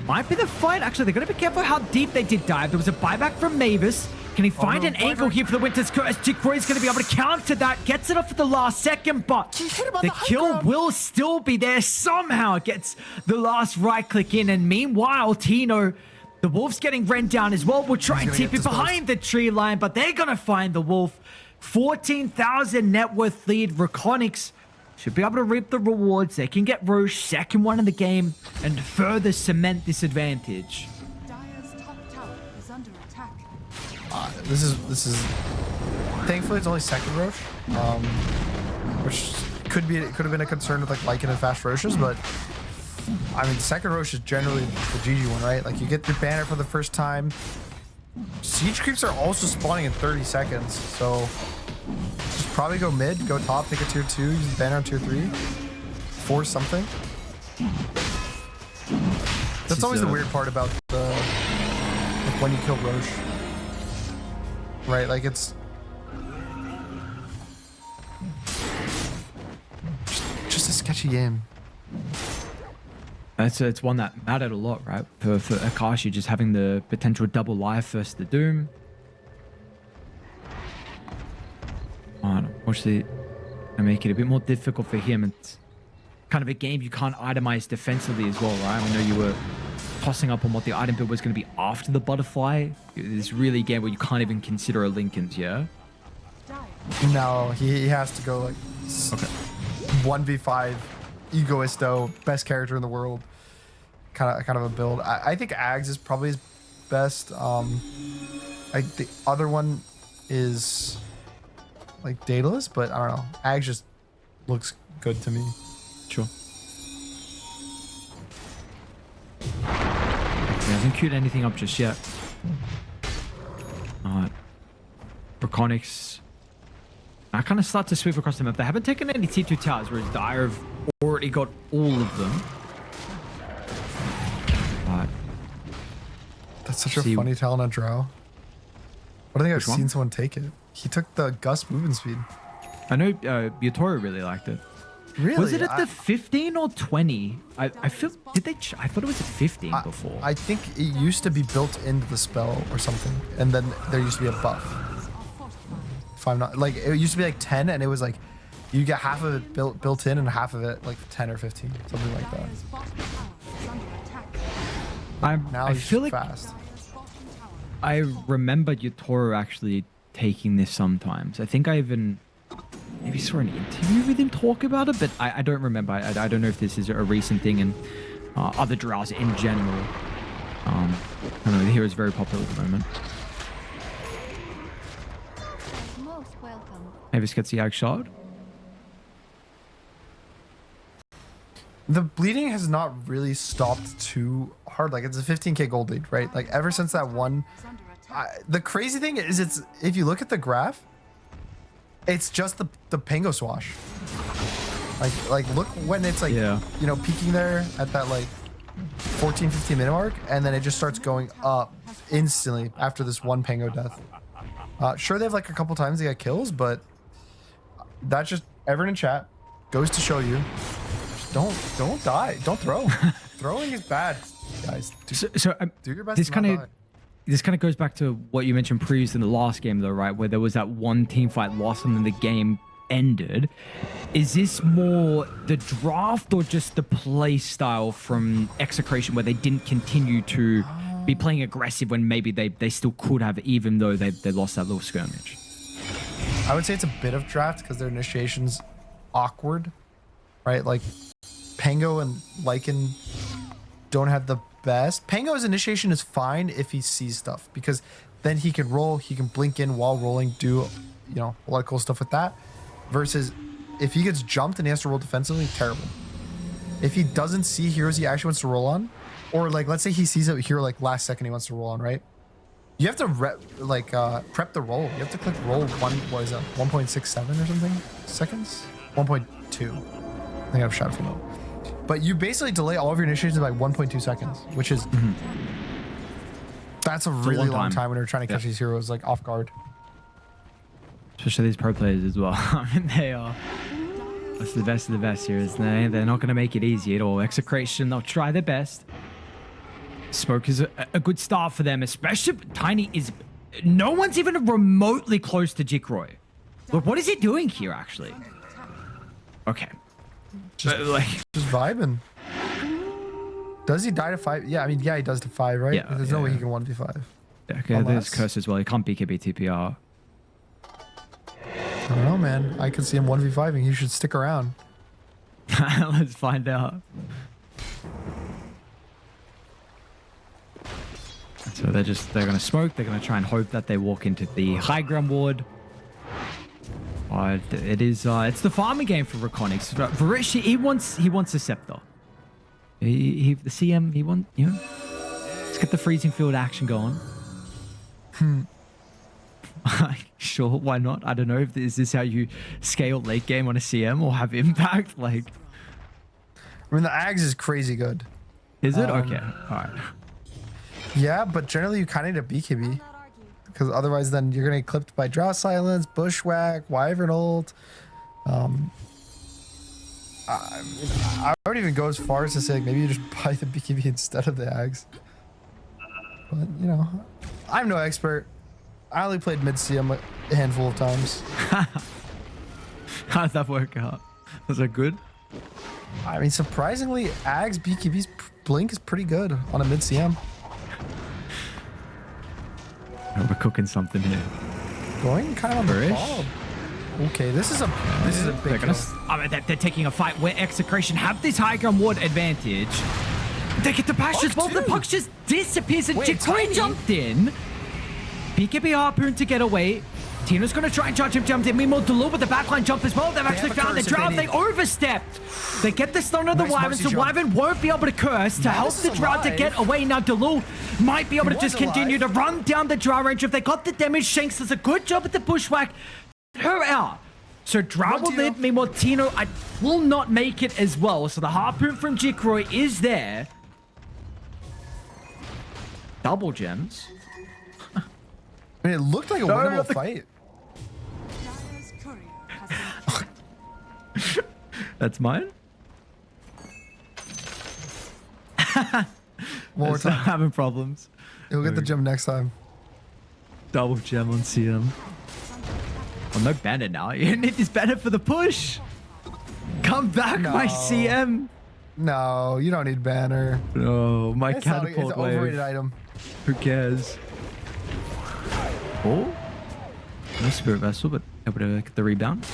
might be the fight. Actually, they're gonna be careful how deep they did dive. There was a buyback from Mavis. Can he find an angle here for the Winter's Curse? Jikroy's going to be able to counter that. Gets it off at the last second, but the kill will still be there. Somehow gets the last right click in. And meanwhile, Tino, the Wolf's getting rent down as well. We'll try and TP it behind the tree line, but they're going to find the Wolf. 14,000 net worth lead. REKONIX should be able to reap the rewards. They can get Roche, second one in the game, and further cement this advantage. This is thankfully it's only second Roche, which could have been a concern with like Lycan and fast Roches, but I mean second Roche is generally the GG one, right? Like you get your banner for the first time. Siege creeps are also spawning in 30 seconds, so just probably go mid, go top, take a tier 2, use the banner on tier 3, force something. That's always the weird part about the like when you kill Roche. Right, like it's a sketchy game. It's one that mattered a lot, right? For Akashi, just having the potential double life versus the Doom. Unfortunately, I make it a bit more difficult for him. It's kind of a game you can't itemize defensively as well, right? I know you were tossing up on what the item build was going to be after the butterfly. It's really a game where you can't even consider a Linken's, yeah? No, he has to go like 1v5, egoisto, best character in the world. Kind of a build. I think Ags is probably his best. The other one is like Daedalus, but I don't know. Ags just looks good to me. Sure. He hasn't queued anything up just yet. REKONIX. I kind of start to sweep across the map. They haven't taken any T2 towers, whereas Dire have already got all of them. That's such a funny talent on Drow. I don't think I've seen someone take it. He took the Gust movement speed. I know Yotoro really liked it. Really? Was it at the 15 or 20? I feel. Did they? I thought it was at 15 before. I think it used to be built into the spell or something, and then there used to be a buff. If I'm not like, it used to be like 10, and it was like you get half of it built in and half of it like 10 or 15, something like that. I feel like fast. I remember Yotoro actually taking this sometimes. I think I even maybe saw an interview with him talk about it, but I don't remember. I don't know if this is a recent thing in other Drows in general. I don't know, the hero is very popular at the moment. Most welcome. Avis gets the Ag shot. The bleeding has not really stopped too hard. Like, it's a 15k gold lead, right? Like, ever since that one. The crazy thing is, it's if you look at the graph, it's just the Pango swash. Like look when it's like, you know, peaking there at that like 14, 15 minute mark, and then it just starts going up instantly after this one Pango death. Sure, they have like a couple times they got kills, but that's just everyone in chat goes to show you. Don't die. Don't throw. Throwing is bad, guys. Do your best. This kind of goes back to what you mentioned previously in the last game, though, right? Where there was that one team fight loss and then the game ended. Is this more the draft or just the play style from Execration, where they didn't continue to be playing aggressive when maybe they still could have, even though they lost that little skirmish? I would say it's a bit of draft because their initiation's awkward, right? Like Pango and Lycan don't have the best. Pango's initiation is fine if he sees stuff, because then he can roll, he can blink in while rolling, do, you know, a lot of cool stuff with that. Versus if he gets jumped and he has to roll defensively, terrible. If he doesn't see heroes he actually wants to roll on, or like let's say he sees a hero like last second he wants to roll on, right? You have to prep the roll. You have to click roll 1.67 or something seconds? 1.2. I think I've shot from it. But you basically delay all of your initiations by 1.2 seconds, which is that's a really long time when you're trying to catch these heroes like off guard. Especially these pro players as well. I mean, they are. That's the best of the best here, isn't they? They're not going to make it easy at all. Execration, they'll try their best. Smoke is a good start for them, especially Tiny is. No one's even remotely close to Jikroy. Look, what is he doing here, actually? Okay. Just vibing. Does he die to 5? Yeah, I mean, yeah, he does to 5, right? Yeah, there's no way he can 1v5. Yeah, okay, there's curse as well. He can't BKB TPR. I don't know, man. I could see him 1v5ing. He should stick around. Let's find out. So they're gonna smoke. They're gonna try and hope that they walk into the high ground ward. It is. It's the farming game for REKONIX. Varish, he wants a scepter. The CM, he wants, you know. Let's get the freezing field action going. Sure, why not? I don't know. Is this how you scale late game on a CM or have impact? Like, I mean, the Ags is crazy good. Is it? Okay. All right. Yeah, but generally you kind of need a BKB. Because otherwise then you're going to get clipped by Draw Silence, Bushwhack, Wyvern Ult. I would even go as far as to say like maybe you just buy the BKB instead of the Ags. But you know, I'm no expert. I only played mid CM a handful of times. How did that work out? Was that good? I mean, surprisingly, Ags BKB's blink is pretty good on a mid CM. Oh, we're cooking something here. Going kind of on the Burish? ball. Okay, this is a big They're, kill. they're taking a fight where Execration have this high ground ward advantage. They get the bash as well. The puck just disappears and Wait, Jikoi Tiny? jumped in. BKB Harpoon to get away. Tino's going to try and charge him, jumped in. Meanwhile, Delo with the backline jump as well. They've actually have a found the curse if they drought. need- They overstepped. They get the stun of the Nice Wyvern, mercy so jump. Wyvern won't be able to curse to help this the is drought to alive. get away. Now, Delo might be able He to just was continue alive. to run down the drought range. If they got the damage, Shanks does a good job at the bushwhack. Her out. So Drow will Tino. live. Meanwhile, Tino will not make it as well. So the Harpoon from Jikoi is there. Double gems. I mean, it looked like a Sorry winnable about the- fight. Dire's courier has been That's mine. One more Still time. having problems. You'll get the gem next time. Double gem on CM. Well, no banner now. You need this banner for the push. Come back, my No. CM. No, you don't need banner. No, my It's not. It's catapult an overrated wave. item. Who cares? Oh, no spirit vessel, but able to get the rebound.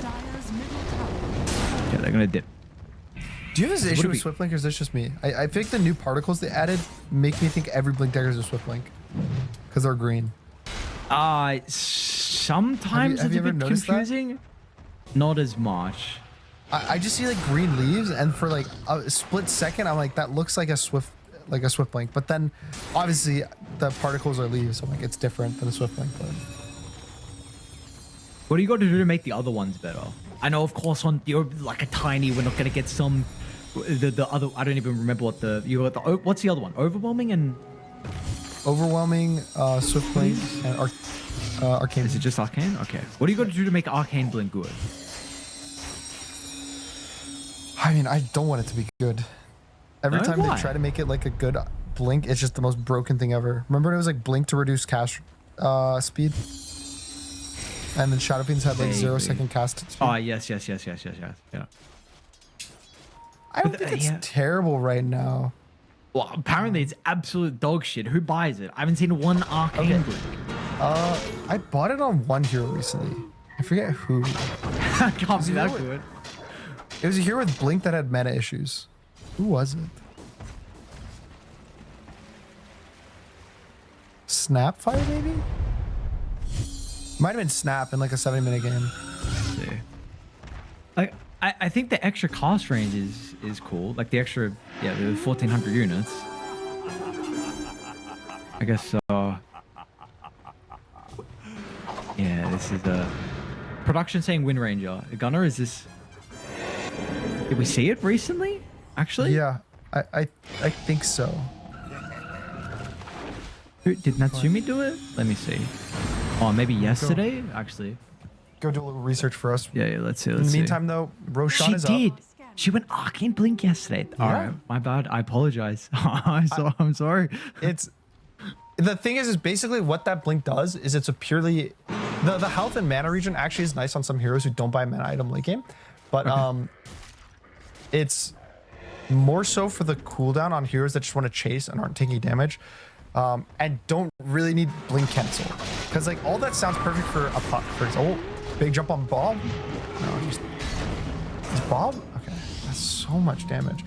Dire's middle tower. Yeah, they're gonna dip. Do you have this issue do with we- Swift Blink, or is this just me? I think the new particles they added make me think every Blink Dagger is a Swift Blink. Because they're green. Sometimes have it's you a ever bit noticed that? confusing. Not as much. I just see like green leaves, and for like a split second, I'm like, that looks like a Swift Blink. But then, obviously, the particles are leaves, so I'm like, it's different than a Swift Blink. But What do you got to do to make the other ones better? I know, of course, on you're like a tiny, we're not gonna get some. The other, I don't even remember what the you got. What's the other one? Overwhelming and overwhelming, Swift Blink, and Arcane. is it just arcane? Okay. What do you got to do to make arcane blink good? I mean, I don't want it to be good. Every No? time Why? they try to make it like a good blink, it's just the most broken thing ever. Remember when it was like blink to reduce cast speed? And then Shadow Fiends had like Vaguely. 0-second cast speed. Oh, yes. Yeah. I don't but think the- it's yeah. terrible right now. Well, apparently it's absolute dog shit. Who buys it? I haven't seen one arcane Okay. blink. I bought it on one hero recently. I forget who. Can't be that what? good. It was a hero with blink that had mana issues. Who was it? Snapfire maybe? Might have been Snap in like a 7-minute game. Let's see. I think the extra cost range is cool. Like the extra, the 1400 units. I guess so. Yeah, this is a production saying Wind Ranger. Gunner, is this? Did we see it recently? Actually, Yeah, I think so. Did Natsumi do it? Let me see. Oh, maybe yesterday. Actually, Go do a little research for us. yeah. Let's see. In Let's the see. meantime, though, Roshan She is did. up. She went arcane blink yesterday. All Yeah. right, my bad. I apologize. I'm sorry. It's the thing is basically what that blink does is it's a purely the health and mana region actually is nice on some heroes who don't buy a mana item late game, but it's more so for the cooldown on heroes that just want to chase and aren't taking damage, and don't really need blink cancel, because like all that sounds perfect for a puck. For example, big jump on Bob. No, just is Bob. Okay, that's so much damage.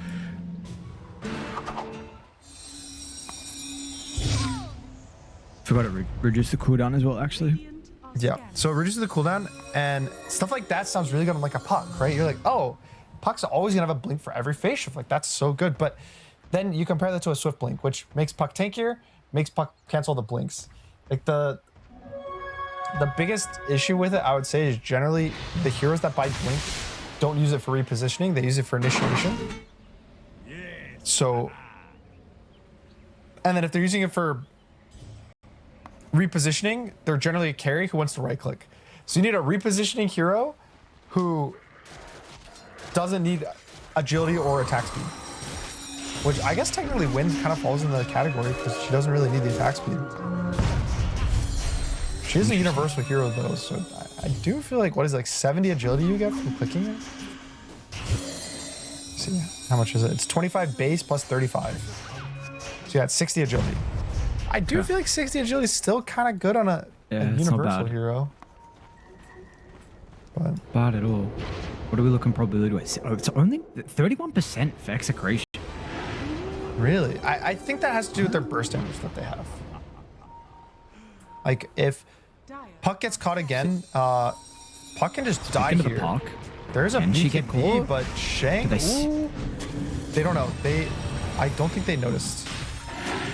Forgot to reduce the cooldown as well. Actually, Radiant are Yeah, scattered. so it reduces the cooldown and stuff like that sounds really good on like a puck, right? You're like, oh, puck's always gonna have a blink for every phase shift. Like that's so good. But then you compare that to a swift blink, which makes puck tankier, makes puck cancel the blinks. Like the biggest issue with it, I would say, is generally the heroes that buy blink don't use it for repositioning, they use it for initiation. So, and then if they're using it for repositioning, they're generally a carry who wants to right click. So you need a repositioning hero who doesn't need agility or attack speed. Which I guess technically Wind kind of falls in the category because she doesn't really need the attack speed. She is a universal hero though, so I do feel like, what is it, like 70 agility you get from clicking it? Let's see, how much is it? It's 25 base plus 35. So you got 60 agility. I do feel like 60 agility is still kind of good on a universal hero. But Bad at all. What are we looking probability to? Oh, it's only 31% for Execration. really, I think that has to do with their burst damage that they have. Like if Puck gets caught again, Puck can just die Into here. the park. There's a Can she get BKB, caught? but Shang, ooh, they don't know. I don't think they noticed.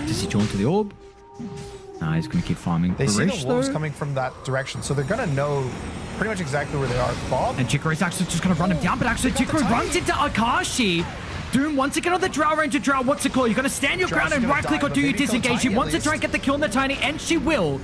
Does he join to the orb? Nah, he's going to keep farming. They see Barish, the wolves though? coming from that direction, so they're gonna know pretty much exactly where they are. Bob, And Jikro's actually just going to run him down, but actually They got the Jikro timing. runs into Akashi. Doom once again on the Drow Ranger Drow. What's it called? You're going to stand your Drow's ground and gonna right click die, or but do you maybe kill disengage? She Tiny at wants to try and least. get the kill on the Tiny, and she will.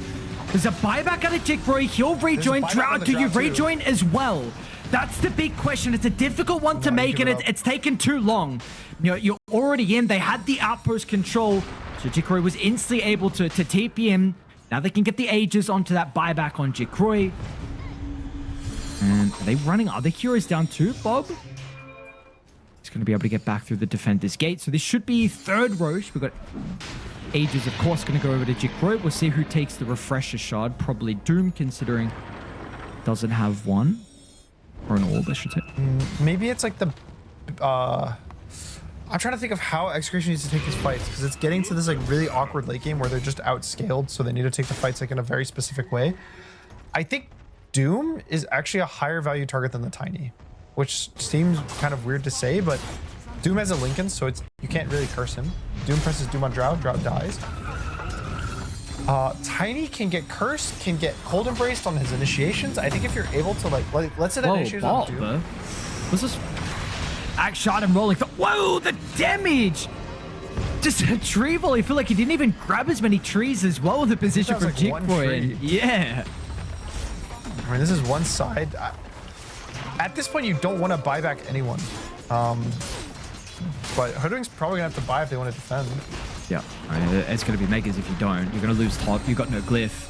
There's a buyback out of Jikro. He'll rejoin. buyback Drow, on the do you Drow too. rejoin as well? That's the big question. It's a difficult one to No, you make, give and it up. it's taken too long. You know, you're already in. They had the outpost control, so Jikro was instantly able to TP in. Now they can get the Aegis onto that buyback on Jikro. And are they running other heroes down too, Bob? He's going to be able to get back through the defender's gate. So this should be third Roche. We've got Aegis, of course, going to go over to Jikro. We'll see who takes the Refresher Shard. Probably Doom, considering doesn't have one. Or an orb, I should say. maybe it's like the. I'm trying to think of how Execration needs to take these fights because it's getting to this like really awkward late game where they're just outscaled, so they need to take the fights like in a very specific way. I think Doom is actually a higher value target than the Tiny, which seems kind of weird to say, but Doom has a Lincoln, so it's you can't really curse him. Doom presses Doom on Drow, Drow dies. Tiny can get cursed, can get cold embraced on his initiations. I think if you're able to like let's say that Whoa, initiations on Bob. Doom. What's this? Axe shot and rolling. Whoa, the damage! Just a tree volley. I feel like he didn't even grab as many trees as well in the position that for was like one Jikro. tree. And yeah. I mean, this is one side. At this point, you don't want to buy back anyone. But Hoodwing's probably gonna have to buy if they want to defend. Yeah, I mean, it's going to be megas if you don't. You're going to lose top. You've got no glyph.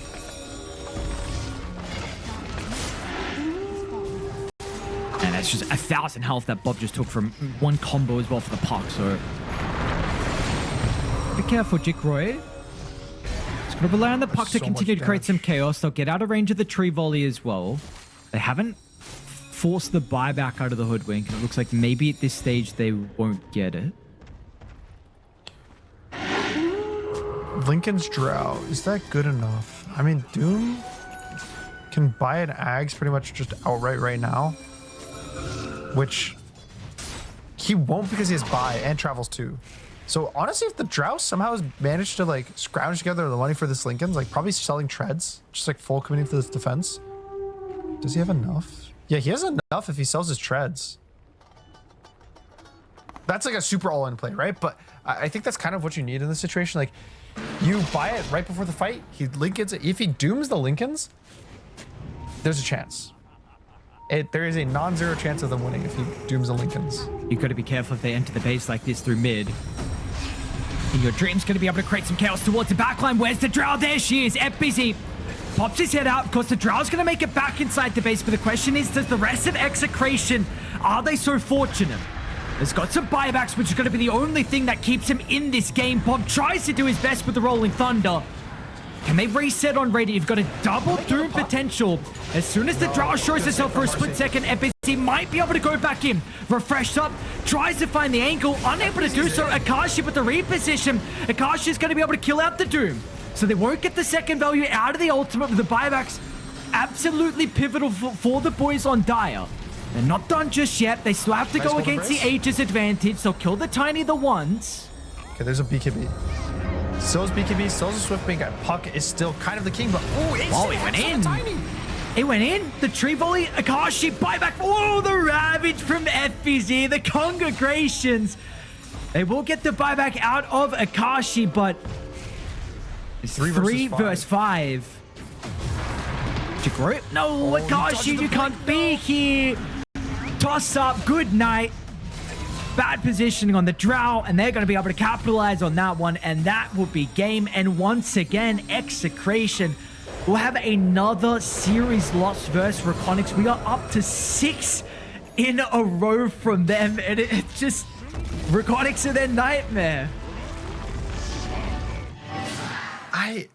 And that's just 1,000 health that Bob just took from one combo as well for the puck. So be careful, Jikro. It's going to rely on the puck to so continue much to create damage. some chaos. They'll get out of range of the tree volley as well. They haven't forced the buyback out of the Hoodwink. And it looks like maybe at this stage they won't get it. Lincoln's Drow, is that good enough? I mean, Doom can buy an Ags pretty much just outright right now, which he won't because he has buy and travels too. So honestly, if the Drow somehow has managed to like scrounge together the money for this Lincoln's, like probably selling treads, just like full committing to this defense. Does he have enough? Yeah, he has enough if he sells his treads. That's like a super all-in play, right? But I think that's kind of what you need in this situation. Like, you buy it right before the fight. He Lincolns it. If he dooms the Lincolns, there's a chance. There is a non-zero chance of them winning if he dooms the Lincolns. You've got to be careful if they enter the base like this through mid. And your Dream's going to be able to create some chaos towards the backline. Where's the Drow? There she is. FBZ pops his head out. Of course, the Drow's going to make it back inside the base. But the question is, does the rest of Execration, are they so fortunate? He's got some buybacks, which is going to be the only thing that keeps him in this game. Bob tries to do his best with the Rolling Thunder. Can they reset on ready? You've got a double Doom potential. As soon as the Drow shows herself for a split second, FBC might be able to go back in. Refreshed up, tries to find the angle, unable to do so. Akashi with the reposition. Akashi is going to be able to kill out the Doom. So they won't get the second value out of the ultimate with the buybacks. Absolutely pivotal for the boys on Dire. They're not done just yet. They still have to go hold against the embrace. Aegis advantage. They'll kill the Tiny the once. Okay, there's a BKB. Stills BKB, stills a Swift Bank. Puck is still kind of the king, but ooh, Oh, he went in. Tiny. It went in. The tree volley, Akashi, buyback. Oh, the ravage from FBZ. The congregations. They will get the buyback out of Akashi, but It's Three three versus versus five. Jagro? No, he dodged Akashi, the you can't blink, be here. Toss up, good night. Bad positioning on the Drow, and they're going to be able to capitalize on that one, and that will be game. And once again, Execration will have another series loss versus REKONIX. We are up to 6 in a row from them, and it's just REKONIX are their nightmare. I